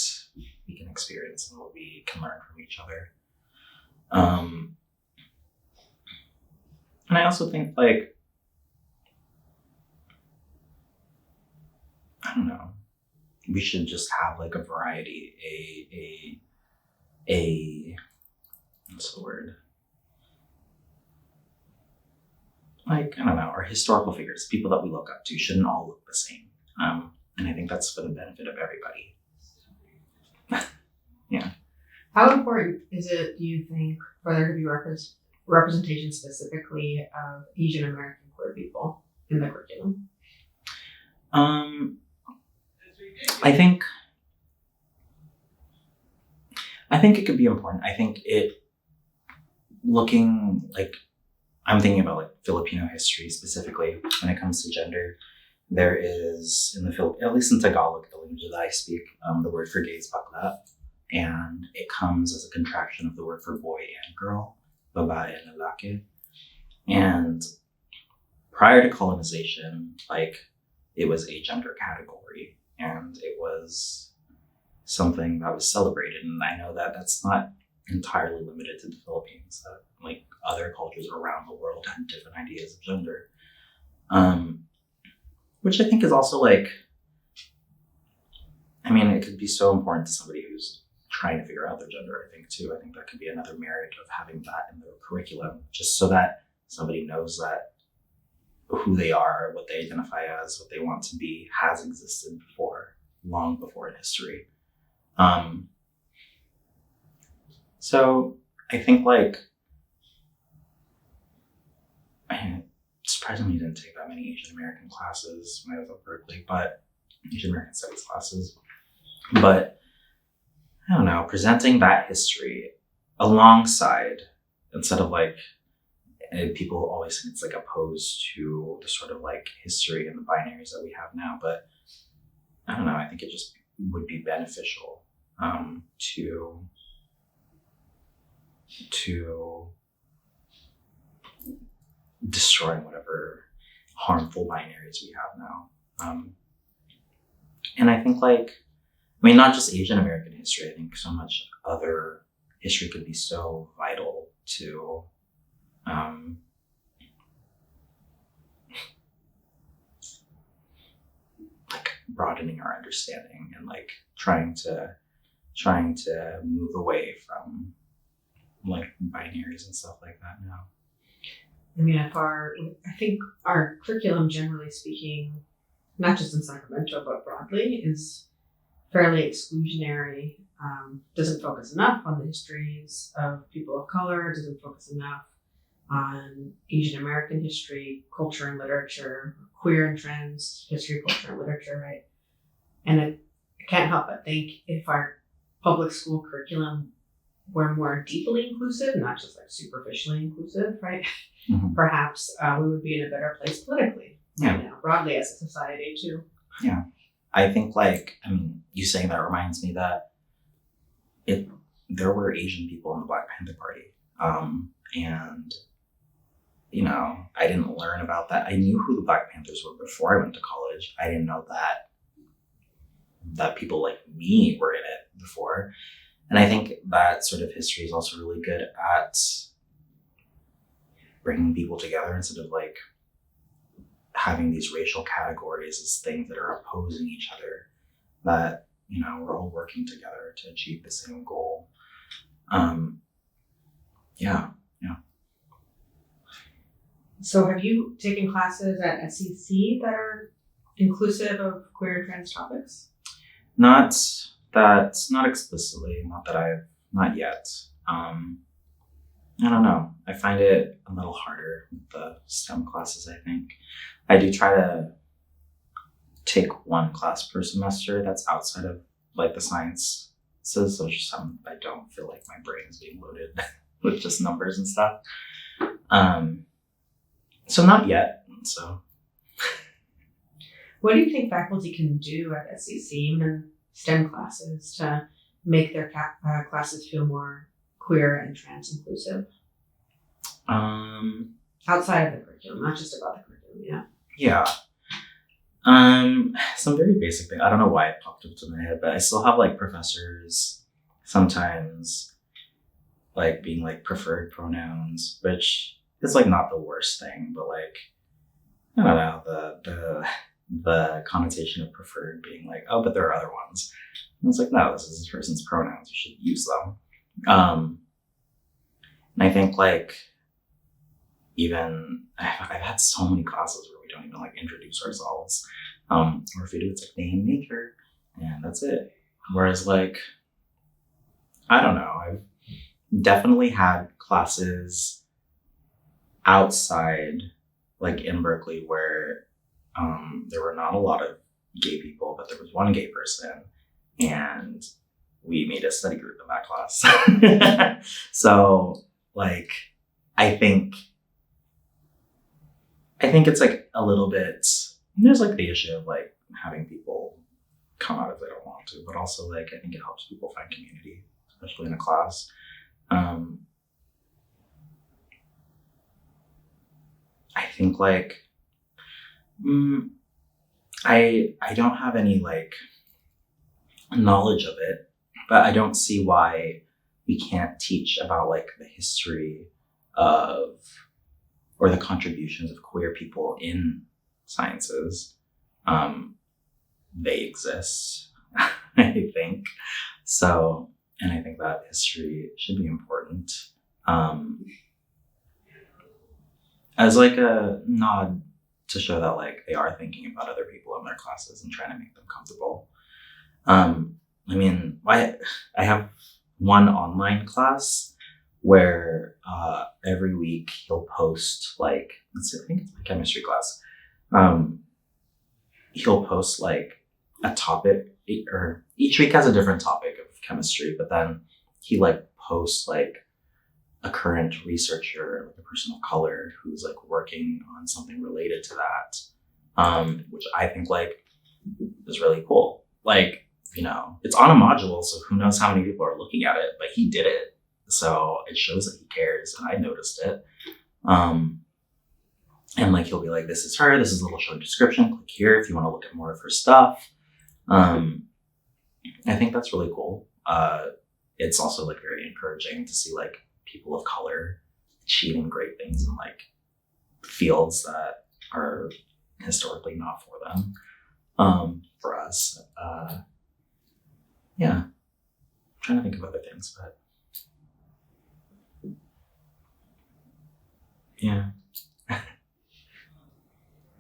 we can experience and what we can learn from each other. And I also think like, I don't know, we should just have like a variety, a what's the word? Like, I don't know, our historical figures, people that we look up to, shouldn't all look the same. And I think that's for the benefit of everybody. Yeah. How important is it, do you think, for there to be representation specifically of Asian American queer people in the curriculum? I think it could be important. I think looking like, I'm thinking about like Filipino history specifically when it comes to gender. There is at least in Tagalog, the language that I speak, the word for gay is bakla, and it comes as a contraction of the word for boy and girl, babae and lalaki. And prior to colonization, like it was a gender category, and it was something that was celebrated. And I know that that's not entirely limited to the Philippines, that like other cultures around the world had different ideas of gender. Which I think is also like, I mean, it could be so important to somebody who's trying to figure out their gender, I think too. I think that could be another merit of having that in the curriculum, just so that somebody knows that who they are, what they identify as, what they want to be, has existed before, long before in history. So I think like, I surprisingly didn't take that many Asian American classes when I was at Berkeley, but Asian American studies classes. But I don't know, presenting that history alongside, instead of like, people always think it's like opposed to the sort of like history and the binaries that we have now, but I don't know, I think it just would be beneficial to destroying whatever harmful binaries we have now. And I think like, I mean, not just Asian American history, I think so much other history could be so vital to like broadening our understanding and like trying to move away from like binaries and stuff like that now. I mean, I think our curriculum, generally speaking, not just in Sacramento, but broadly, is fairly exclusionary. Doesn't focus enough on the histories of people of color, doesn't focus enough on Asian American history, culture and literature, queer and trans history, culture and literature, right? And I can't help but think if our public school curriculum were more deeply inclusive, not just like superficially inclusive, right? Mm-hmm. Perhaps we would be in a better place politically, right now, broadly as a society too. Yeah. I think like, I mean, you saying that reminds me that there were Asian people in the Black Panther Party. And, you know, I didn't learn about that. I knew who the Black Panthers were before I went to college. I didn't know that people like me were in it before. And I think that sort of history is also really good at bringing people together instead of like having these racial categories as things that are opposing each other, that, we're all working together to achieve the same goal. Yeah. So have you taken classes at SEC that are inclusive of queer and trans topics? Not explicitly, not yet. I don't know. I find it a little harder with the STEM classes, I think. I do try to take one class per semester that's outside of like the sciences, so just I don't feel like my brain is being loaded with just numbers and stuff. So not yet. So what do you think faculty can do at SEC, even in STEM classes, to make their classes feel more queer and trans inclusive? Outside of the curriculum, not just about the curriculum, yeah. Some very basic thing. I don't know why it popped up to my head, but I still have like professors sometimes like being like preferred pronouns, which is like not the worst thing, but like, I don't know, the connotation of preferred being like, oh, but there are other ones. And it's like, no, this is this person's pronouns. You should use them. And I think like, even I've had so many classes where we don't even like introduce ourselves. Or if we do, it's like name, nature, and that's it. Whereas like, I don't know, I've definitely had classes outside, like in Berkeley, where there were not a lot of gay people, but there was one gay person, and we made a study group in that class. So like, I think it's like a little bit, there's like the issue of like having people come out if they don't want to, but also like, I think it helps people find community, especially in a class. I think like, I don't have any like knowledge of it, but I don't see why we can't teach about like the history of, or the contributions of queer people in sciences. They exist, I think. So, and I think that history should be important. As like a nod to show that like they are thinking about other people in their classes and trying to make them comfortable. I mean, I have one online class where every week he'll post like, I think it's my chemistry class. He'll post like a topic, or each week has a different topic of chemistry, but then he like posts like a current researcher, like a person of color who's like working on something related to that, which I think like is really cool. Like, it's on a module, so who knows how many people are looking at it, but he did it. So it shows that he cares, and I noticed it. And like, he'll be like, this is her, this is a little short description, click here if you want to look at more of her stuff. I think that's really cool. It's also like very encouraging to see like people of color achieving great things in like fields that are historically not for them. For us, yeah. I'm trying to think of other things, but yeah. I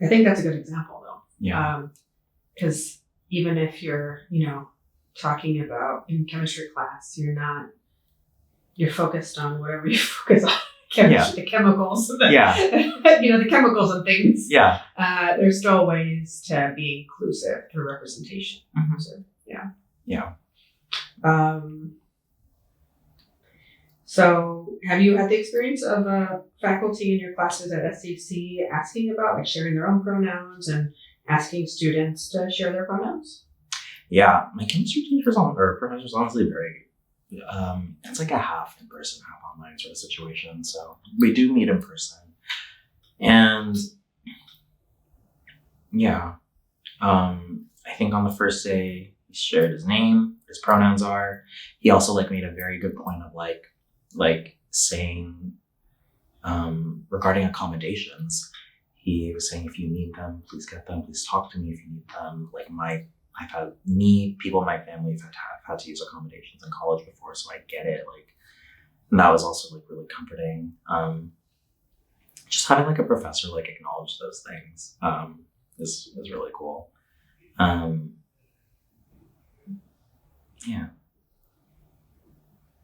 think that's a good example though. Yeah. Because even if you're, talking about in chemistry class, you're focused on whatever you focus on. Chemistry, the chemicals, the chemicals and things. Yeah. There's still ways to be inclusive through representation. Mm-hmm. So, yeah. Yeah. So have you had the experience of faculty in your classes at SEC asking about like sharing their own pronouns and asking students to share their pronouns? Yeah, my chemistry teachers or professors honestly very good. It's like a half in person, half online sort of situation. So we do meet in person. And yeah, I think on the first day he shared his name, his pronouns are. He also like made a very good point of like saying regarding accommodations, he was saying, if you need them, please get them. Please talk to me if you need them. Like people in my family have had to use accommodations in college before, so I get it. Like, and that was also like really comforting. Just having like a professor like acknowledge those things is really cool. Yeah.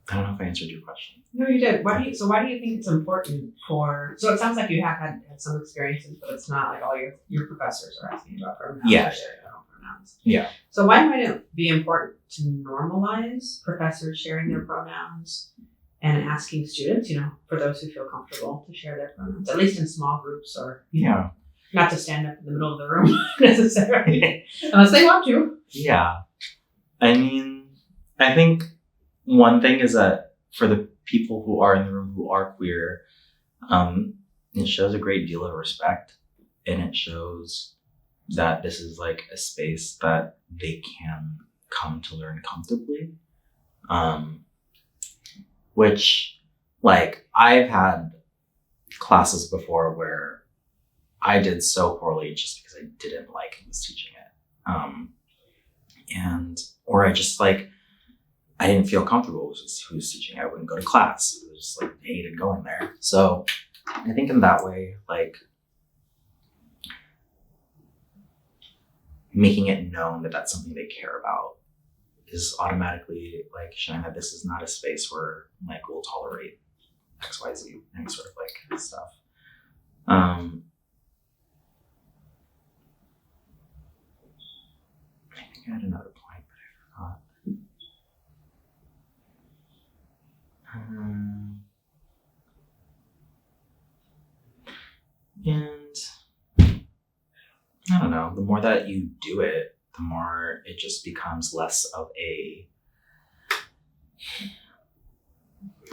I don't know if I answered your question. No, you did. Why do you think it's important so it sounds like you have had some experiences, but it's not like all your professors are asking about pronouns. Yeah. Or sharing their own pronouns. Yeah. So why might it be important to normalize professors sharing their pronouns and asking students, for those who feel comfortable to share their pronouns, at least in small groups or, not to stand up in the middle of the room necessarily, unless they want to. Yeah. I mean, I think one thing is that for the people who are in the room who are queer, it shows a great deal of respect, and it shows that this is like a space that they can come to learn comfortably. Which, like, I've had classes before where I did so poorly just because I didn't like who was teaching it. Or I just like, I didn't feel comfortable with who was teaching. I wouldn't go to class. I just like hated going there. So I think in that way, like, making it known that that's something they care about is automatically like showing that this is not a space where like we'll tolerate XYZ, any sort of like stuff. I think I had another point, but I forgot. And I don't know, the more that you do it, the more it just becomes less of a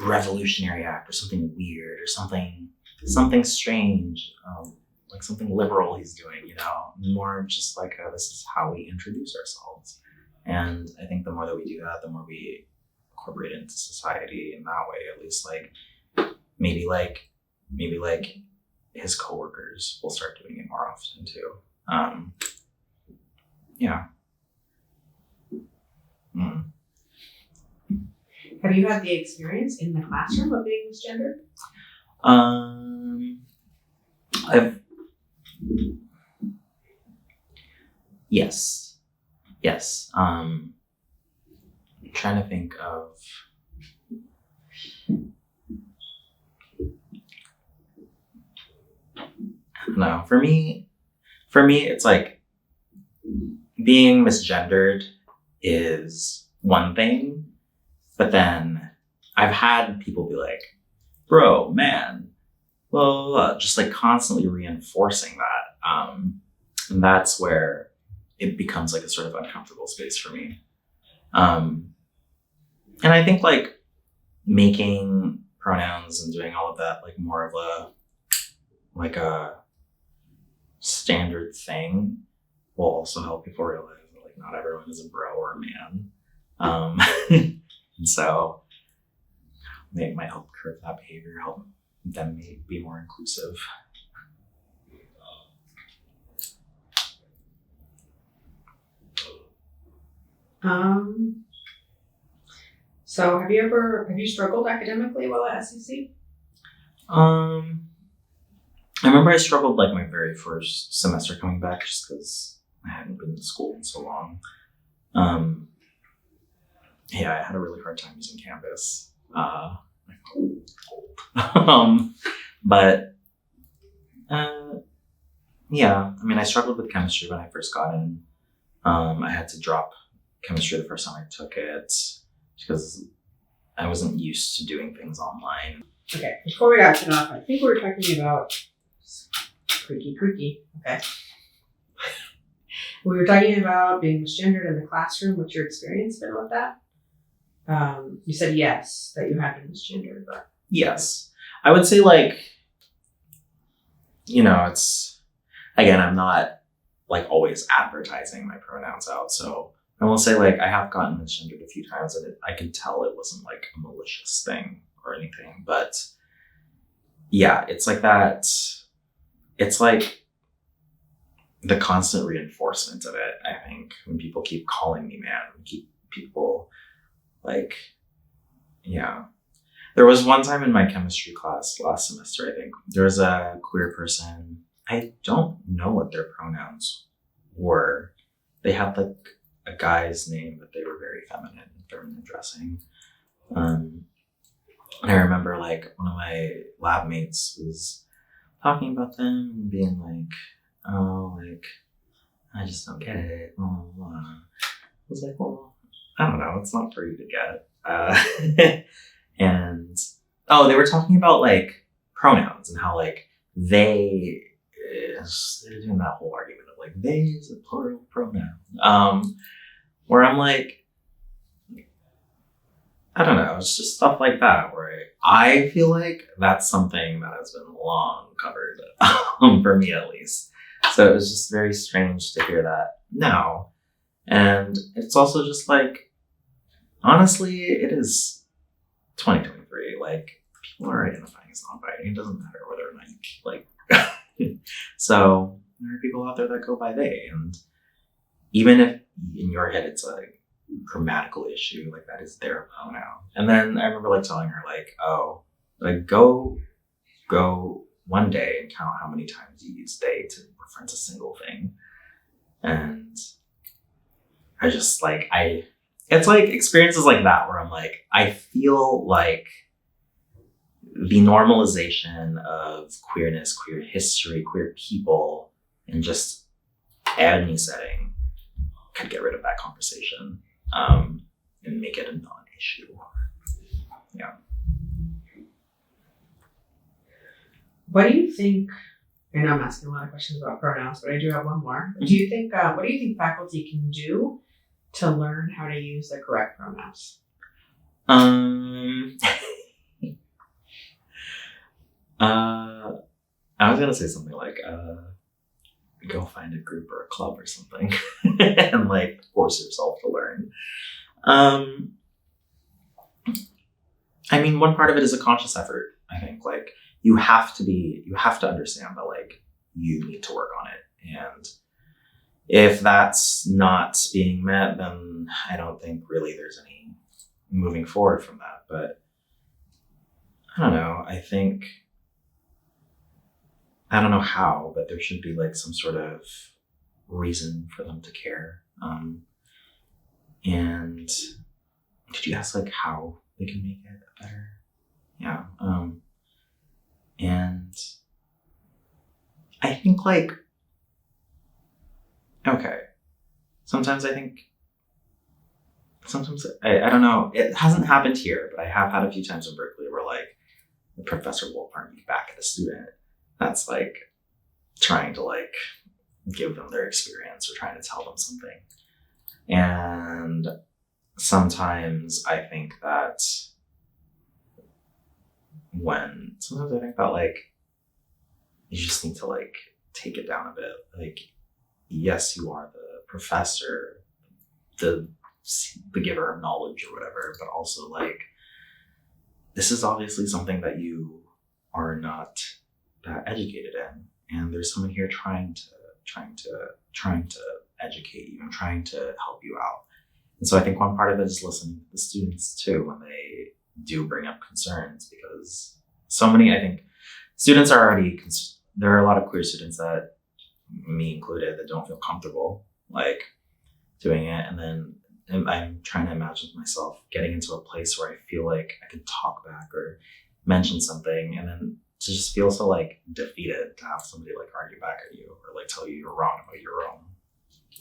revolutionary act or something weird or something strange, like something liberal he's doing, more just like this is how we introduce ourselves. And I think the more that we do that, the more we incorporate it into society in that way. At least like maybe his coworkers will start doing it more often too. Yeah. Have you had the experience in the classroom of being misgendered? Yes. I'm trying to think of. I don't know. For me, it's like being misgendered is one thing, but then I've had people be like, bro, man, well, just like constantly reinforcing that. And that's where it becomes like a sort of uncomfortable space for me. And I think like making pronouns and doing all of that like more of a standard thing will also help people realize that like not everyone is a bro or a man. And so it might help curb that behavior, help them be more inclusive. So have you struggled academically while at SEC? I remember I struggled like my very first semester coming back just because I hadn't been to school in so long. I had a really hard time using Canvas. But I mean, I struggled with chemistry when I first got in. I had to drop chemistry the first time I took it because I wasn't used to doing things online. Okay, before we got cut off, I think we were talking about creaky. Okay. We were talking about being misgendered in the classroom. What's your experience been with that? You said yes, that you have been misgendered, but yes, I would say like, it's, again, I'm not like always advertising my pronouns out. So I will say like, I have gotten misgendered a few times and I could tell it wasn't like a malicious thing or anything, but yeah, it's like that. it's like the constant reinforcement of it, I think, when people keep calling me man, keep people like, yeah. There was one time in my chemistry class last semester, I think, there was a queer person. I don't know what their pronouns were. They had like a guy's name, but they were very feminine dressing. And I remember like one of my lab mates was talking about them and being like, oh, like, I just don't get it. Blah, blah, blah. I was like, well, I don't know. It's not for you to get. And, they were talking about like pronouns and how like they're doing that whole argument of like they is a plural pronoun. Where I'm like, I don't know, it's just stuff like that where I feel like that's something that has been long covered, for me at least. So it was just very strange to hear that now. And it's also just like, honestly, it is 2023. Like, people are identifying as non-binary. It doesn't matter whether or not you like. So there are people out there that go by they, and even if in your head it's a grammatical issue, like that is their pronoun. And then I remember like telling her like, oh, like go one day and count how many times you use they to reference a single thing. And I just like, it's like experiences like that where I'm like, I feel like the normalization of queerness, queer history, queer people, and just any setting could get rid of that conversation, and make it a non-issue. Yeah. What do you think? I know I'm asking a lot of questions about pronouns, but I do have one more. Do you think? What do you think faculty can do to learn how to use the correct pronouns? I was gonna say something like, go find a group or a club or something and like force yourself to learn. I mean, one part of it is a conscious effort. I think like you have to understand that like you need to work on it. And if that's not being met, then I don't think really there's any moving forward from that. But I don't know. I don't know how, but there should be like some sort of reason for them to care. And did you ask like how they can make it better? Yeah. And I think like, okay. Sometimes I don't know, it hasn't happened here, but I have had a few times in Berkeley where like the professor will argue back at a student that's like trying to like give them their experience or trying to tell them something. And sometimes I think that like you just need to like take it down a bit. Like, yes, you are the professor, the giver of knowledge or whatever, but also like this is obviously something that you are not that educated in, and there's someone here trying to educate you and trying to help you out. And so I think one part of it is listening to the students too when they do bring up concerns, because so many, I think, students are already there are a lot of queer students that, me included, that don't feel comfortable like doing it, and then I'm trying to imagine myself getting into a place where I feel like I can talk back or mention something, and then to just feel so like defeated to have somebody like argue back at you or like tell you you're wrong about your own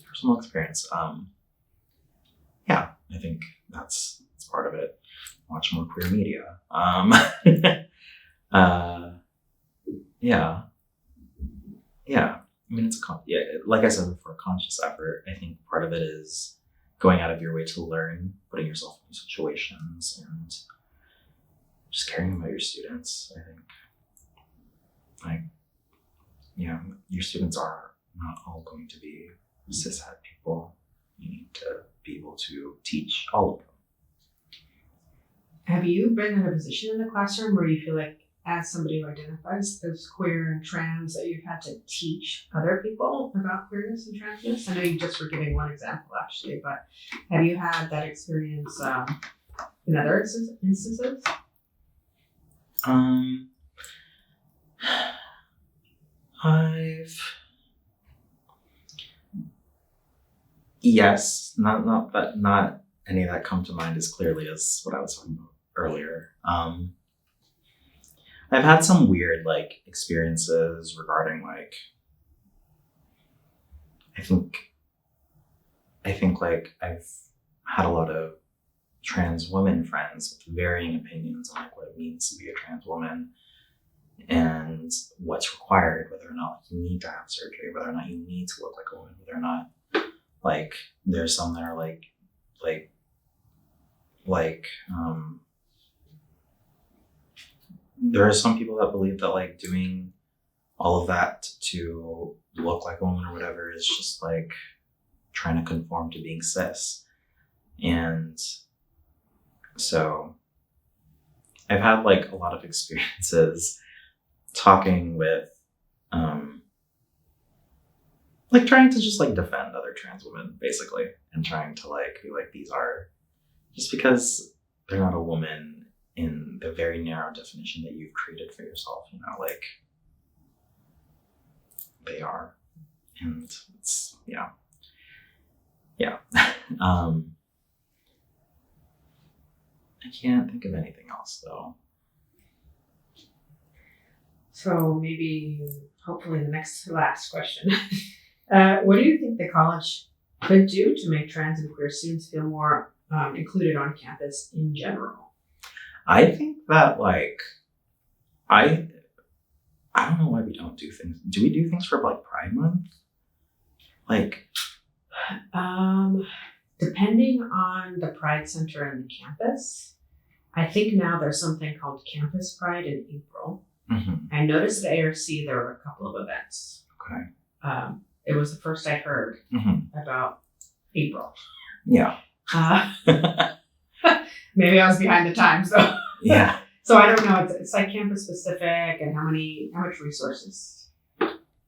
personal experience. Yeah, I think that's part of it. Watch more queer media. Yeah. I mean, like I said before, conscious effort. I think part of it is going out of your way to learn, putting yourself in situations, and just caring about your students. I think, like, your students are not all going to be cishet people. You need to be able to teach all of them. Have you been in a position in the classroom where you feel like as somebody who identifies as queer and trans, that you've had to teach other people about queerness and transness? I know you just were giving one example, actually, but have you had that experience in other instances? Yes, not any that come to mind as clearly as what I was talking about earlier. I've had some weird like experiences regarding like I think like I've had a lot of trans women friends with varying opinions on like what it means to be a trans woman and what's required, whether or not you need to have surgery, whether or not you need to look like a woman, whether or not like there's some that are like there are some people that believe that like doing all of that to look like a woman or whatever is just like trying to conform to being cis. And so I've had like a lot of experiences talking with like trying to just like defend other trans women basically, and trying to like be like, these are just because they're not a woman in the very narrow definition that you've created for yourself, you know, like they are. And it's yeah. I can't think of anything else though. So maybe, hopefully, the last question. What do you think the college could do to make trans and queer students feel more included on campus in general? I think that like, I don't know why we don't do things. Do we do things for like Pride Month? Like, depending on the Pride Center and the campus, I think now there's something called Campus Pride in April. Mm-hmm. I noticed at ARC there were a couple of events. Okay. It was the first I heard about April. Yeah. Maybe I was behind the times though. Yeah. So I don't know. It's like campus specific, and how much resources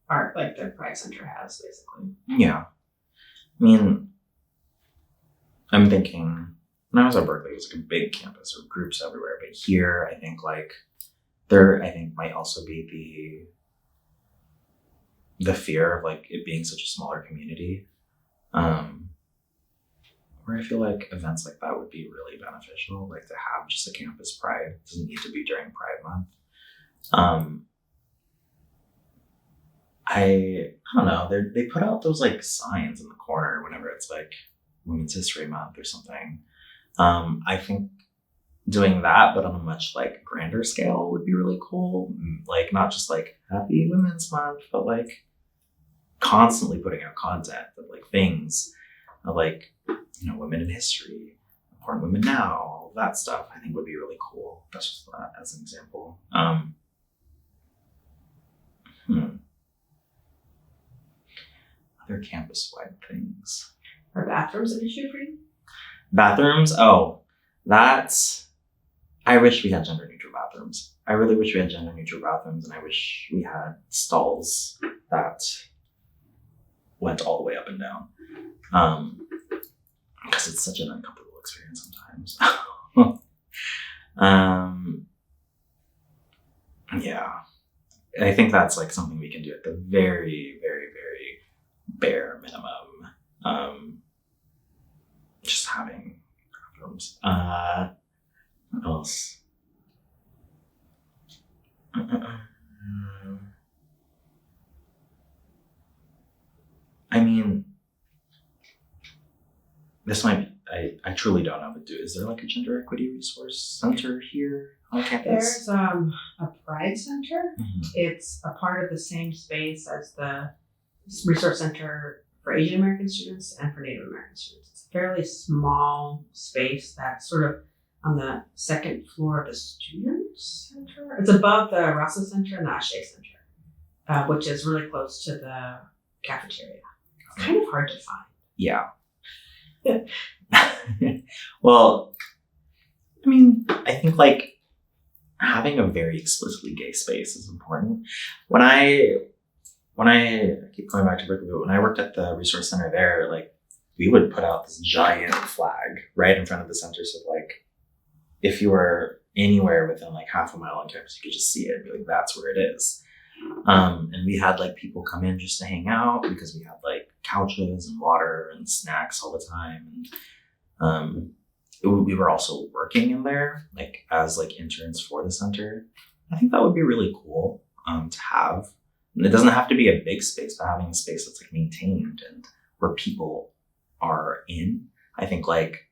are like the Pride Center has basically. Yeah. I mean, I'm thinking when I was at Berkeley, it was like a big campus with groups everywhere. But here, I think like might also be the fear of like it being such a smaller community. Where I feel like events like that would be really beneficial, like to have just a campus pride. It doesn't need to be during Pride Month. I don't know. They put out those like signs in the corner whenever it's like Women's History Month or something. I think doing that, but on a much like grander scale, would be really cool. Like not just like Happy Women's Month, but like constantly putting out content of like things of like, you know, women in history, important women now, all that stuff. I think would be really cool. That's just as an example. Other campus-wide things. Are bathrooms an issue for you? Bathrooms? Oh, I wish we had gender neutral bathrooms. I really wish we had gender neutral bathrooms, and I wish we had stalls that went all the way up and down. Because it's such an uncomfortable experience sometimes. Yeah. I think that's like something we can do at the very, very, very bare minimum. Just having bathrooms. What else? I mean, this might be, I truly don't know, but is there like a gender equity resource center here on campus? There's a Pride Center. Mm-hmm. It's a part of the same space as the Resource Center for Asian American students and for Native American students. It's a fairly small space that's sort of on the second floor of the Student Center. It's above the Rasa Center and the Ashe Center, which is really close to the cafeteria. It's kind of hard to find. Yeah. Well, I mean, I think like having a very explicitly gay space is important. When I keep going back to Berkeley, but when I worked at the resource center there, like we would put out this giant flag right in front of the center, so like if you were anywhere within like half a mile on campus, you could just see it and be like, that's where it is. And we had like people come in just to hang out because we had like couches and water and snacks all the time. And we were also working in there like as like interns for the center. I think that would be really cool to have. And it doesn't have to be a big space, but having a space that's like maintained and where people are in. I think like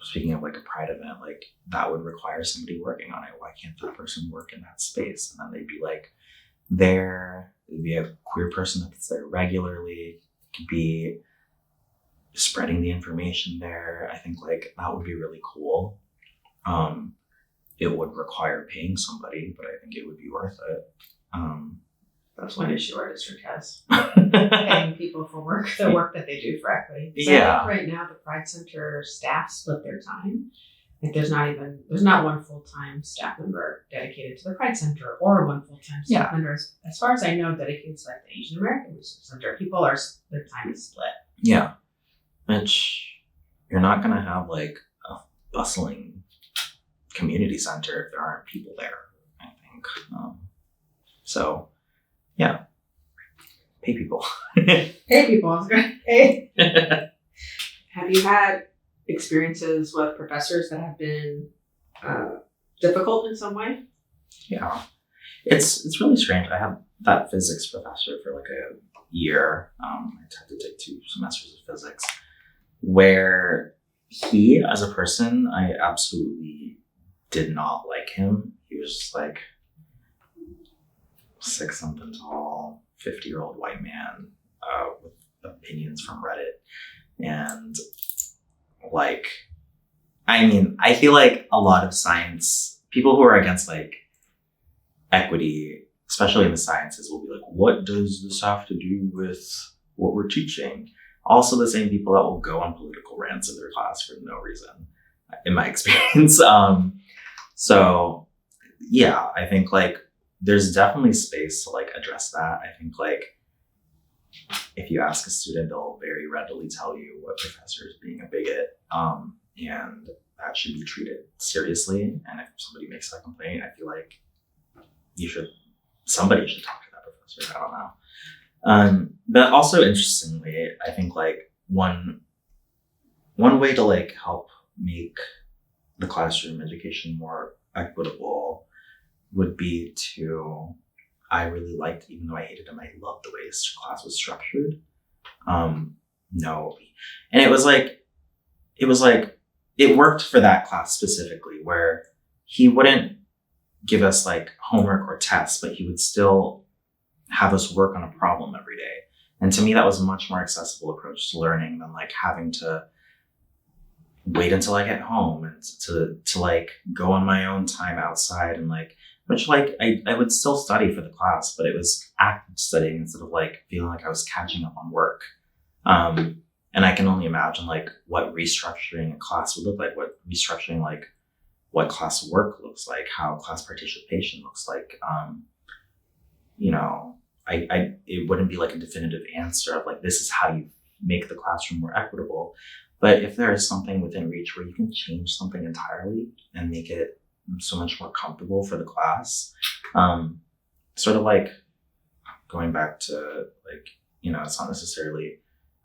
speaking of like a pride event, like that would require somebody working on it. Why can't that person work in that space? And then they'd be like there'd be a queer person that's there regularly, could be spreading the information there. I think like that would be really cool. It would require paying somebody, but I think it would be worth it. That's one issue our district has. Paying people for the work that they do for equity. So I think right now the Pride Center staff split their time. Like there's not one full-time staff member dedicated to the Pride Center or one full-time staff member, as far as I know, dedicated to like the Asian American Resource Center. Their time is split. Yeah. Which you're not going to have like a bustling community center if there aren't people there, I think. So, yeah. Pay people. Pay people. I was going to say. Have you had experiences with professors that have been difficult in some way? Yeah. It's really strange. I had that physics professor for like a year. I had to take 2 semesters of physics where he, as a person, I absolutely did not like him. He was just like 6-something tall, 50-year-old white man with opinions from Reddit. And like, I mean, I feel like a lot of science, people who are against like equity, especially in the sciences, will be like, what does this have to do with what we're teaching? Also the same people that will go on political rants in their class for no reason, in my experience. So yeah, I think like there's definitely space to like address that. I think like if you ask a student, they'll very readily tell you what professor is being a bigot, and that should be treated seriously. And if somebody makes that complaint, I feel like somebody should talk to that professor. I don't know. But also interestingly, I think like one way to like help make the classroom education more equitable would be I really liked, even though I hated him, I loved the way his class was structured. And it was like, it worked for that class specifically, where he wouldn't give us like homework or tests, but he would still have us work on a problem every day. And to me, that was a much more accessible approach to learning than like having to wait until I get home and to like go on my own time outside and like, which like I would still study for the class, but it was active studying instead of like feeling like I was catching up on work. And I can only imagine like what restructuring a class would look like, what restructuring like what class work looks like, how class participation looks like. It wouldn't be like a definitive answer of like, this is how you make the classroom more equitable. But if there is something within reach where you can change something entirely and make it so much more comfortable for the class, sort of like going back to like, it's not necessarily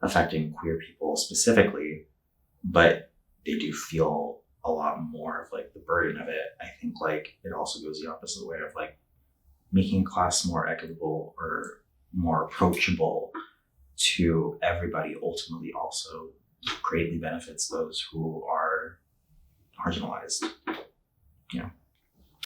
affecting queer people specifically, but they do feel a lot more of like the burden of it. I think like it also goes the opposite way of like making a class more equitable or more approachable to everybody ultimately also greatly benefits those who are marginalized.